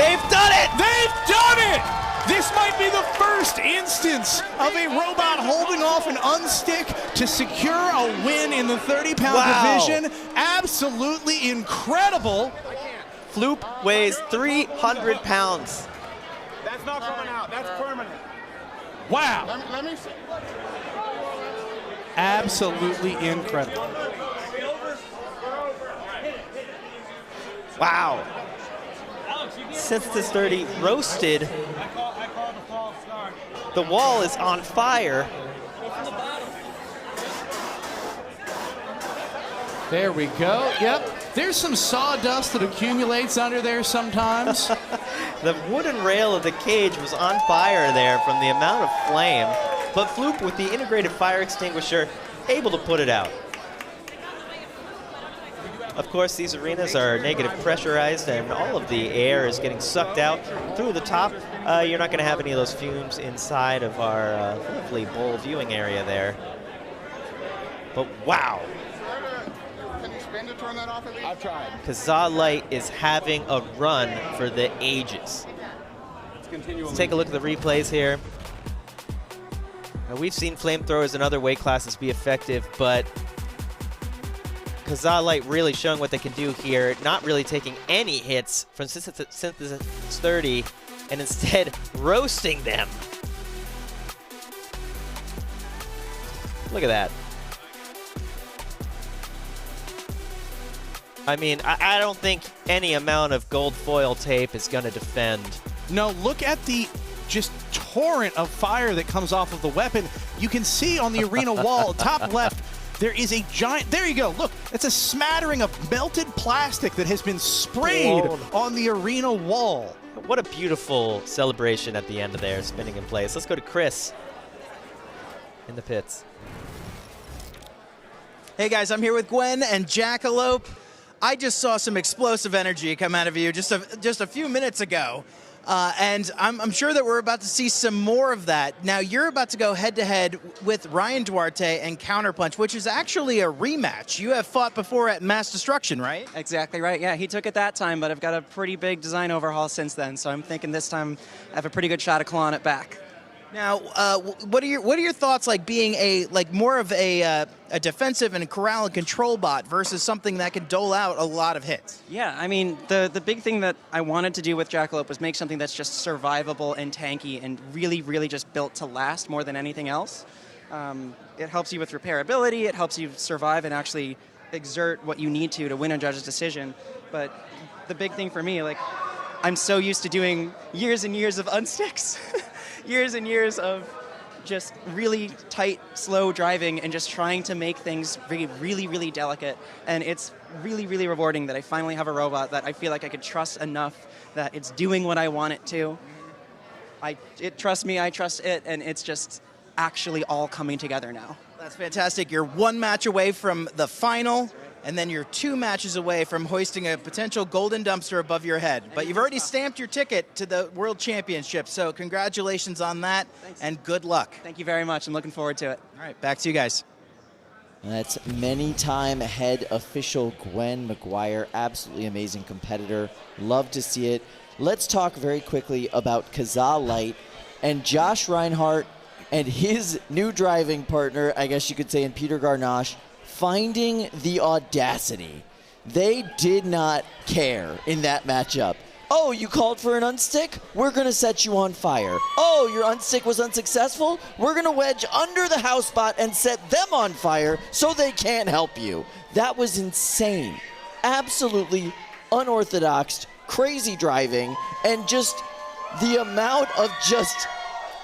They've done it! They've done it! This might be the first instance of a robot holding off an unstick to secure a win in the 30-pound division. Absolutely incredible. Floop weighs 300 pounds. That's not coming out. That's permanent. Wow. Let me see. Absolutely incredible. Wow. Synthesis 30 roasted. The wall is on fire. There we go. Yep. There's some sawdust that accumulates under there sometimes. The wooden rail of the cage was on fire there from the amount of flame, but Floop, with the integrated fire extinguisher, able to put it out. Of course, these arenas are negative pressurized, and all of the air is getting sucked out through the top. You're not going to have any of those fumes inside of our lovely bowl viewing area there. But wow. To turn that off at least? I've tried. Kazaa Lite is having a run for the ages. Let's take a look at the replays here. Now, we've seen flamethrowers in other weight classes be effective, but Kazaa Lite really showing what they can do here, not really taking any hits from Synthesis 30 and instead roasting them. Look at that. I mean, I don't think any amount of gold foil tape is going to defend. No, look at the just torrent of fire that comes off of the weapon. You can see on the arena wall, top left, there is a giant, there you go, look, it's a smattering of melted plastic that has been sprayed on the arena wall. What a beautiful celebration at the end of there, spinning in place. Let's go to Chris in the pits. Hey guys, I'm here with Gwen and Jackalope. I just saw some explosive energy come out of you just a few minutes ago, and I'm sure that we're about to see some more of that. Now, you're about to go head-to-head with Ryan Duarte and Counterpunch, which is actually a rematch. You have fought before at Mass Destruction, right? Exactly right, yeah. He took it that time, but I've got a pretty big design overhaul since then, so I'm thinking this time I have a pretty good shot of clawing it back. Now, what are your thoughts like being more of a defensive and corral and control bot versus something that can dole out a lot of hits? Yeah, I mean, the big thing that I wanted to do with Jackalope was make something that's just survivable and tanky and really, really just built to last more than anything else. It helps you with repairability, it helps you survive and actually exert what you need to win a judge's decision. But the big thing for me, like, I'm so used to doing years and years of unsticks. Years and years of just really tight, slow driving and just trying to make things really, really delicate. And it's really, really rewarding that I finally have a robot that I feel like I could trust enough that it's doing what I want it to. It trusts me, I trust it, and it's just actually all coming together now. That's fantastic. You're one match away from the final, and then you're 2 matches away from hoisting a potential golden dumpster above your head. But you've already stamped your ticket to the World Championship, so congratulations on that, and good luck. Thank you very much. I'm looking forward to it. All right, back to you guys. That's many-time head official Gwen McGuire. Absolutely amazing competitor. Love to see it. Let's talk very quickly about Kazaa Lite and Josh Reinhardt and his new driving partner, I guess you could say, in Peter Garnache, finding the audacity. They did not care in that matchup. Oh, you called for an unstick? We're going to set you on fire. Oh, your unstick was unsuccessful? We're going to wedge under the house bot and set them on fire so they can't help you. That was insane. Absolutely unorthodox, crazy driving, and just the amount of just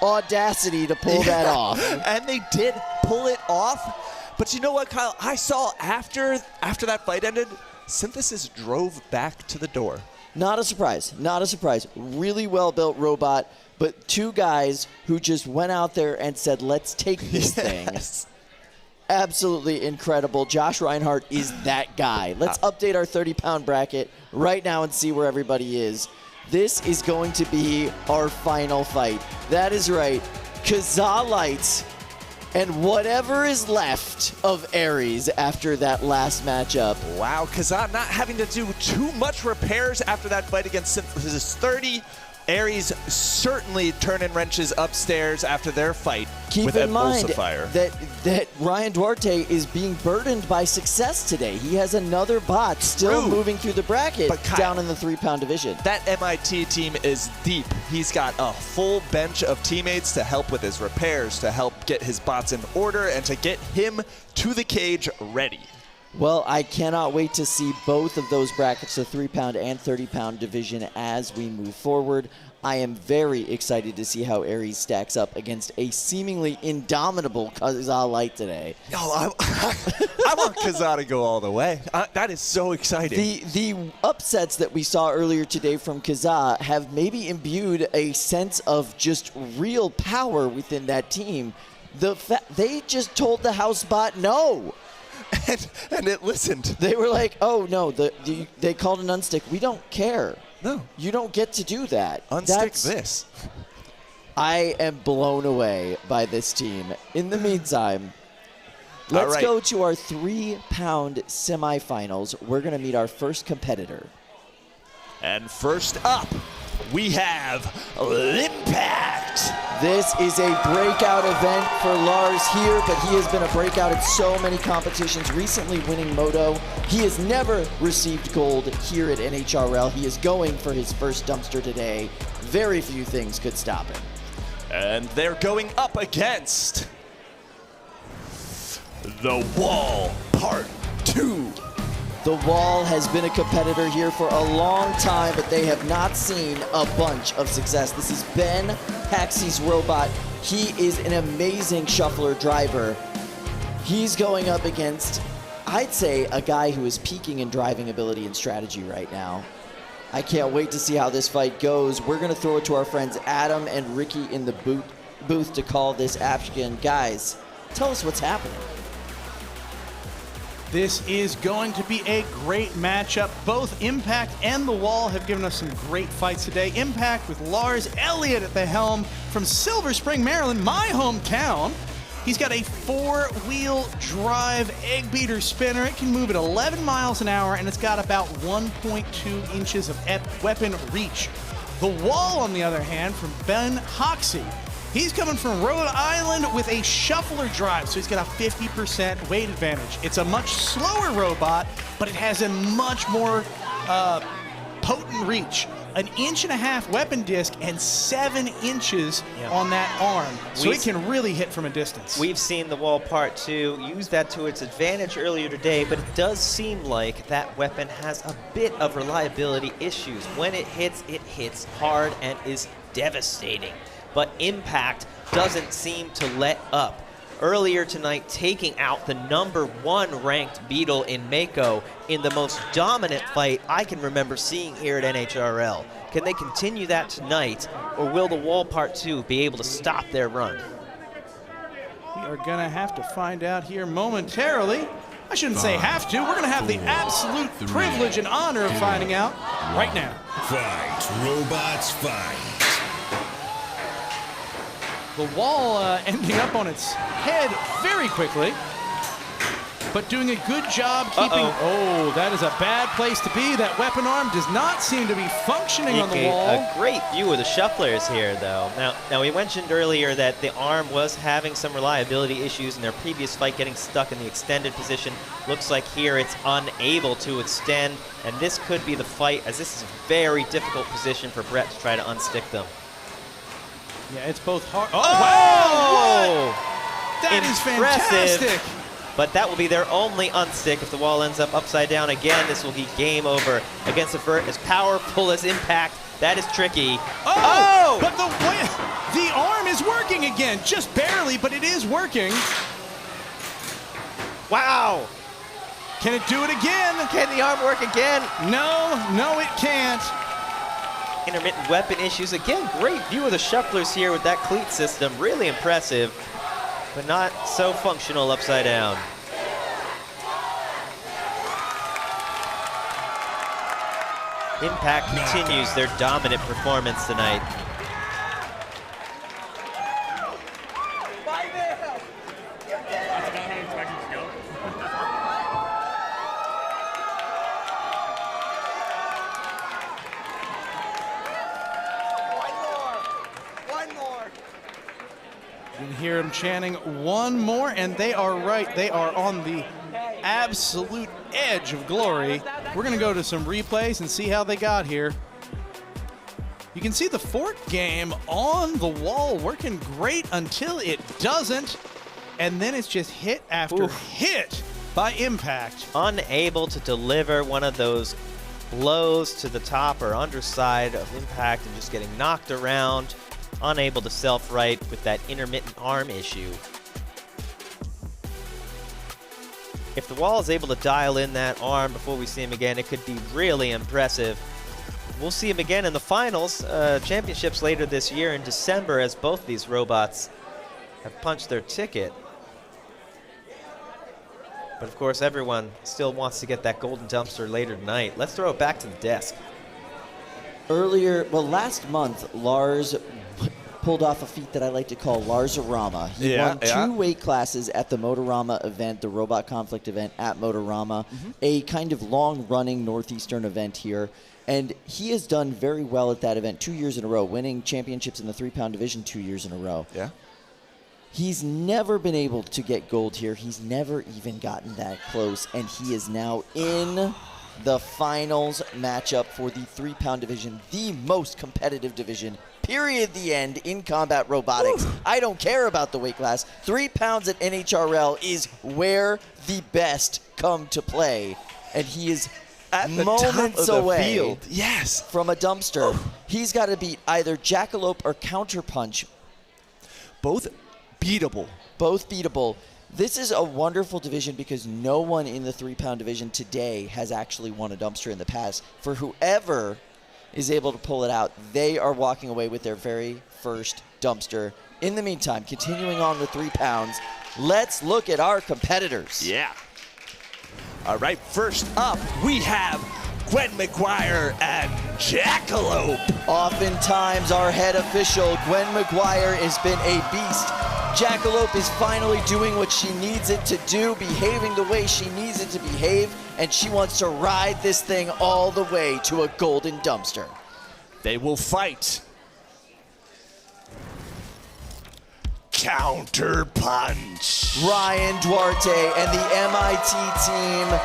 audacity to pull that off. And they did pull it off. But you know what, Kyle? I saw after that fight ended, Synthesis drove back to the door. Not a surprise. Not a surprise. Really well-built robot, but two guys who just went out there and said, let's take this thing. Absolutely incredible. Josh Reinhardt is that guy. Let's update our 30-pound bracket right now and see where everybody is. This is going to be our final fight. That is right. Kazaa Lite and whatever is left of Ares after that last matchup. Wow, Kazaa not having to do too much repairs after that fight against Synthesis 30. Ares certainly turning wrenches upstairs after their fight with Emulsifier. Keep in mind that Ryan Duarte is being burdened by success today. He has another bot still moving through the bracket down in the 3-pound division. That MIT team is deep. He's got a full bench of teammates to help with his repairs, to help get his bots in order, and to get him to the cage ready. Well, I cannot wait to see both of those brackets, the 3-pound and 30-pound division, as we move forward. I am very excited to see how Ares stacks up against a seemingly indomitable Kazaa Lite today. Oh, I want Kazaa to go all the way. That is so exciting. The upsets that we saw earlier today from Kazaa have maybe imbued a sense of just real power within that team. They just told the house bot no. And it listened. They were like, oh, no, they called an unstick. We don't care. No. You don't get to do that. Unstick this. I am blown away by this team. In the meantime, let's go to our 3-pound semifinals. We're going to meet our first competitor. And first up, we have Impakt. This is a breakout event for Lars here, but he has been a breakout in so many competitions, recently winning Moto. He has never received gold here at NHRL. He is going for his first dumpster today. Very few things could stop him. And they're going up against The Wall Part 2. The Wall has been a competitor here for a long time, but they have not seen a bunch of success. This is Ben Paxey's robot. He is an amazing shuffler driver. He's going up against, I'd say, a guy who is peaking in driving ability and strategy right now. I can't wait to see how this fight goes. We're going to throw it to our friends Adam and Ricky in the booth to call this action. Guys, tell us what's happening. This is going to be a great matchup. Both Impakt and The Wall have given us some great fights today. Impakt with Lars Elliott at the helm from Silver Spring, Maryland, my hometown. He's got a 4-wheel drive egg beater spinner. It can move at 11 miles an hour, and it's got about 1.2 inches of weapon reach. The Wall, on the other hand, from Ben Hoxie. He's coming from Rhode Island with a shuffler drive, so he's got a 50% weight advantage. It's a much slower robot, but it has a much more potent reach. 1.5 inch weapon disc and 7 inches on that arm, so it can really hit from a distance. We've seen The Wall Part 2 use that to its advantage earlier today, but it does seem like that weapon has a bit of reliability issues. When it hits hard and is devastating. But Impakt doesn't seem to let up. Earlier tonight, taking out the #1 ranked Beetle in Mako in the most dominant fight I can remember seeing here at NHRL. Can they continue that tonight, or will The Wall Part 2 be able to stop their run? We are going to have to find out here momentarily. I shouldn't say have to. We're going to have the absolute privilege and honor of finding out right now. Fight, robots, fight. The Wall ending up on its head very quickly. but doing a good job keeping. Oh, that is a bad place to be. That weapon arm does not seem to be functioning on the wall. A great view of the shufflers here, though. Now we mentioned earlier that the arm was having some reliability issues in their previous fight, getting stuck in the extended position. Looks like here it's unable to extend, and this could be the fight, as this is a very difficult position for Brett to try to unstick them. Yeah, it's both hard. Oh, wow! That is Impressive. fantastic. But that will be their only unstick. If the wall ends up upside down again, this will be game over against a vert as powerful as Impakt. That is tricky. Oh! But the arm is working again, just barely, but it is working. Wow! Can it do it again? Can the arm work again? No, it can't. Intermittent weapon issues. Again, great view of the shufflers here with that cleat system. Really impressive, but not so functional upside down. Impakt continues their dominant performance tonight. You can hear them chanting one more, and they are right. They are on the absolute edge of glory. We're going to go to some replays and see how they got here. You can see the fork game on the wall working great until it doesn't, and then it's just hit after hit by Impakt. Unable to deliver one of those blows to the top or underside of Impakt and just getting knocked around. Unable to self-right with that intermittent arm issue. If the wall is able to dial in that arm before we see him again, it could be really impressive. We'll see him again in the finals, championships later this year in December, as both these robots have punched their ticket. But of course, everyone still wants to get that golden dumpster later tonight. Let's throw it back to the desk. Last month, Lars pulled off a feat that I like to call Lars-a-Rama. He won two weight classes at the Motorama event, the Robot Conflict event at Motorama, a kind of long-running Northeastern event here. And he has done very well at that event 2 years in a row, winning championships in the 3-pound division 2 years in a row. Yeah. He's never been able to get gold here. He's never even gotten that close, and he is now in the finals matchup for the 3-pound division, the most competitive division, period, the end, in combat robotics. I don't care about the weight class. 3 pounds at NHRL is where the best come to play, and he is at the moments top of away the field. Yes. From a dumpster. He's got to beat either Jackalope or Counterpunch. Both beatable. Both beatable. This is a wonderful division because no one in the 3-pound division today has actually won a dumpster in the past. For whoever is able to pull it out, they are walking away with their very first dumpster. In the meantime, continuing on the 3 pounds, let's look at our competitors. Yeah. All right, first up, we have Gwen McGuire and Jackalope. Oftentimes, our head official, Gwen McGuire, has been a beast. Jackalope is finally doing what she needs it to do, behaving the way she needs it to behave, and she wants to ride this thing all the way to a golden dumpster. They will fight. Counter punch. Ryan Duarte and the MIT team.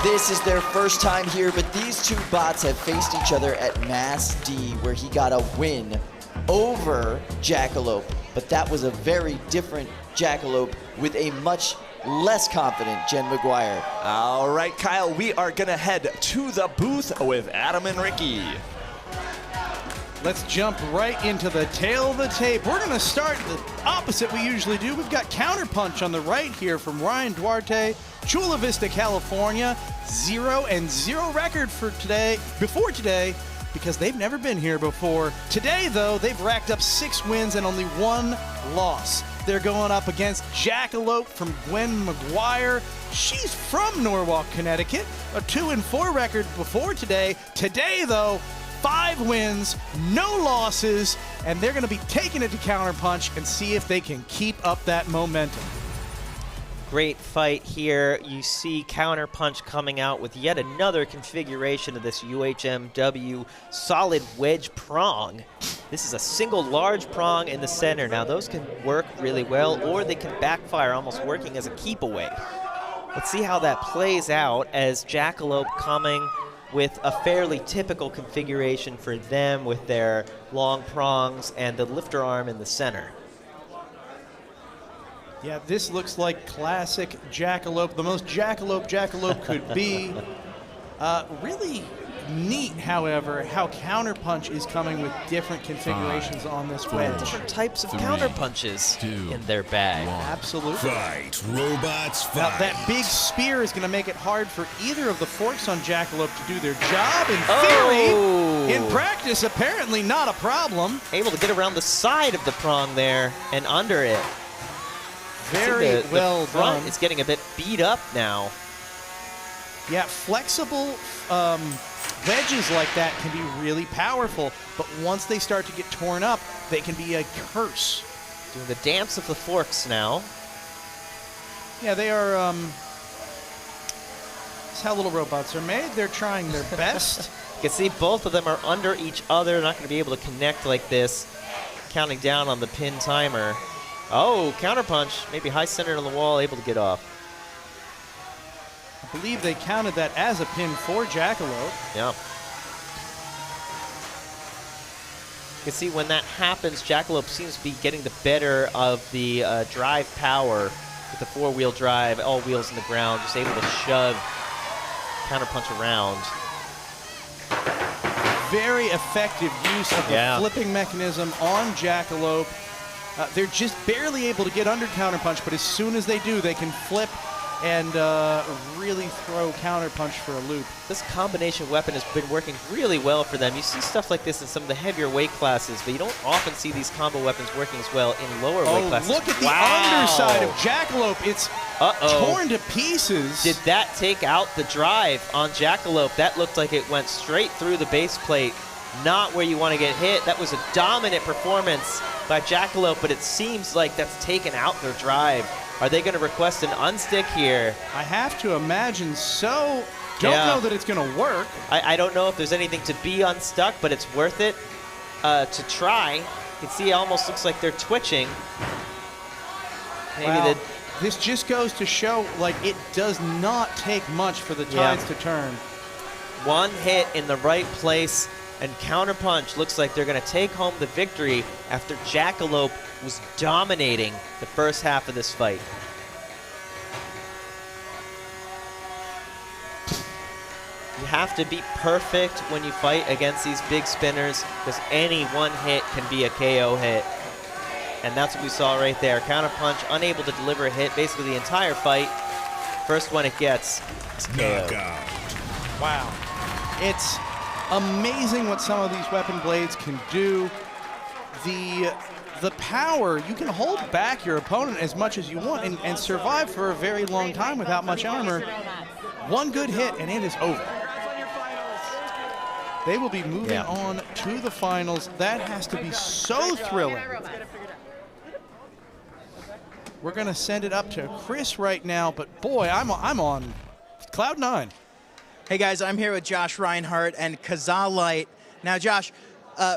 This is their first time here, but these two bots have faced each other at Mass D, where he got a win over Jackalope. But that was a very different Jackalope with a much less confident Jen McGuire. All right, Kyle, we are going to head to the booth with Adam and Ricky. Let's jump right into the tail of the tape. We're going to start the opposite we usually do. We've got Counterpunch on the right here from Ryan Duarte, Chula Vista, California. 0-0 record for today, before today, because they've never been here before. Today, though, they've racked up 6 wins and only 1 loss. They're going up against Jackalope from Gwen McGuire. She's from Norwalk, Connecticut. A 2-4 record before today. Today, though, 5 wins, no losses, and they're going to be taking it to Counterpunch and see if they can keep up that momentum. Great fight here. You see Counterpunch coming out with yet another configuration of this UHMW solid wedge prong. This is a single large prong in the center. Now those can work really well, or they can backfire, almost working as a keep away. Let's see how that plays out as Jackalope coming with a fairly typical configuration for them with their long prongs and the lifter arm in the center. Yeah, this looks like classic Jackalope, the most Jackalope could be. Really neat, however, how Counterpunch is coming with different configurations on this wedge. Different types of counterpunches in their bag. Absolutely. Fight, robots, fight. Now, that big spear is going to make it hard for either of the forks on Jackalope to do their job. In theory, in practice, apparently not a problem. Able to get around the side of the prong there and under it. Very well done. It's getting a bit beat up now. Yeah, flexible wedges like that can be really powerful, but once they start to get torn up, they can be a curse. Doing the dance of the forks now. Yeah, they are, that's how little robots are made. They're trying their best. You can see both of them are under each other, not going to be able to connect like this. Counting down on the pin timer. Oh, Counterpunch, maybe high centered on the wall, able to get off. I believe they counted that as a pin for Jackalope. Yeah. You can see when that happens, Jackalope seems to be getting the better of the drive power with the four-wheel drive, all wheels in the ground, just able to shove Counterpunch around. Very effective use of the flipping mechanism on Jackalope. They're just barely able to get under Counterpunch, but as soon as they do, they can flip and really throw Counterpunch for a loop. This combination weapon has been working really well for them. You see stuff like this in some of the heavier weight classes, but you don't often see these combo weapons working as well in lower weight classes. Look at the underside of Jackalope. It's torn to pieces. Did that take out the drive on Jackalope? That looked like it went straight through the base plate. Not where you want to get hit. That was a dominant performance by Jackalope, but it seems like that's taken out their drive. Are they going to request an unstick here? I have to imagine so. Don't know that it's going to work. I don't know if there's anything to be unstuck, but it's worth it to try. You can see it almost looks like they're twitching. Maybe this just goes to show, like, it does not take much for the tides to turn. One hit in the right place, and Counterpunch looks like they're going to take home the victory after Jackalope was dominating the first half of this fight. You have to be perfect when you fight against these big spinners, because any one hit can be a KO hit. And that's what we saw right there. Counterpunch unable to deliver a hit basically the entire fight. First one it gets is KO. Wow. It's amazing what some of these weapon blades can do. The power, you can hold back your opponent as much as you want and survive for a very long time without much armor. One good hit and it is over. They will be moving on to the finals. That has to be so thrilling. We're going to send it up to Chris right now, but boy, I'm on cloud 9. Hey guys, I'm here with Josh Reinhardt and Kazaa Lite. Now Josh,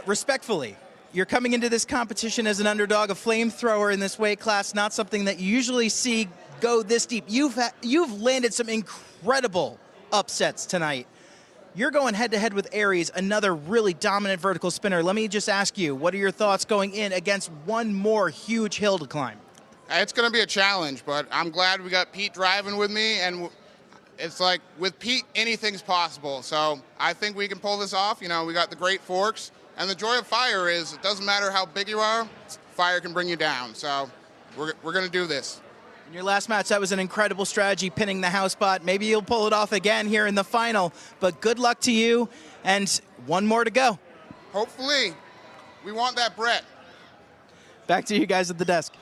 respectfully, you're coming into this competition as an underdog, a flamethrower in this weight class, not something that you usually see go this deep. You've landed some incredible upsets tonight. You're going head-to-head with Ares, another really dominant vertical spinner. Let me just ask you, what are your thoughts going in against one more huge hill to climb? It's going to be a challenge, but I'm glad we got Pete driving with me, and it's like with Pete, anything's possible. So I think we can pull this off. You know, we got the great forks. And the joy of fire is it doesn't matter how big you are, fire can bring you down. So we're going to do this. In your last match, that was an incredible strategy, pinning the house spot. Maybe you'll pull it off again here in the final. But good luck to you, and one more to go. Hopefully. We want that Brett. Back to you guys at the desk.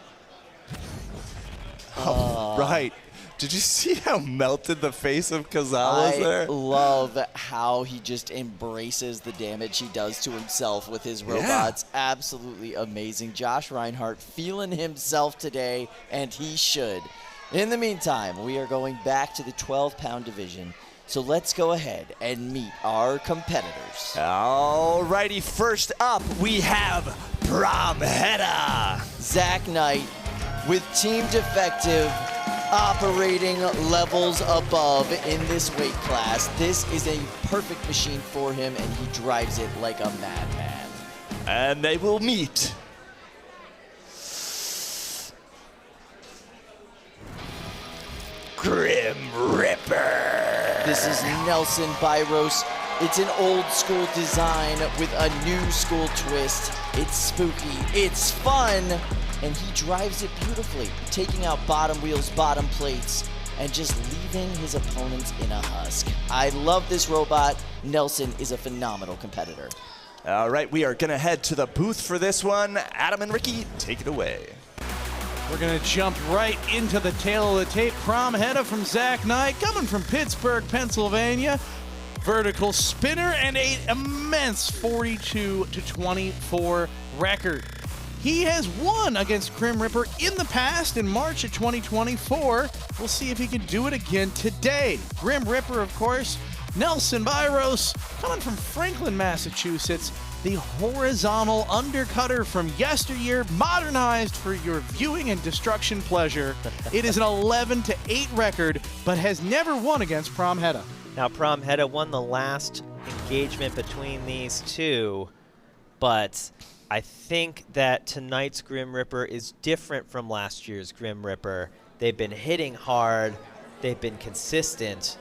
All right. Did you see how melted the face of Kazaa was there? I love how he just embraces the damage he does to himself with his robots. Absolutely amazing. Josh Reinhardt feeling himself today, and he should. In the meantime, we are going back to the 12-pound division. So let's go ahead and meet our competitors. Alrighty, first up we have Pramheda. Zach Knight with Team Defective operating levels above in this weight class. This is a perfect machine for him, and he drives it like a madman. And they will meet Grim Ripper. This is Nelson Byros. It's an old school design with a new school twist. It's spooky, it's fun, and he drives it beautifully, taking out bottom wheels, bottom plates, and just leaving his opponents in a husk. I love this robot. Nelson is a phenomenal competitor. All right, we are gonna head to the booth for this one. Adam and Ricky, take it away. We're going to jump right into the tail of the tape. Pramheda from Zach Knight, coming from Pittsburgh, Pennsylvania. Vertical spinner and an immense 42-24 record. He has won against Grim Ripper in the past in March of 2024. We'll see if he can do it again today. Grim Ripper, of course. Nelson Byros, coming from Franklin, Massachusetts. The horizontal undercutter from yesteryear, modernized for your viewing and destruction pleasure. It is an 11-8 record, but has never won against Pramheda. Now, Pramheda won the last engagement between these two, but I think that tonight's Grim Ripper is different from last year's Grim Ripper. They've been hitting hard, they've been consistent,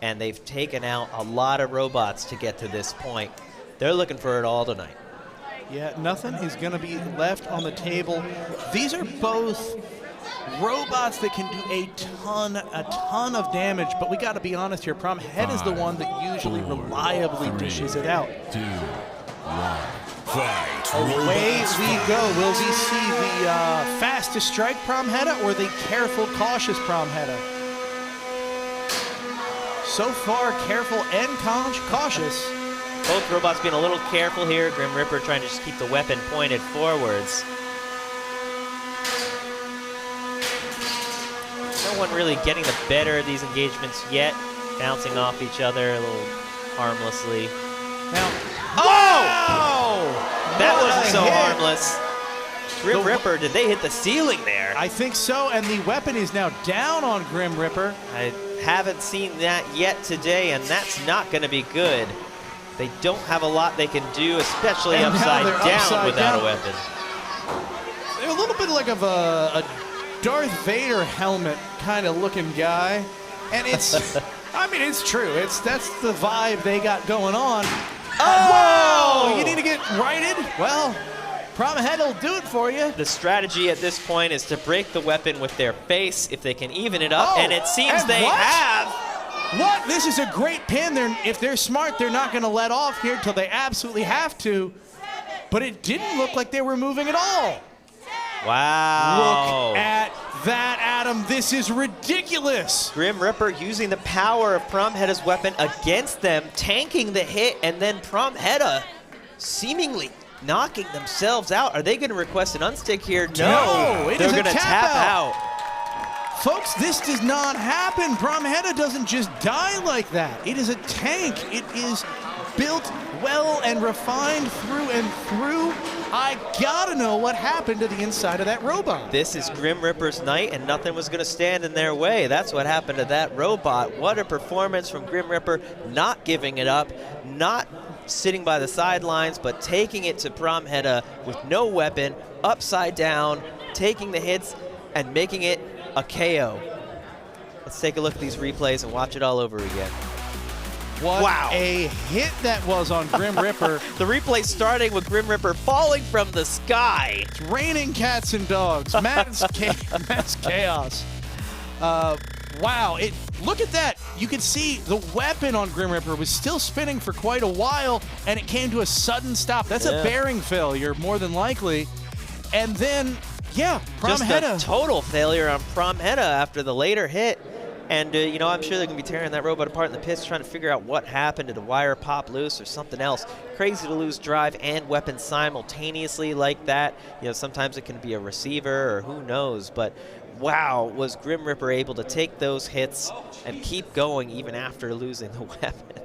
and they've taken out a lot of robots to get to this point. They're looking for it all tonight. Yeah, nothing is going to be left on the table. These are both robots that can do a ton of damage, but we got to be honest here. Pramheda is the one that usually reliably dishes it out. 2, 1, fight. Away we go. Will we see the fast to strike Pramheda or the careful, cautious Pramheda? So far, careful and cautious. Both robots being a little careful here. Grim Ripper trying to just keep the weapon pointed forwards. No one really getting the better of these engagements yet. Bouncing off each other a little harmlessly. Now, that wasn't so harmless. Grim Ripper, did they hit the ceiling there? I think so, and the weapon is now down on Grim Ripper. I haven't seen that yet today, and that's not going to be good. They don't have a lot they can do, especially and upside down without down. a weapon. They're a little bit like of a Darth Vader helmet kind of looking guy. And it's, I mean, it's true. That's the vibe they got going on. Oh! You need to get righted? Well, Pramheda will do it for you. The strategy at this point is to break the weapon with their face if they can even it up, and it seems they have. What? This is a great pin. If they're smart, they're not going to let off here till they absolutely have to. But it didn't look like they were moving at all. Wow. Look at that, Adam. This is ridiculous. Grim Ripper using the power of Pramheda's weapon against them, tanking the hit, and then Pramheda seemingly knocking themselves out. Are they going to request an unstick here? No. They're going to tap out. Folks, this does not happen. Pramheda doesn't just die like that. It is a tank. It is built well and refined through and through. I gotta know what happened to the inside of that robot. This is Grim Ripper's night, and nothing was gonna stand in their way. That's what happened to that robot. What a performance from Grim Ripper, not giving it up, not sitting by the sidelines, but taking it to Pramheda with no weapon, upside down, taking the hits, and making it a KO. Let's take a look at these replays and watch it all over again. What a hit that was on Grim Ripper. The replay starting with Grim Ripper falling from the sky. It's raining cats and dogs. Mass chaos. Wow. Look at that. You can see the weapon on Grim Ripper was still spinning for quite a while, and it came to a sudden stop. That's a bearing failure, more than likely. And then, Pramheda. Just a total failure on Pramheda after the later hit. And, you know, I'm sure they're going to be tearing that robot apart in the pits, trying to figure out what happened. Did the wire pop loose or something else? Crazy to lose drive and weapon simultaneously like that. You know, sometimes it can be a receiver or who knows. But wow, was Grim Reaper able to take those hits and keep going even after losing the weapon.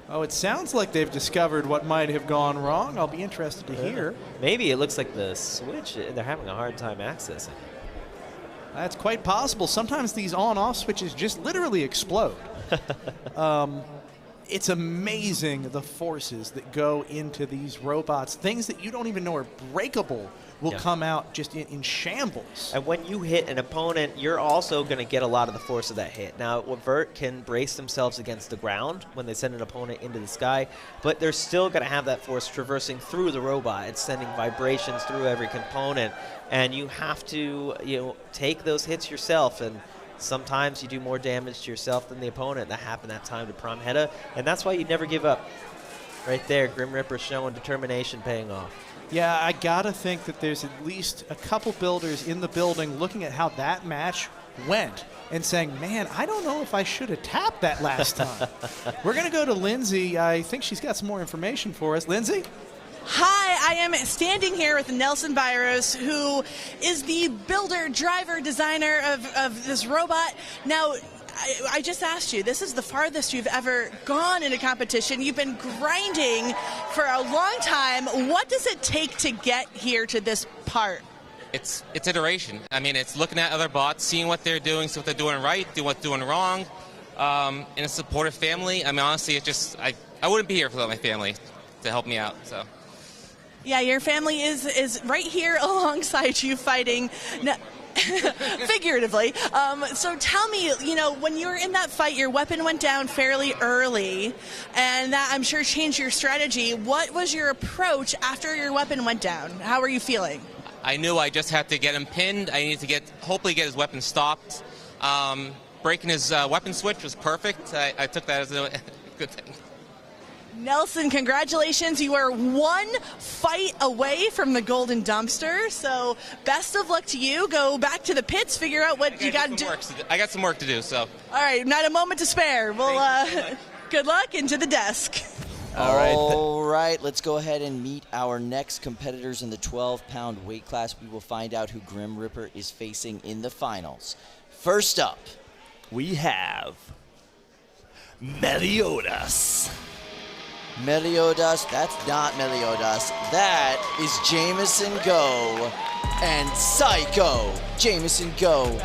Oh, it sounds like they've discovered what might have gone wrong. I'll be interested to hear. Maybe it looks like the switch, they're having a hard time accessing. That's quite possible. Sometimes these on-off switches just literally explode. It's amazing the forces that go into these robots. Things that you don't even know are breakable will come out just in shambles. And when you hit an opponent, you're also going to get a lot of the force of that hit. Now, Vert can brace themselves against the ground when they send an opponent into the sky, but they're still going to have that force traversing through the robot. It's sending vibrations through every component, and you have to, take those hits yourself. And sometimes you do more damage to yourself than the opponent. That happened that time to Pramheda, and that's why you never give up. Right there, Grim Reaper showing determination paying off. Yeah, I gotta think that there's at least a couple builders in the building looking at how that match went and saying, man, I don't know if I should have tapped that last time. We're gonna go to Lindsay. I think she's got some more information for us. Lindsay? Hi, I am standing here with Nelson Byros, who is the builder, driver, designer of this robot. Now, I just asked you, this is the farthest you've ever gone in a competition. You've been grinding for a long time. What does it take to get here to this part? It's iteration. I mean, it's looking at other bots, seeing what they're doing, see what they're doing right, what's doing wrong, in a supportive family. I mean, honestly, it's just, I wouldn't be here without my family to help me out, so. Yeah, your family is right here alongside you fighting. Now, figuratively. So tell me, when you were in that fight, your weapon went down fairly early, and that I'm sure changed your strategy. What was your approach after your weapon went down? How were you feeling? I knew I just had to get him pinned. I needed to hopefully get his weapon stopped. Breaking his weapon switch was perfect. I took that as a good thing. Nelson, congratulations. You are one fight away from the golden dumpster, so best of luck to you. Go back to the pits, figure out what you got to do. I got some work to do, so. All right, not a moment to spare. Well, good luck, into the desk. All right, let's go ahead and meet our next competitors in the 12-pound weight class. We will find out who Grim Reaper is facing in the finals. First up, we have Meliodas. Meliodas, that's not Meliodas. That is Jameson Go and Saiko. Jameson Go,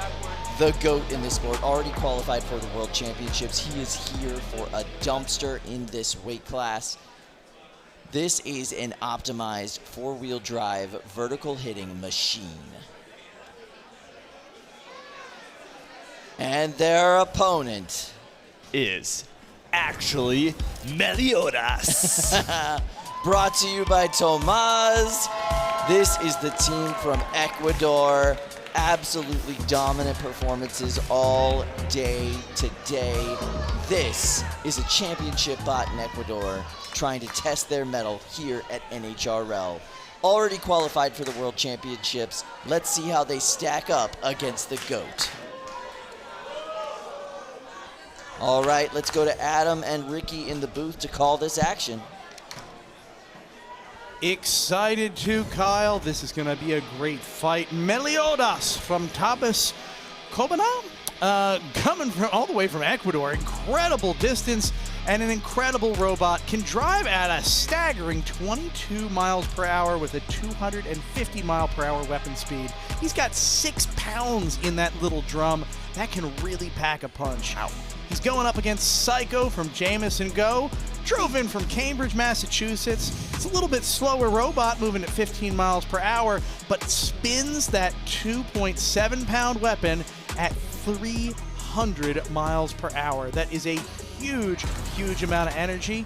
the GOAT in this sport, already qualified for the World Championships. He is here for a dumpster in this weight class. This is an optimized four-wheel drive vertical hitting machine. And their opponent is actually Meliodas. Brought to you by Tomaz. This is the team from Ecuador. Absolutely dominant performances all day today. This is a championship bot in Ecuador trying to test their mettle here at NHRL. Already qualified for the World Championships. Let's see how they stack up against the GOAT. All right, let's go to Adam and Ricky in the booth to call this action. Excited too, Kyle. This is going to be a great fight. Meliodas from Tabas Cobana, coming from all the way from Ecuador. Incredible distance and an incredible robot. Can drive at a staggering 22 miles per hour with a 250 mile per hour weapon speed. He's got 6 pounds in that little drum. That can really pack a punch. He's going up against Saiko from Jameson Go. Drove in from Cambridge, Massachusetts. It's a little bit slower robot, moving at 15 miles per hour, but spins that 2.7 pound weapon at 300 miles per hour. That is a huge, huge amount of energy.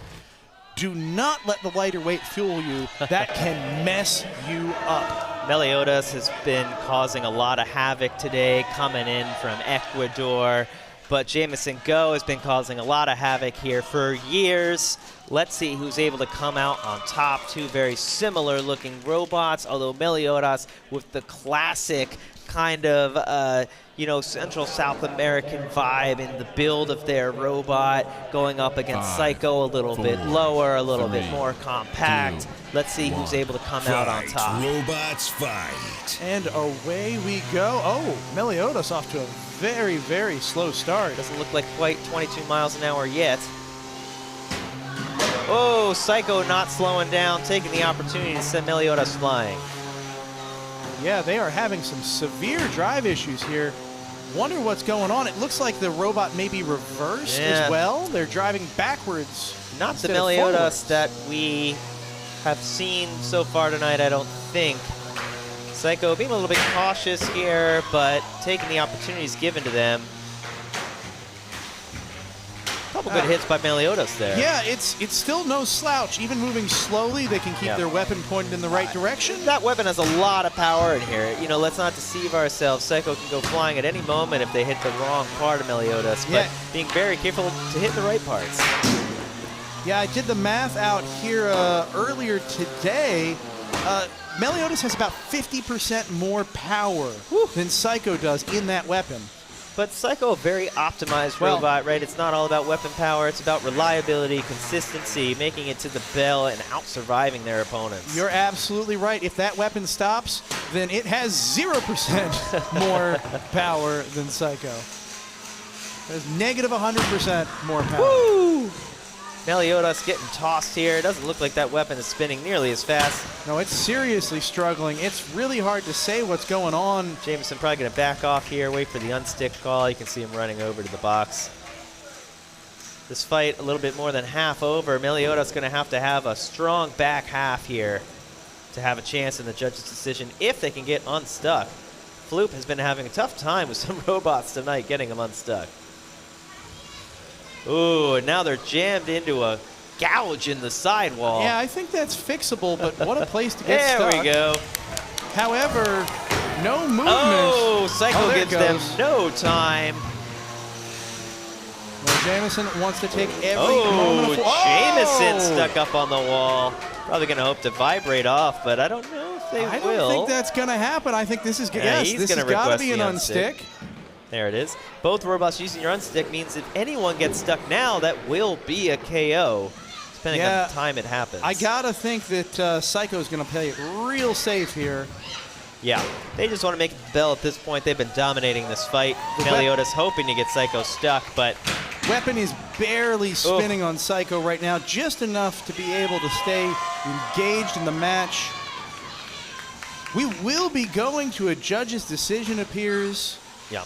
Do not let the lighter weight fuel you. That can mess you up. Meliodas has been causing a lot of havoc today, coming in from Ecuador. But Jameson Go has been causing a lot of havoc here for years. Let's see who's able to come out on top. Two very similar looking robots, although Meliodas with the classic kind of, you know, Central South American vibe in the build of their robot, going up against Saiko a little bit lower, a little bit more compact. Let's see who's able to come out on top. Robots fight. And away we go. Oh, Meliodas off to a very, very slow start. Doesn't look like quite 22 miles an hour yet. Oh, Saiko not slowing down, taking the opportunity to send Meliodas flying. Yeah, they are having some severe drive issues here. Wonder what's going on. It looks like the robot may be reversed as well. They're driving backwards. Not the Meliodas that we have seen so far tonight, I don't think. Saiko being a little bit cautious here, but taking the opportunities given to them. Couple good hits by Meliodas there. Yeah, it's still no slouch. Even moving slowly, they can keep their weapon pointed in the right direction. That weapon has a lot of power in here. You know, let's not deceive ourselves. Saiko can go flying at any moment if they hit the wrong part of Meliodas, but being very careful to hit the right parts. Yeah, I did the math out here earlier today. Meliodas has about 50% more power than Saiko does in that weapon. But Saiko, a very optimized robot, right? It's not all about weapon power. It's about reliability, consistency, making it to the bell, and out-surviving their opponents. You're absolutely right. If that weapon stops, then it has 0% more power than Saiko. It has negative 100% more power. Woo! Meliodas getting tossed here. It doesn't look like that weapon is spinning nearly as fast. No, it's seriously struggling. It's really hard to say what's going on. Jameson probably going to back off here, wait for the unstick call. You can see him running over to the box. This fight a little bit more than half over. Meliodas going to have a strong back half here to have a chance in the judge's decision if they can get unstuck. Floop has been having a tough time with some robots tonight getting them unstuck. Ooh, and now they're jammed into a gouge in the sidewall. Yeah, I think that's fixable, but what a place to get stuck. There we go. However, no movement. Oh, Saiko gives them no time. Well, Jameson wants to take every moment of Jameson stuck up on the wall. Probably going to hope to vibrate off, but I don't know if they will. I don't think that's going to happen. I think this is, this has got to be an unstick. There it is. Both robots using your unstick means if anyone gets stuck now, that will be a KO, depending on the time it happens. I got to think that Saiko's going to play it real safe here. Yeah, they just want to make the bell at this point. They've been dominating this fight. Meliodas hoping to get Saiko stuck, but... Weapon is barely spinning on Saiko right now, just enough to be able to stay engaged in the match. We will be going to a judge's decision, appears. Yeah.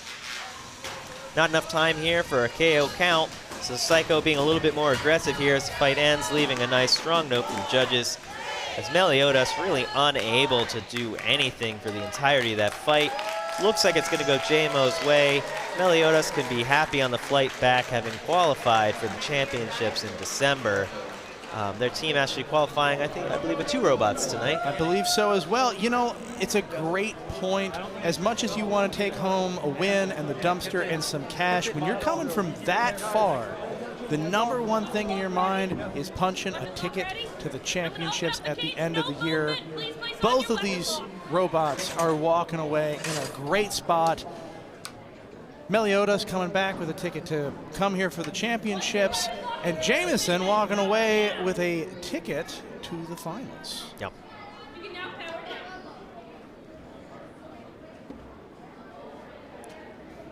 Not enough time here for a KO count, so Saiko being a little bit more aggressive here as the fight ends, leaving a nice strong note for the judges, as Meliodas really unable to do anything for the entirety of that fight. Looks like it's going to go JMO's way. Meliodas can be happy on the flight back, having qualified for the championships in December. Their team actually qualifying, I believe, with 2 robots tonight. I believe so as well. You know, it's a great point. As much as you want to take home a win and the dumpster and some cash, when you're coming from that far, the number one thing in your mind is punching a ticket to the championships at the end of the year. Both of these robots are walking away in a great spot. Meliodas coming back with a ticket to come here for the championships, and Jameson walking away with a ticket to the finals. Yep.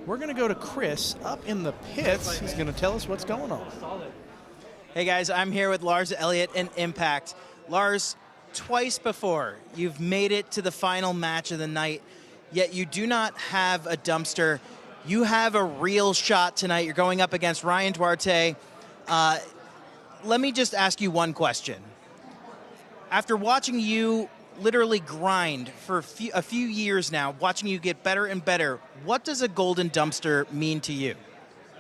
We're going to go to Chris up in the pits. He's going to tell us what's going on. Hey guys, I'm here with Lars Elliott and Impakt. Lars, twice before you've made it to the final match of the night, yet you do not have a dumpster. You have a real shot tonight. You're going up against Ryan Duarte. Let me just ask you one question. After watching you literally grind for a few years now, watching you get better and better, what does a golden dumpster mean to you?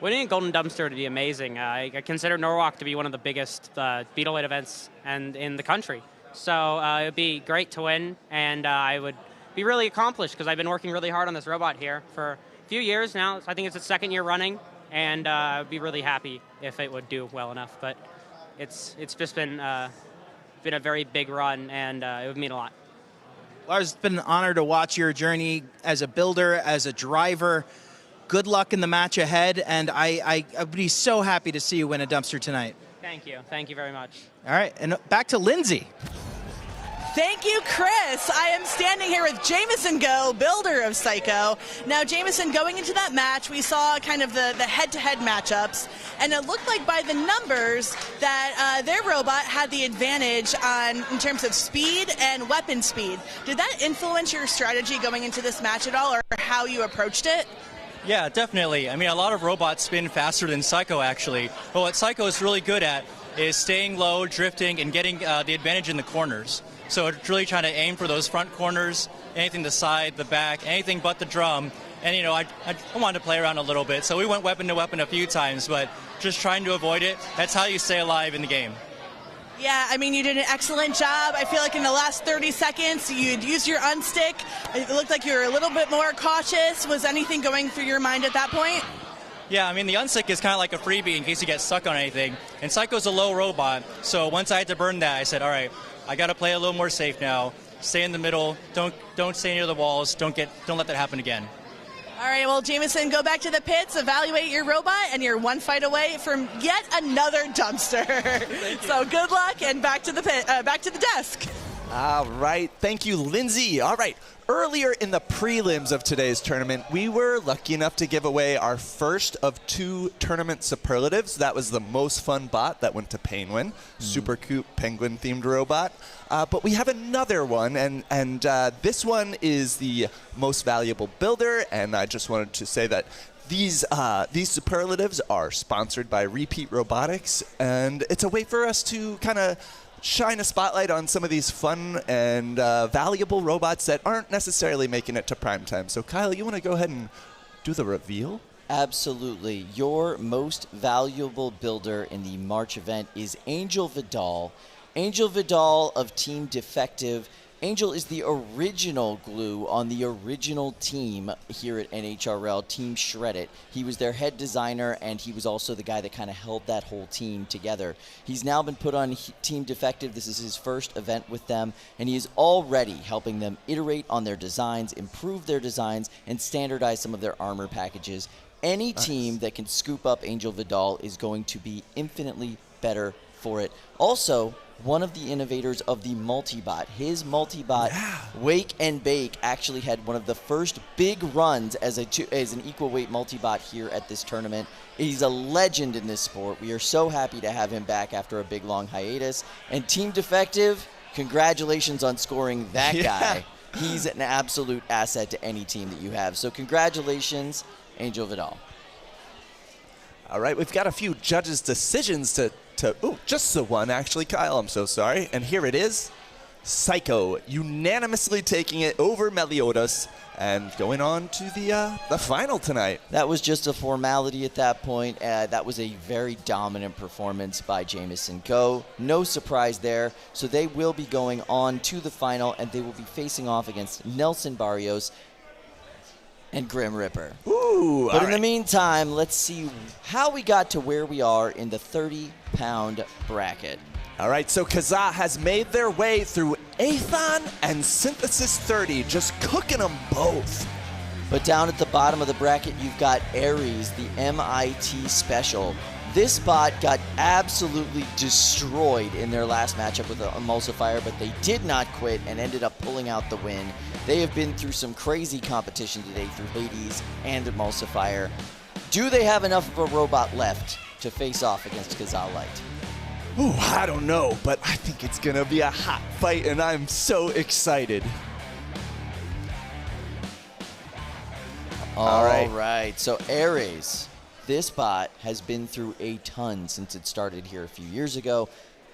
Winning a golden dumpster would be amazing. I consider Norwalk to be one of the biggest Beetleweight events in the country. So it would be great to win, and I would be really accomplished because I've been working really hard on this robot here for a few years now. I think it's its 2nd year running, and I'd be really happy if it would do well enough. But it's just been a very big run, and it would mean a lot. Lars, it's been an honor to watch your journey as a builder, as a driver. Good luck in the match ahead, and I'd be so happy to see you win a dumpster tonight. Thank you. Thank you very much. All right, and back to Lindsay. Thank you, Chris. I am standing here with Jameson Go, builder of Saiko. Now, Jameson, going into that match, we saw kind of the head-to-head matchups, and it looked like by the numbers that their robot had the advantage in terms of speed and weapon speed. Did that influence your strategy going into this match at all, or how you approached it? Yeah, definitely. I mean, a lot of robots spin faster than Saiko, actually. But what Saiko is really good at is staying low, drifting, and getting the advantage in the corners. So it's really trying to aim for those front corners, anything the side, the back, anything but the drum. And, I wanted to play around a little bit, so we went weapon to weapon a few times, but just trying to avoid it. That's how you stay alive in the game. Yeah, I mean, you did an excellent job. I feel like in the last 30 seconds, you'd used your unstick. It looked like you were a little bit more cautious. Was anything going through your mind at that point? Yeah, I mean, the unstick is kind of like a freebie in case you get stuck on anything. And Saiko's a low robot, so once I had to burn that, I said, all right, I got to play a little more safe now. Stay in the middle. Don't stay near the walls. Don't let that happen again. All right, well, Jameson, go back to the pits, evaluate your robot, and you're one fight away from yet another dumpster. So good luck, and back to the pit, back to the desk. All right, thank you, Lindsay. All right, earlier in the prelims of today's tournament, we were lucky enough to give away our first of 2 tournament superlatives. That was the most fun bot that went to Penguin, super cute penguin-themed robot. But we have another one, and this one is the most valuable builder, and I just wanted to say that these superlatives are sponsored by Repeat Robotics, and it's a way for us to kind of shine a spotlight on some of these fun and valuable robots that aren't necessarily making it to primetime. So, Kyle, you want to go ahead and do the reveal? Absolutely. Your most valuable builder in the March event is Angel Vidal. Angel Vidal of Team Defective. Angel is the original glue on the original team here at NHRL, Team Shred It. He was their head designer, and he was also the guy that kind of held that whole team together. He's now been put on Team Defective. This is his first event with them, and he is already helping them iterate on their designs, improve their designs, and standardize some of their armor packages. Any team that can scoop up Angel Vidal is going to be infinitely better for it. Also, one of the innovators of the multibot. His multibot, Wake and Bake, actually had one of the first big runs as an equal weight multibot here at this tournament. He's a legend in this sport. We are so happy to have him back after a big long hiatus. And Team Defective, congratulations on scoring that guy. He's an absolute asset to any team that you have. So congratulations, Angel Vidal. All right, we've got a few judges' decisions to just the one, actually, Kyle. I'm so sorry. And here it is. Saiko unanimously taking it over Meliodas and going on to the final tonight. That was just a formality at that point. That was a very dominant performance by Jameson Go. No surprise there. So they will be going on to the final, and they will be facing off against Nelson Barrios and Grim Ripper. Ooh, but in the meantime, let's see how we got to where we are in the 30-pound bracket. All right, so Kazaa has made their way through Aetheon and Synthesis 30, just cooking them both. But down at the bottom of the bracket, you've got Ares, the MIT Special. This bot got absolutely destroyed in their last matchup with the Emulsifier, but they did not quit and ended up pulling out the win. They have been through some crazy competition today through Hades and Emulsifier. Do they have enough of a robot left to face off against Kazaa Lite? Ooh, I don't know, but I think it's going to be a hot fight, and I'm so excited. All right, so Ares. This bot has been through a ton since it started here a few years ago.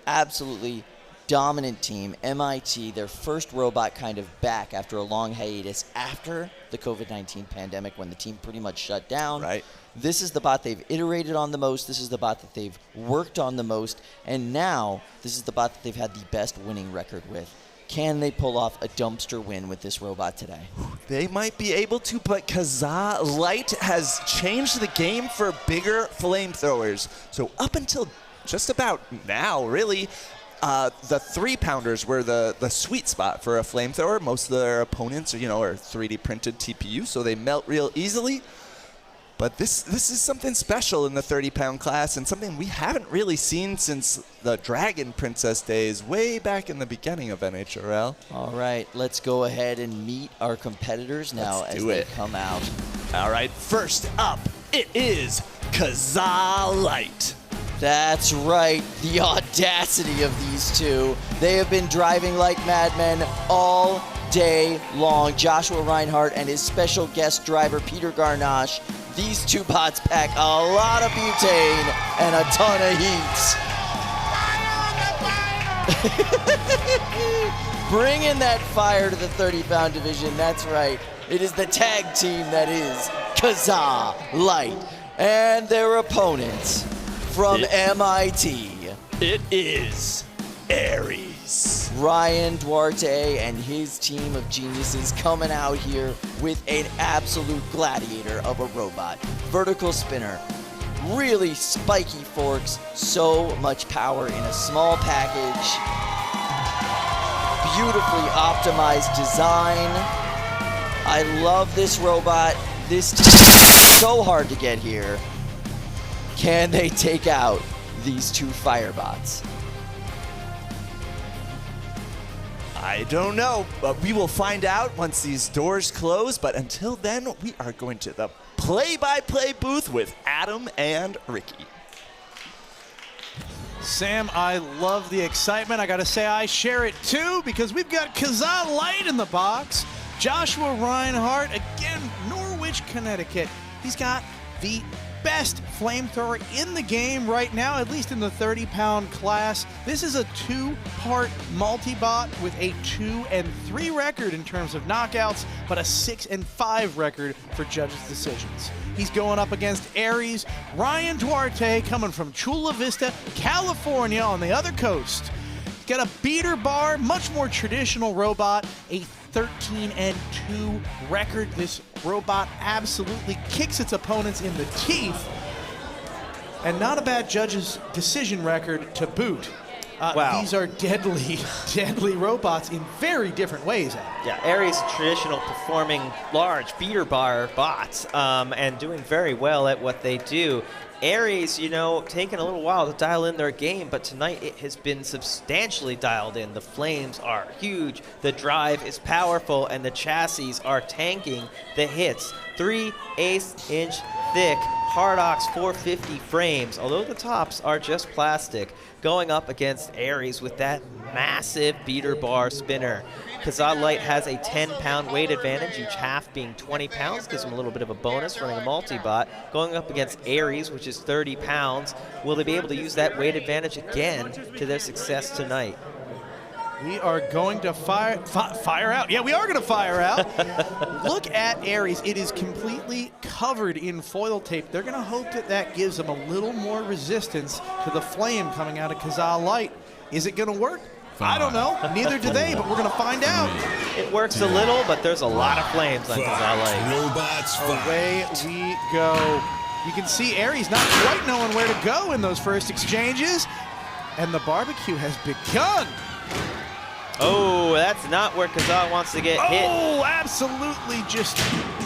Absolutely dominant team. MIT, their first robot kind of back after a long hiatus after the COVID-19 pandemic when the team pretty much shut down. Right. This is the bot they've iterated on the most. This is the bot that they've worked on the most. And now this is the bot that they've had the best winning record with. Can they pull off a dumpster win with this robot today? They might be able to, but Kazaa Lite has changed the game for bigger flamethrowers. So up until just about now, really. The 3-pounders were the sweet spot for a flamethrower. Most of their opponents are 3D printed TPU, so they melt real easily. But this is something special in the 30-pound class, and something we haven't really seen since the Dragon Princess days, way back in the beginning of NHRL. All right, let's go ahead and meet our competitors now as they come out. All right, first up, it is Kazaa Lite. That's right, the audacity of these two. They have been driving like madmen all day long. Joshua Reinhardt and his special guest driver, Peter Garnache. These two bots pack a lot of butane and a ton of heat. Bringing that fire to the 30-pound division, that's right. It is the tag team that is Kazaa Lite and their opponents from MIT. It is Aries. Ryan Duarte and his team of geniuses coming out here with an absolute gladiator of a robot. Vertical spinner, really spiky forks, so much power in a small package. Beautifully optimized design. I love this robot. This team is so hard to get here. Can they take out these two firebots? I don't know, but we will find out once these doors close. But until then, we are going to the play-by-play booth with Adam and Ricky. Sam, I love the excitement. I got to say I share it too, because we've got Kazaa Lite in the box. Joshua Reinhardt, again, Norwich, Connecticut. He's got the best flamethrower in the game right now, at least in the 30-pound class. This is a 2-part multi-bot with a 2 and 3 record in terms of knockouts, but a 6 and 5 record for judges' decisions. He's going up against Aries. Ryan Duarte coming from Chula Vista, California on the other coast. He's got a beater bar, much more traditional robot, a 13 and 2 record. This robot absolutely kicks its opponents in the teeth. And not a bad judge's decision record to boot. Wow. These are deadly, deadly robots in very different ways. Yeah, Aries traditional performing large beater bar bots and doing very well at what they do. Aries, taking a little while to dial in their game, but tonight it has been substantially dialed in. The flames are huge, the drive is powerful, and the chassis are tanking the hits. 3/8-inch thick Hardox 450 frames, although the tops are just plastic, going up against Aries with that massive beater bar spinner. Kazaa Lite has a 10-pound weight advantage, each half being 20 pounds, gives them a little bit of a bonus running a multi-bot. Going up against Aries, which is 30 pounds, will they be able to use that weight advantage again to their success tonight? We are going to fire out. Yeah, we are going to fire out. Look at Aries. It is completely covered in foil tape. They're going to hope that that gives them a little more resistance to the flame coming out of Kazaa Lite. Is it going to work? I don't know. Neither do they, but we're going to find out. It works a little, but there's a lot of flames on Kazaa Lite. Robots Away we go. You can see Aries not quite knowing where to go in those first exchanges. And the barbecue has begun. Oh, that's not where Kazaa wants to get hit. Oh, absolutely just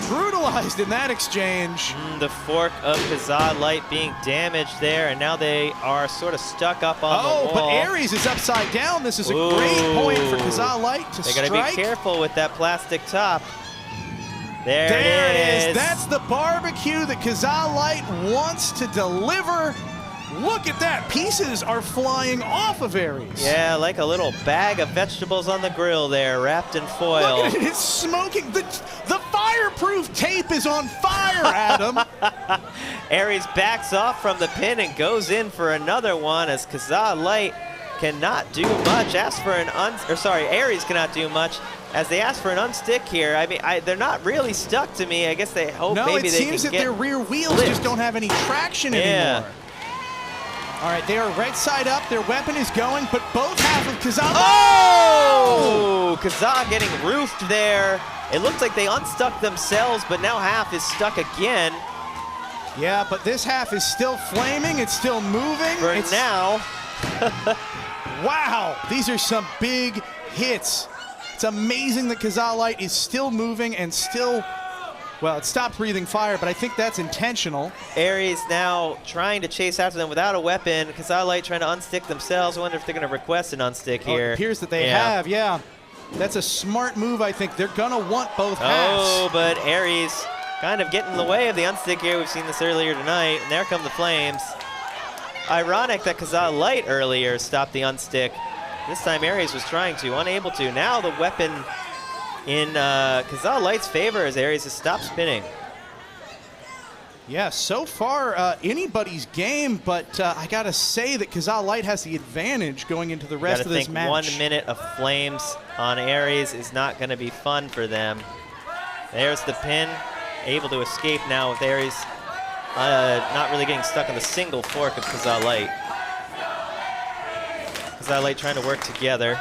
brutalized in that exchange. The fork of Kazaa Lite being damaged there, and now they are sort of stuck up on the wall. Oh, but Aries is upside down. This is a great point for Kazaa Lite to strike. They got to be careful with that plastic top. There it is. That's the barbecue that Kazaa Lite wants to deliver. Look at that. Pieces are flying off of Aries. Yeah, like a little bag of vegetables on the grill there, wrapped in foil. Look at it. It's smoking. The fireproof tape is on fire, Adam. Aries backs off from the pin and goes in for another one as Kazaa Lite cannot do much. Aries cannot do much as they ask for an unstick here. I mean, they're not really stuck to me. I guess they hope maybe they can get... No, it seems that their rear wheels just don't have any traction anymore. All right, they are right side up. Their weapon is going, but both half of Kazaa... Oh! Kazaa getting roofed there. It looks like they unstuck themselves, but now half is stuck again. Yeah, but this half is still flaming. It's still moving. For now. Wow, these are some big hits. It's amazing that Kazaa Lite is still moving and still, well, it stopped breathing fire, but I think that's intentional. Aries now trying to chase after them without a weapon. Kazaa Lite trying to unstick themselves. I wonder if they're going to request an unstick here. It appears that they have, yeah. That's a smart move, I think. They're going to want both halves. Oh, but Aries kind of getting in the way of the unstick here. We've seen this earlier tonight, and there come the flames. Ironic that Kazaa Lite earlier stopped the unstick. This time Aries was trying to, unable to. Now the weapon in Kazaa Lite's favor as Aries has stopped spinning. Yeah, so far anybody's game, but I gotta say that Kazaa Lite has the advantage going into the rest of this match. 1 minute of flames on Aries is not gonna be fun for them. There's the pin, able to escape now with Aries not really getting stuck on the single fork of Kazaa Lite. Kazaa Lite trying to work together.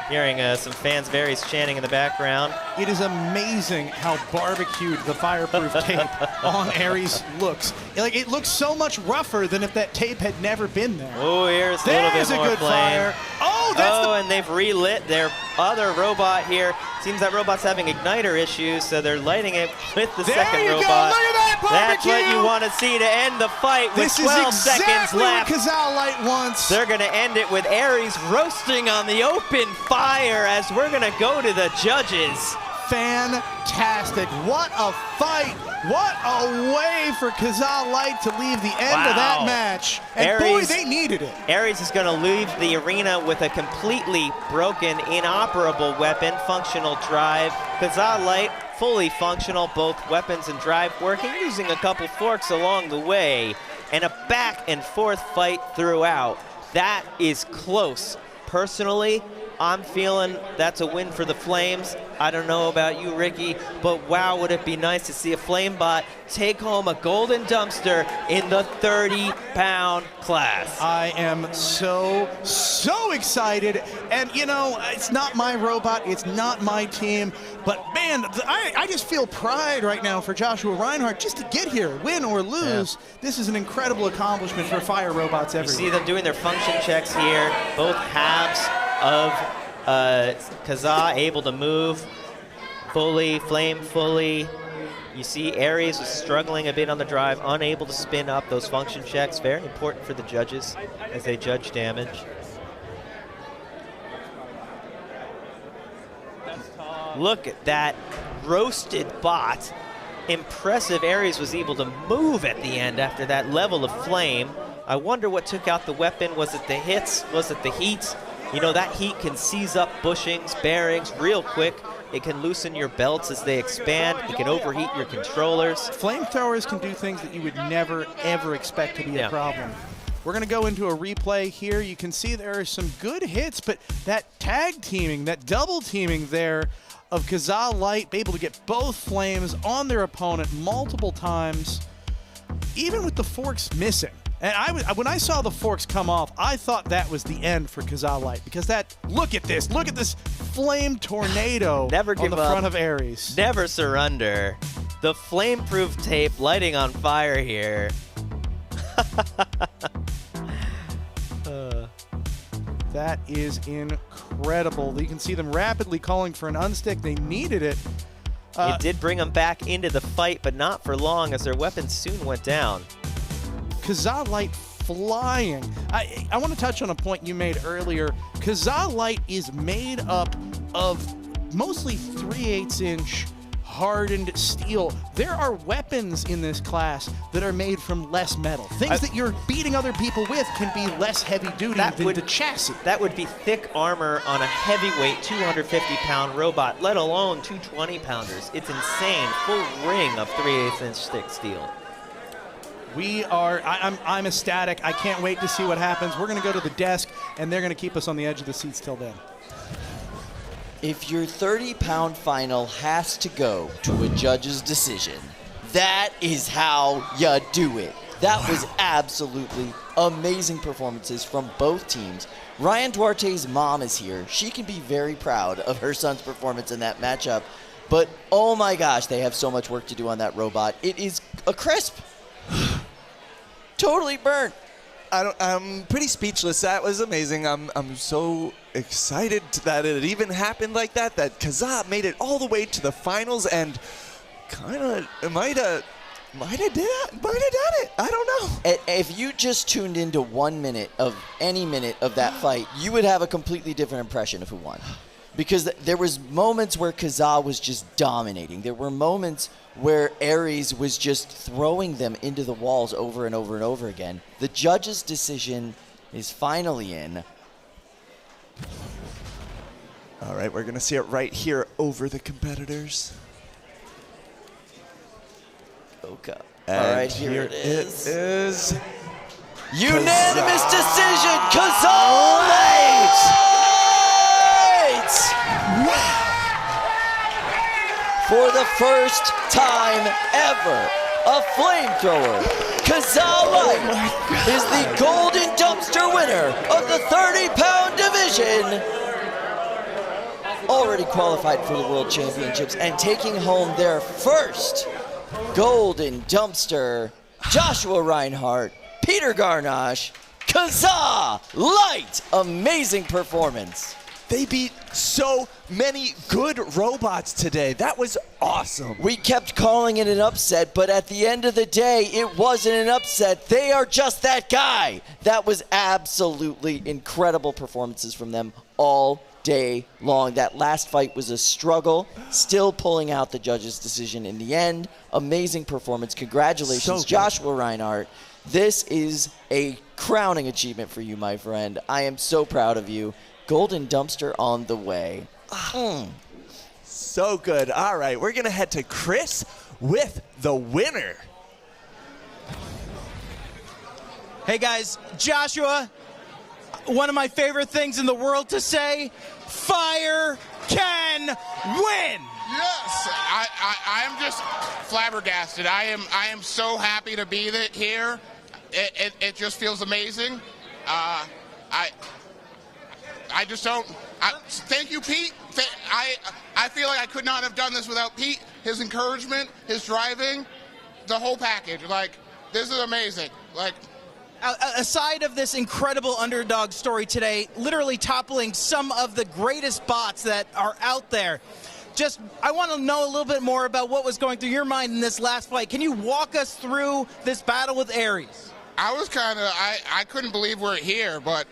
Hearing some fans Varys chanting in the background. It is amazing how barbecued the fireproof tape on Aries looks. Like, it looks so much rougher than if that tape had never been there. Oh, here's a little bit more good flame. Fire. Oh, that's and they've relit their other robot here. Seems that robot's having igniter issues, so they're lighting it with the second robot. Go. Look at that barbecue. That's what you want to see to end the fight with 12 seconds left. This is exactly what Kazaa Lite wants. They're going to end it with Aries roasting on the open fire as we're going to go to the judges. Fantastic. What a fight. What a way for Kazaa Lite to leave the end of that match. And Aries, boy, they needed it. Aries is going to leave the arena with a completely broken, inoperable weapon, functional drive. Kazaa Lite, fully functional, both weapons and drive working, using a couple forks along the way, and a back and forth fight throughout. That is close. Personally, I'm feeling that's a win for the Flames. I don't know about you, Ricky, but wow, would it be nice to see a Flamebot take home a golden dumpster in the 30-pound class. I am so excited. And, you know, it's not my robot, it's not my team, but, man, I just feel pride right now for Joshua Reinhardt just to get here, win or lose. Yeah. This is an incredible accomplishment for fire robots everywhere. You see them doing their function checks here, both halves of Kazaa able to move fully, flame fully. You see Aries was struggling a bit on the drive, unable to spin up those function checks. Very important for the judges as they judge damage. Look at that roasted bot. Impressive. Aries was able to move at the end after that level of flame. I wonder what took out the weapon. Was it the hits? Was it the heat? You know, that heat can seize up bushings, bearings real quick. It can loosen your belts as they expand. It can overheat your controllers. Flamethrowers can do things that you would never, ever expect to be a problem. We're going to go into a replay here. You can see there are some good hits, but that tag teaming, that double teaming there of Kazaa Lite, able to get both flames on their opponent multiple times, even with the forks missing. And when I saw the forks come off, I thought that was the end for Kazaa Lite, because look at this flame tornado on the front of Aries. Never surrender. The flame-proof tape lighting on fire here. That is incredible. You can see them rapidly calling for an unstick. They needed it. It did bring them back into the fight, but not for long, as their weapons soon went down. Kazaa Lite flying. I want to touch on a point you made earlier. Kazaa Lite is made up of mostly 3/8-inch hardened steel. There are weapons in this class that are made from less metal. Things that you're beating other people with can be less heavy duty than the chassis. That would be thick armor on a heavyweight 250-pound robot, let alone 220-pounders. It's insane. Full ring of 3/8-inch thick steel. I'm ecstatic. I can't wait to see what happens. We're going to go to the desk, and they're going to keep us on the edge of the seats till then. If your 30-pound final has to go to a judge's decision, that is how you do it. That was absolutely amazing performances from both teams. Ryan Duarte's mom is here. She can be very proud of her son's performance in that matchup. But, oh my gosh, they have so much work to do on that robot. It is a crisp totally burnt. I'm pretty speechless. That was amazing. I'm so excited that it even happened like that. That Kazaa made it all the way to the finals and kind of might have done it. I don't know. If you just tuned into 1 minute of any minute of that fight, you would have a completely different impression of who won. Because there was moments where Kazaa was just dominating. There were moments where Ares was just throwing them into the walls over and over and over again. The judge's decision is finally in. All right, we're going to see it right here over the competitors. Okay. And all right, here it is. It is unanimous decision, Kazaa Lite! For the first time ever, a flamethrower, Kazaa Lite is the Golden Dumpster winner of the 30-pound division. Already qualified for the World Championships and taking home their first Golden Dumpster, Joshua Reinhardt, Peter Garnash, Kazaa Lite. Amazing performance. They beat so many good robots today. That was awesome. We kept calling it an upset, but at the end of the day, it wasn't an upset. They are just that guy. That was absolutely incredible performances from them all day long. That last fight was a struggle, still pulling out the judge's decision in the end. Amazing performance. Congratulations, Joshua Reinhardt. This is a crowning achievement for you, my friend. I am so proud of you. Golden Dumpster on the way. So good. All right, we're going to head to Chris with the winner. Hey guys, Joshua, one of my favorite things in the world to say, fire can win. Yes, I am just flabbergasted. I am so happy to be here. It just feels amazing. I just don't. Thank you, Pete. I feel like I could not have done this without Pete. His encouragement, his driving, the whole package. Like, this is amazing. Like, aside of this incredible underdog story today, literally toppling some of the greatest bots that are out there. Just, I want to know a little bit more about what was going through your mind in this last fight. Can you walk us through this battle with Ares? I was kind of, I couldn't believe we're here, but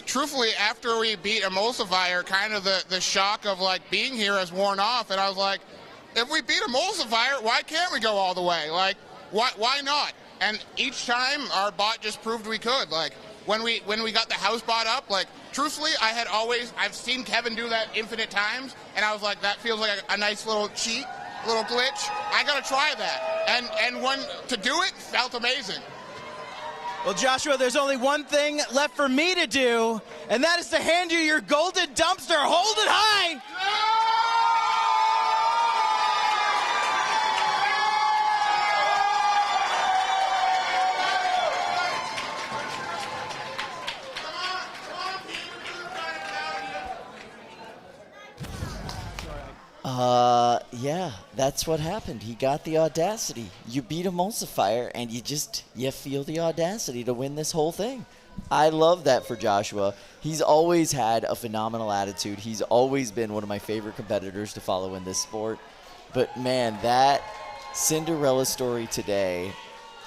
truthfully, after we beat Emulsifier, kind of the shock of like being here has worn off, and I was like, if we beat Emulsifier, why can't we go all the way? Like, why not? And each time our bot just proved we could. Like when we got the house bot up, like truthfully, I've seen Kevin do that infinite times, and I was like, that feels like a nice little cheat, little glitch. I gotta try that, and when to do it felt amazing. Well, Joshua, there's only one thing left for me to do, and that is to hand you your Golden Dumpster. Hold it high! Yeah, that's what happened. He got the audacity. You beat Emulsifier, and you feel the audacity to win this whole thing. I love that for Joshua. He's always had a phenomenal attitude. He's always been one of my favorite competitors to follow in this sport. But man, that Cinderella story today,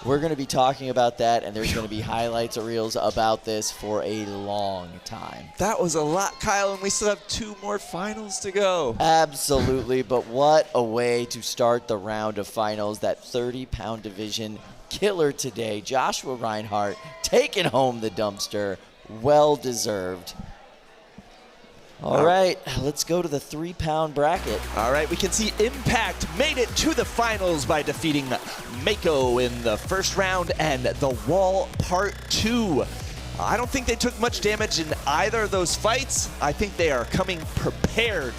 we're going to be talking about that, and there's going to be highlights or reels about this for a long time. That was a lot, Kyle, and we still have 2 more finals to go. Absolutely, but what a way to start the round of finals. That 30-pound division killer today. Joshua Reinhardt taking home the dumpster. Well deserved. All right, let's go to the 3-pound bracket. All right, we can see Impakt made it to the finals by defeating Mako in the first round and the Wall Part 2. I don't think they took much damage in either of those fights. I think they are coming prepared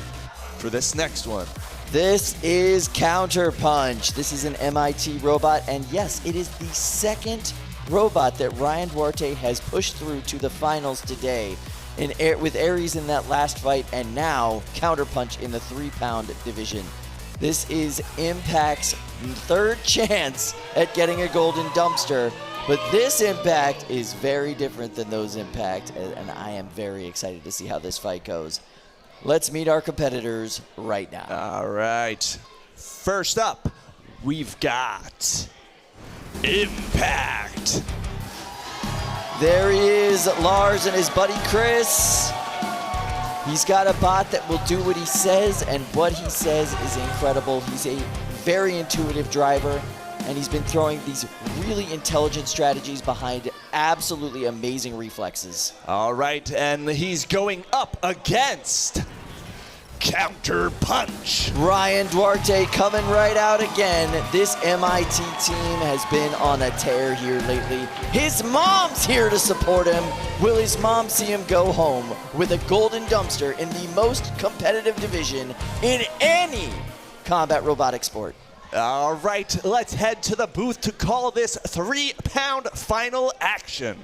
for this next one. This is Counterpunch. This is an MIT robot, and yes, it is the second robot that Ryan Duarte has pushed through to the finals today. With Ares in that last fight, and now Counterpunch in the 3-pound division. This is Impakt's third chance at getting a Golden Dumpster. But this Impact is very different than those Impact, and I am very excited to see how this fight goes. Let's meet our competitors right now. All right. First up, we've got Impakt. There he is, Lars and his buddy Chris. He's got a bot that will do what he says, and what he says is incredible. He's a very intuitive driver, and he's been throwing these really intelligent strategies behind absolutely amazing reflexes. All right, and he's going up against Counter Punch. Ryan Duarte coming right out again. This MIT team has been on a tear here lately. His mom's here to support him. Will his mom see him go home with a golden dumpster in the most competitive division in any combat robotic sport? All right, let's head to the booth to call this 3-pound final action.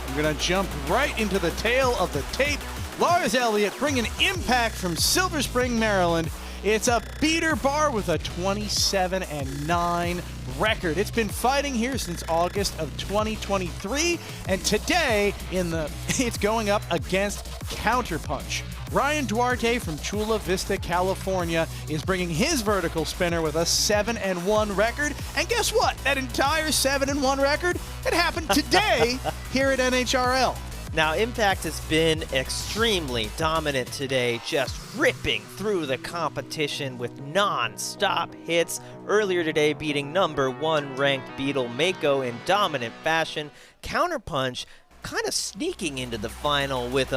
I'm going to jump right into the tail of the tape. Lars Elliott bringing Impakt from Silver Spring, Maryland. It's a beater bar with a 27-9 record. It's been fighting here since August of 2023, and today it's going up against Counterpunch. Ryan Duarte from Chula Vista, California is bringing his vertical spinner with a 7-1 record. And guess what? That entire 7-1 record, it happened today here at NHRL. Now, Impakt has been extremely dominant today, just ripping through the competition with non-stop hits. Earlier today, beating #1 ranked Beetle Mako in dominant fashion. Counterpunch kind of sneaking into the final with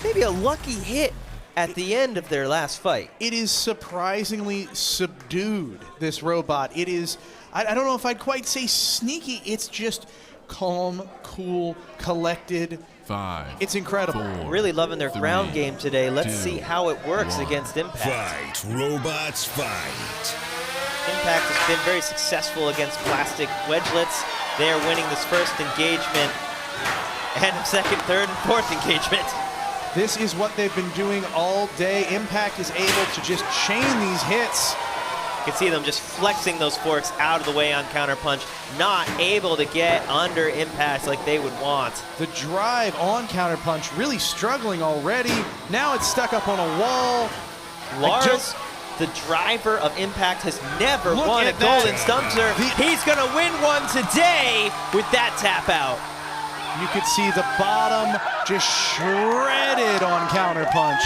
maybe a lucky hit at the end of their last fight. It is surprisingly subdued, this robot. It is, I don't know if I'd quite say sneaky, it's just calm, cool, collected. 5. It's incredible. 4, really loving their 3, ground game today. Let's 2, see how it works 1. against Impakt. Fight, robots, fight. Impakt has been very successful against plastic wedgelets. They are winning this first engagement and second, third, and fourth engagement. This is what they've been doing all day. Impakt is able to just chain these hits. You can see them just flexing those forks out of the way on Counterpunch, not able to get under Impakt like they would want. The drive on Counterpunch really struggling already. Now it's stuck up on a wall. Lars, the driver of Impakt, has never won a golden stumpster. He's going to win one today with that tap out. You could see the bottom just shredded on Counterpunch.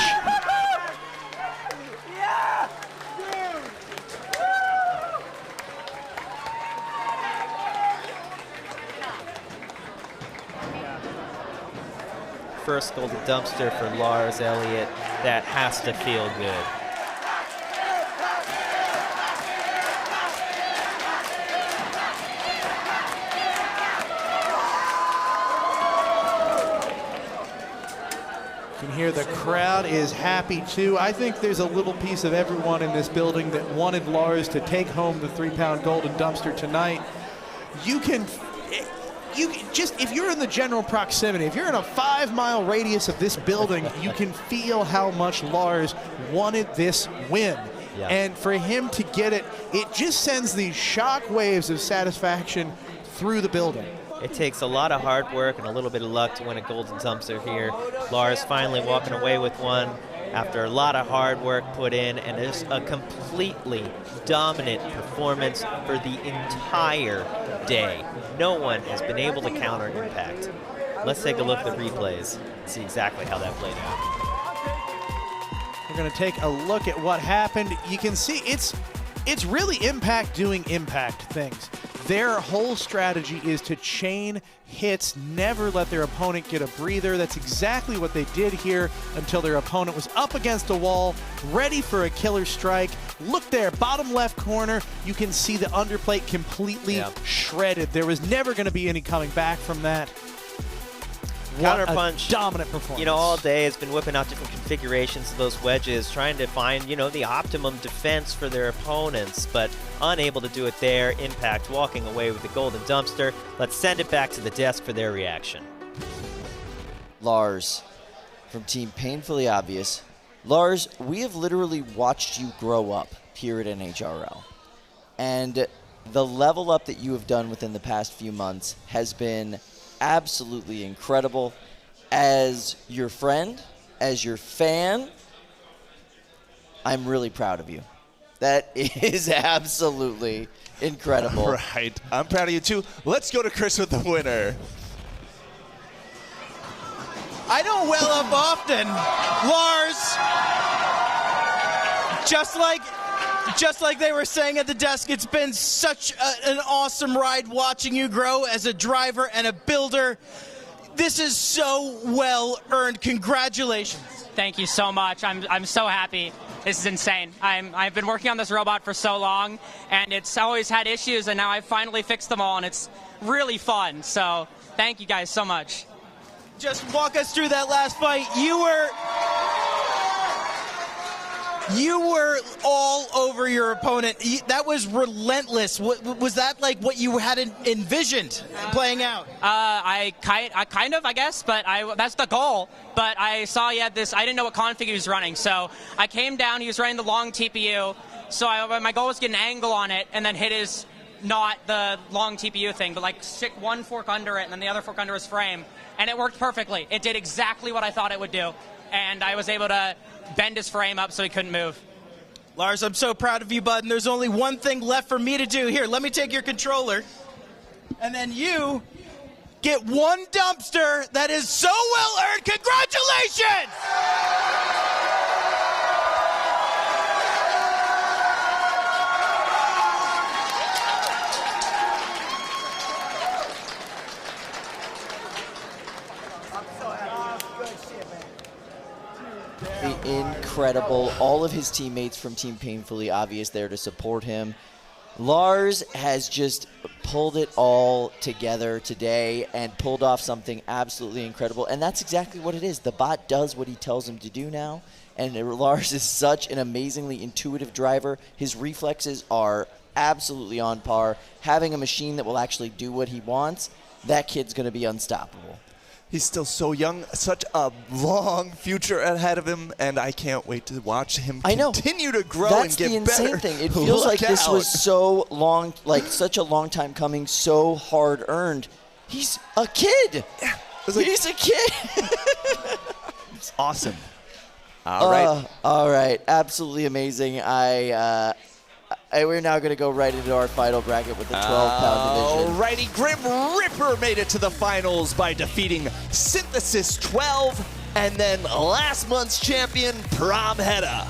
First golden dumpster for Lars Elliott. That has to feel good. You can hear the crowd is happy too. I think there's a little piece of everyone in this building that wanted Lars to take home the 3-pound golden dumpster tonight. You can just, if you're in the general proximity, if you're in a 5-mile radius of this building, you can feel how much Lars wanted this win. Yeah. And for him to get it, it just sends these shock waves of satisfaction through the building. It takes a lot of hard work and a little bit of luck to win a golden dumpster here. Lars finally walking away with one after a lot of hard work put in, and just a completely dominant performance for the entire day. No one has been able to counter Impakt. Let's take a look at the replays and see exactly how that played out. We're going to take a look at what happened. You can see it's really Impakt doing Impakt things. Their whole strategy is to chain hits, never let their opponent get a breather. That's exactly what they did here until their opponent was up against a wall, ready for a killer strike. Look there, bottom left corner, you can see the underplate completely shredded. There was never going to be any coming back from that. Counterpunch, dominant performance. You know, all day has been whipping out different configurations of those wedges, trying to find, you know, the optimum defense for their opponents, but unable to do it there. Impakt walking away with the golden dumpster. Let's send it back to the desk for their reaction. Lars, from Team Painfully Obvious. Lars, we have literally watched you grow up here at NHRL. And the level up that you have done within the past few months has been absolutely incredible. As your friend, as your fan, I'm really proud of you. That is absolutely incredible. Right. I'm proud of you, too. Let's go to Chris with the winner. I don't well up often. Lars, just like they were saying at the desk, it's been such an awesome ride watching you grow as a driver and a builder. This is so well earned. Congratulations. Thank you so much. I'm so happy. This is insane. I've been working on this robot for so long, and it's always had issues, and now I've finally fixed them all, and it's really fun. So thank you guys so much. Just walk us through that last fight. You were all over your opponent. That was relentless. Was that like what you had envisioned playing out? I kind of, I guess, but that's the goal. But I saw he had this, I didn't know what config he was running. So I came down, he was running the long TPU. So my goal was to get an angle on it and then hit his, not the long TPU thing, but like stick one fork under it and then the other fork under his frame. And it worked perfectly. It did exactly what I thought it would do. And I was able to bend his frame up so he couldn't move. Lars, I'm so proud of you, bud, and there's only one thing left for me to do. Here, let me take your controller, and then you get one dumpster that is so well earned. Congratulations! Incredible. All of his teammates from Team Painfully Obvious there to support him. Lars has just pulled it all together today and pulled off something absolutely incredible. And that's exactly what it is. The bot does what he tells him to do now. And Lars is such an amazingly intuitive driver. His reflexes are absolutely on par. Having a machine that will actually do what he wants, that kid's going to be unstoppable. He's still so young, such a long future ahead of him, and I can't wait to watch him continue to grow and get better. That's the insane thing. It feels like this was so long, like such a long time coming, so hard earned. He's a kid. Yeah, he's a kid. It's awesome. All right. All right. Absolutely amazing. We're now going to go right into our final bracket with the 12-pound division. Alrighty, Grim Ripper made it to the finals by defeating Synthesis 12 and then last month's champion, Pramheda.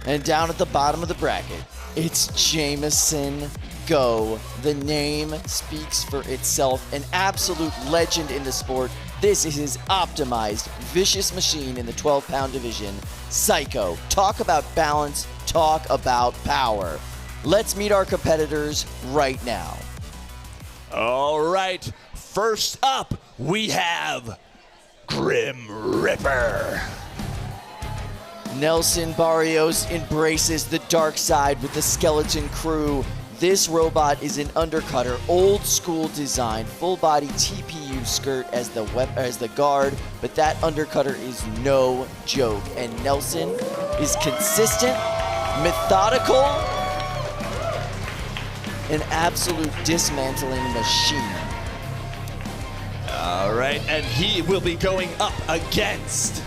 And down at the bottom of the bracket, it's Jameson Go. The name speaks for itself. An absolute legend in the sport. This is his optimized, vicious machine in the 12-pound division. Saiko. Talk about balance. Talk about power. Let's meet our competitors right now. All right. First up, we have Grim Ripper. Nelson Barrios embraces the dark side with the skeleton crew. This robot is an undercutter, old school design, full body TPU skirt as the guard, but that undercutter is no joke. And Nelson is consistent, methodical, an absolute dismantling machine. All right, and he will be going up against,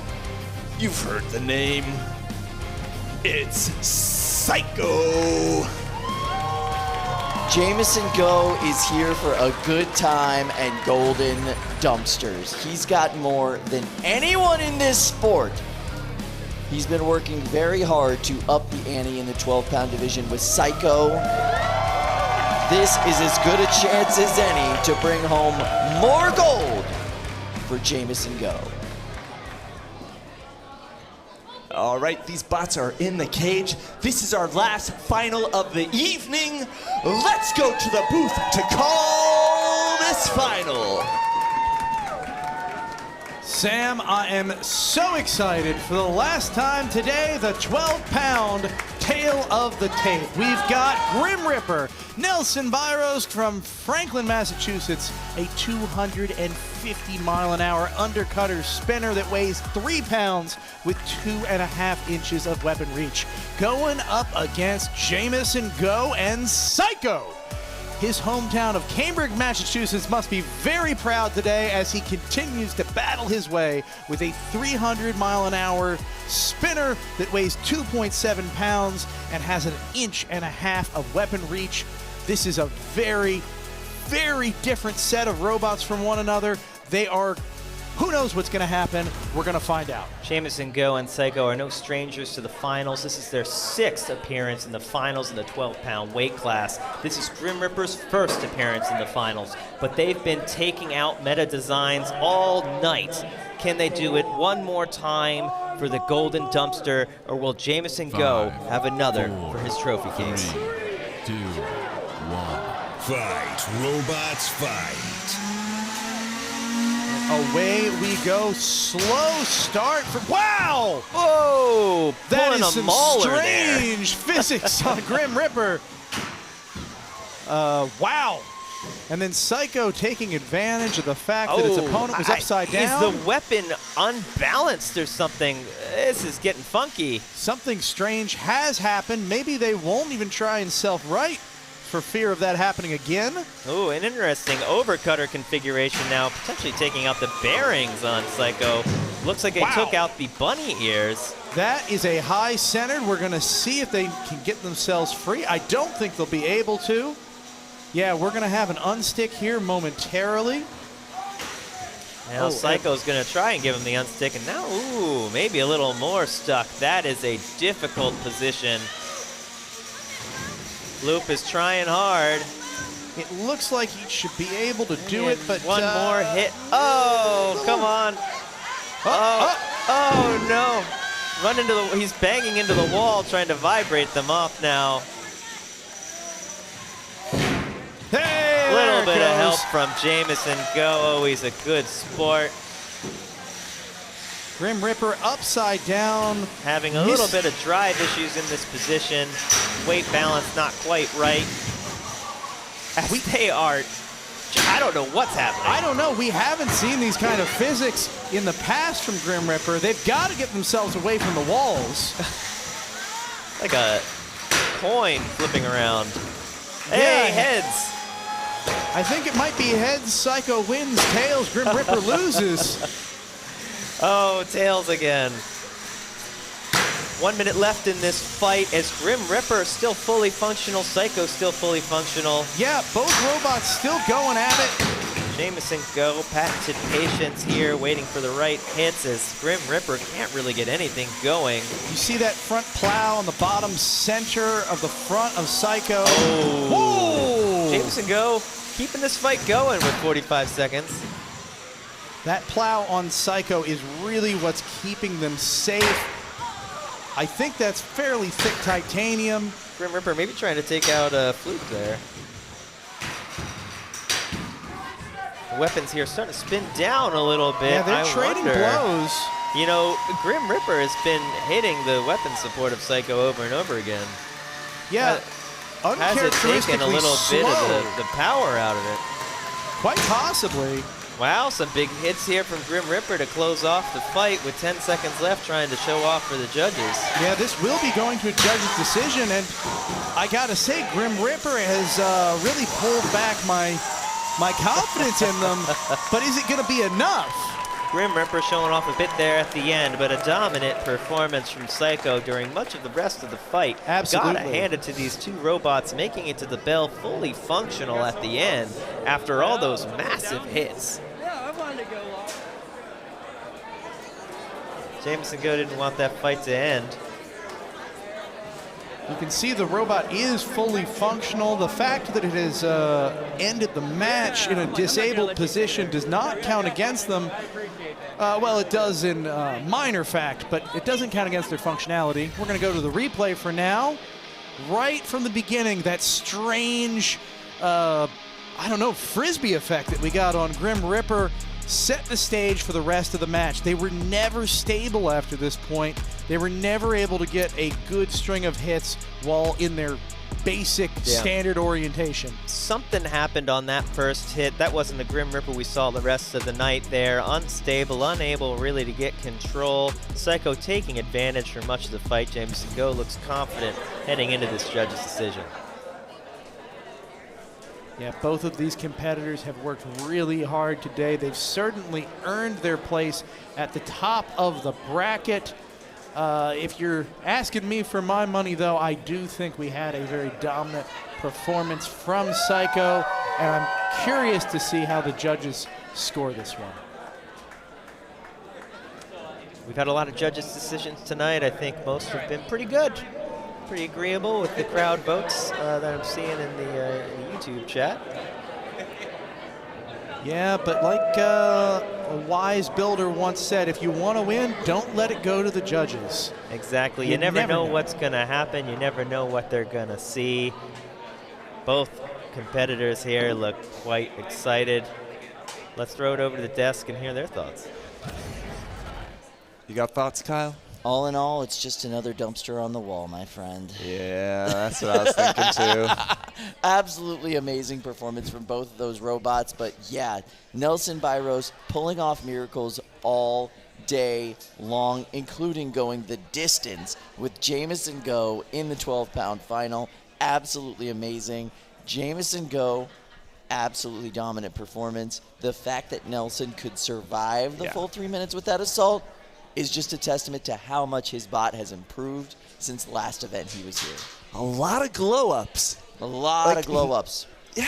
you've heard the name, it's Saiko. Jameson Go is here for a good time and golden dumpsters. He's got more than anyone in this sport. He's been working very hard to up the ante in the 12-pound division with Saiko. This is as good a chance as any to bring home more gold for Jameson Go. All right, these bots are in the cage. This is our last final of the evening. Let's go to the booth to call this final. Sam, I am so excited for the last time today, the 12-pound table tale of the tape. We've got Grim Ripper, Nelson Byros from Franklin, Massachusetts, a 250-mile-an-hour undercutter spinner that weighs 3 pounds with 2.5 inches of weapon reach, going up against Jameson Go and Saiko. His hometown of Cambridge, Massachusetts must be very proud today as he continues to battle his way with a 300-mile-an-hour spinner that weighs 2.7 pounds and has 1.5 inches of weapon reach. This is a very, very different set of robots from one another. They are, who knows what's going to happen? We're going to find out. Jameson Go and Saiko are no strangers to the finals. This is their 6th appearance in the finals in the 12-pound weight class. This is Grim Ripper's first appearance in the finals, but they've been taking out meta designs all night. Can they do it one more time for the golden dumpster, or will Jameson Go have another for his trophy case? 3, 2, 1. Fight, robots, fight. Away we go. Slow start for, wow! Whoa! That is some mauler strange physics on Grim Ripper. Wow. And then Saiko taking advantage of the fact that his opponent was upside down. Is the weapon unbalanced or something? This is getting funky. Something strange has happened. Maybe they won't even try and self-right for fear of that happening again. Oh, an interesting overcutter configuration now, potentially taking out the bearings on Saiko. Looks like they took out the bunny ears. That is a high centered. We're going to see if they can get themselves free. I don't think they'll be able to. Yeah, we're going to have an unstick here momentarily. Now Saiko's going to try and give him the unstick, and now, ooh, maybe a little more stuck. That is a difficult position. Loop is trying hard. It looks like he should be able to do it, but one more hit. Oh, come on. Oh, no. Run into the, he's banging into the wall, trying to vibrate them off now. Hey, a little bit of help from Jameson Go. Oh, he's a good sport. Grim Ripper upside down. Having a little bit of drive issues in this position. Weight balance not quite right. As they are, I don't know what's happening. I don't know. We haven't seen these kind of physics in the past from Grim Ripper. They've got to get themselves away from the walls. Like a coin flipping around. Yeah. Hey, heads. I think it might be heads. Saiko wins. Tails. Grim Ripper loses. Oh, tails again. 1 minute left in this fight as Grim Ripper still fully functional, Saiko still fully functional. Yeah, both robots still going at it. Jameson Go, patented patience here, waiting for the right hits as Grim Ripper can't really get anything going. You see that front plow on the bottom center of the front of Saiko. Oh. Whoa! Jameson Go keeping this fight going with 45 seconds. That plow on Saiko is really what's keeping them safe. I think that's fairly thick titanium. Grim Ripper maybe trying to take out a Fluke there. The weapons here starting to spin down a little bit. Yeah, they're trading blows. You know, Grim Ripper has been hitting the weapon support of Saiko over and over again. Yeah, has it taken a little bit of the power out of it? Quite possibly. Wow, some big hits here from Grim Ripper to close off the fight with 10 seconds left, trying to show off for the judges. Yeah, this will be going to a judge's decision, and I gotta say, Grim Ripper has really pulled back my confidence in them, but is it gonna be enough? Grim Ripper showing off a bit there at the end, but a dominant performance from Saiko during much of the rest of the fight. Absolutely. Gotta hand it to these two robots making it to the bell fully functional at the end after all those massive hits. Jameson Go didn't want that fight to end. You can see the robot is fully functional. The fact that it has ended the match in a disabled position does not count against them. Well, it does in minor fact, but it doesn't count against their functionality. We're going to go to the replay for now. Right from the beginning, that strange, I don't know, frisbee effect that we got on Grim Ripper. set the stage for the rest of the match. They were never stable after this point. They were never able to get a good string of hits while in their basic standard orientation. Something happened on that first hit. That wasn't the Grim Reaper we saw the rest of the night there. Unstable, unable really to get control. Saiko taking advantage for much of the fight. Jameson Go looks confident heading into this judge's decision. Yeah, both of these competitors have worked really hard today. They've certainly earned their place at the top of the bracket. If you're asking me for my money, though, I do think we had a very dominant performance from Saiko, and I'm curious to see how the judges score this one. We've had a lot of judges' decisions tonight. I think most have been pretty good, pretty agreeable with the crowd votes that I'm seeing in the YouTube chat. Yeah, but like a wise builder once said, if you want to win, don't let it go to the judges. Exactly. You never know what's going to happen. You never know what they're going to see. Both competitors here look quite excited. Let's throw it over to the desk and hear their thoughts. You got thoughts, Kyle? All in all, it's just another dumpster on the wall, my friend. Yeah, that's what I was thinking too. Absolutely amazing performance from both of those robots. But yeah, Nelson Byros pulling off miracles all day long, including going the distance with Jameson Go in the 12-pound final. Absolutely amazing. Jameson Go, absolutely dominant performance. The fact that Nelson could survive the full 3 minutes with that assault is just a testament to how much his bot has improved since the last event he was here. A lot of glow-ups. A lot of glow-ups. Yeah.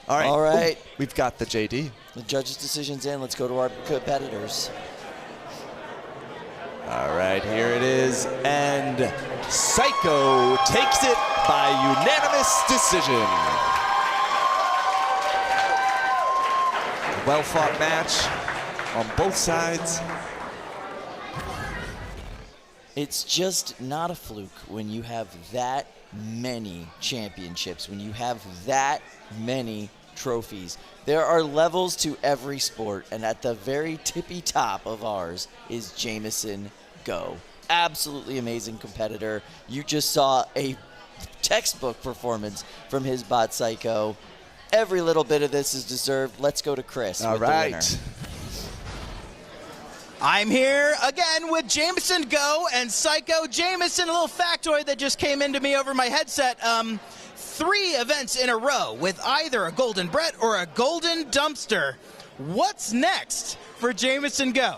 All right. All right. Ooh, we've got the JD. The judges' decision's in. Let's go to our competitors. All right, here it is. And Saiko takes it by unanimous decision. Well-fought match on both sides. It's just not a fluke when you have that many championships, when you have that many trophies. There are levels to every sport, and at the very tippy top of ours is Jameson Go. Absolutely amazing competitor. You just saw a textbook performance from his bot Saiko. Every little bit of this is deserved. Let's go to Chris with the winner. I'm here again with Jameson Go and Saiko. Jameson, a little factoid that just came into me over my headset. 3 events in a row with either a golden Brett or a golden dumpster. What's next for Jameson Go?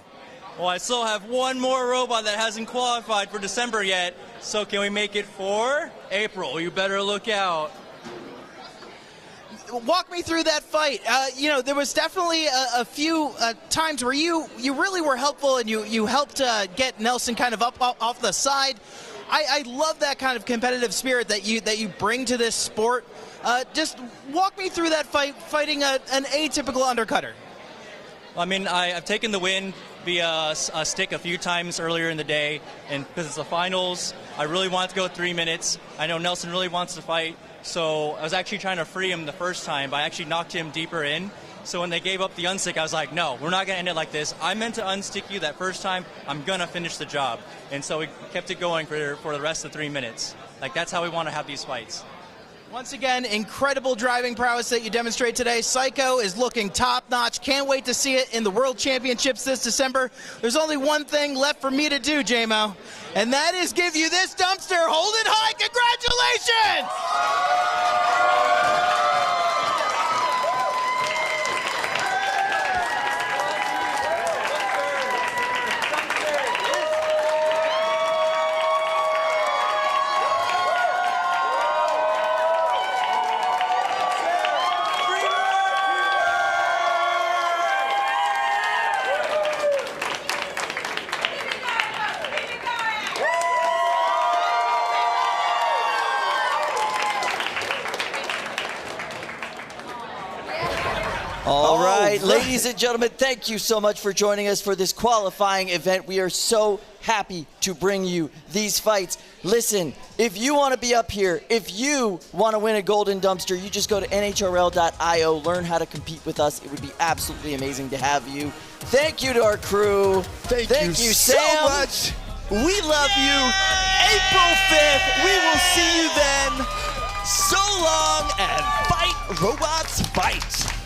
Well, I still have one more robot that hasn't qualified for December yet, so can we make it for April? You better look out. Walk me through that fight. There was definitely a few times where you really were helpful and you helped get Nelson kind of up off the side. I love that kind of competitive spirit that you bring to this sport. Just walk me through that fight, fighting an atypical undercutter. I mean, I've taken the win via a stick a few times earlier in the day, and because it's the finals, I really wanted to go 3 minutes. I know Nelson really wants to fight, so I was actually trying to free him the first time, but I actually knocked him deeper in. So when they gave up the unstick, I was like, no, we're not going to end it like this. I meant to unstick you that first time. I'm going to finish the job. And so we kept it going for the rest of 3 minutes. Like, that's how we want to have these fights. Once again, incredible driving prowess that you demonstrate today. Saiko is looking top-notch. Can't wait to see it in the World Championships this December. There's only one thing left for me to do, JMO, and that is give you this dumpster. Hold it high. Congratulations! All right, ladies and gentlemen, thank you so much for joining us for this qualifying event. We are so happy to bring you these fights. Listen, if you want to be up here, if you want to win a golden dumpster, you just go to NHRL.io, learn how to compete with us. It would be absolutely amazing to have you. Thank you to our crew. Thank you, Sam. so much. We love you. April 5th, we will see you then. So long, and fight, robots, fight.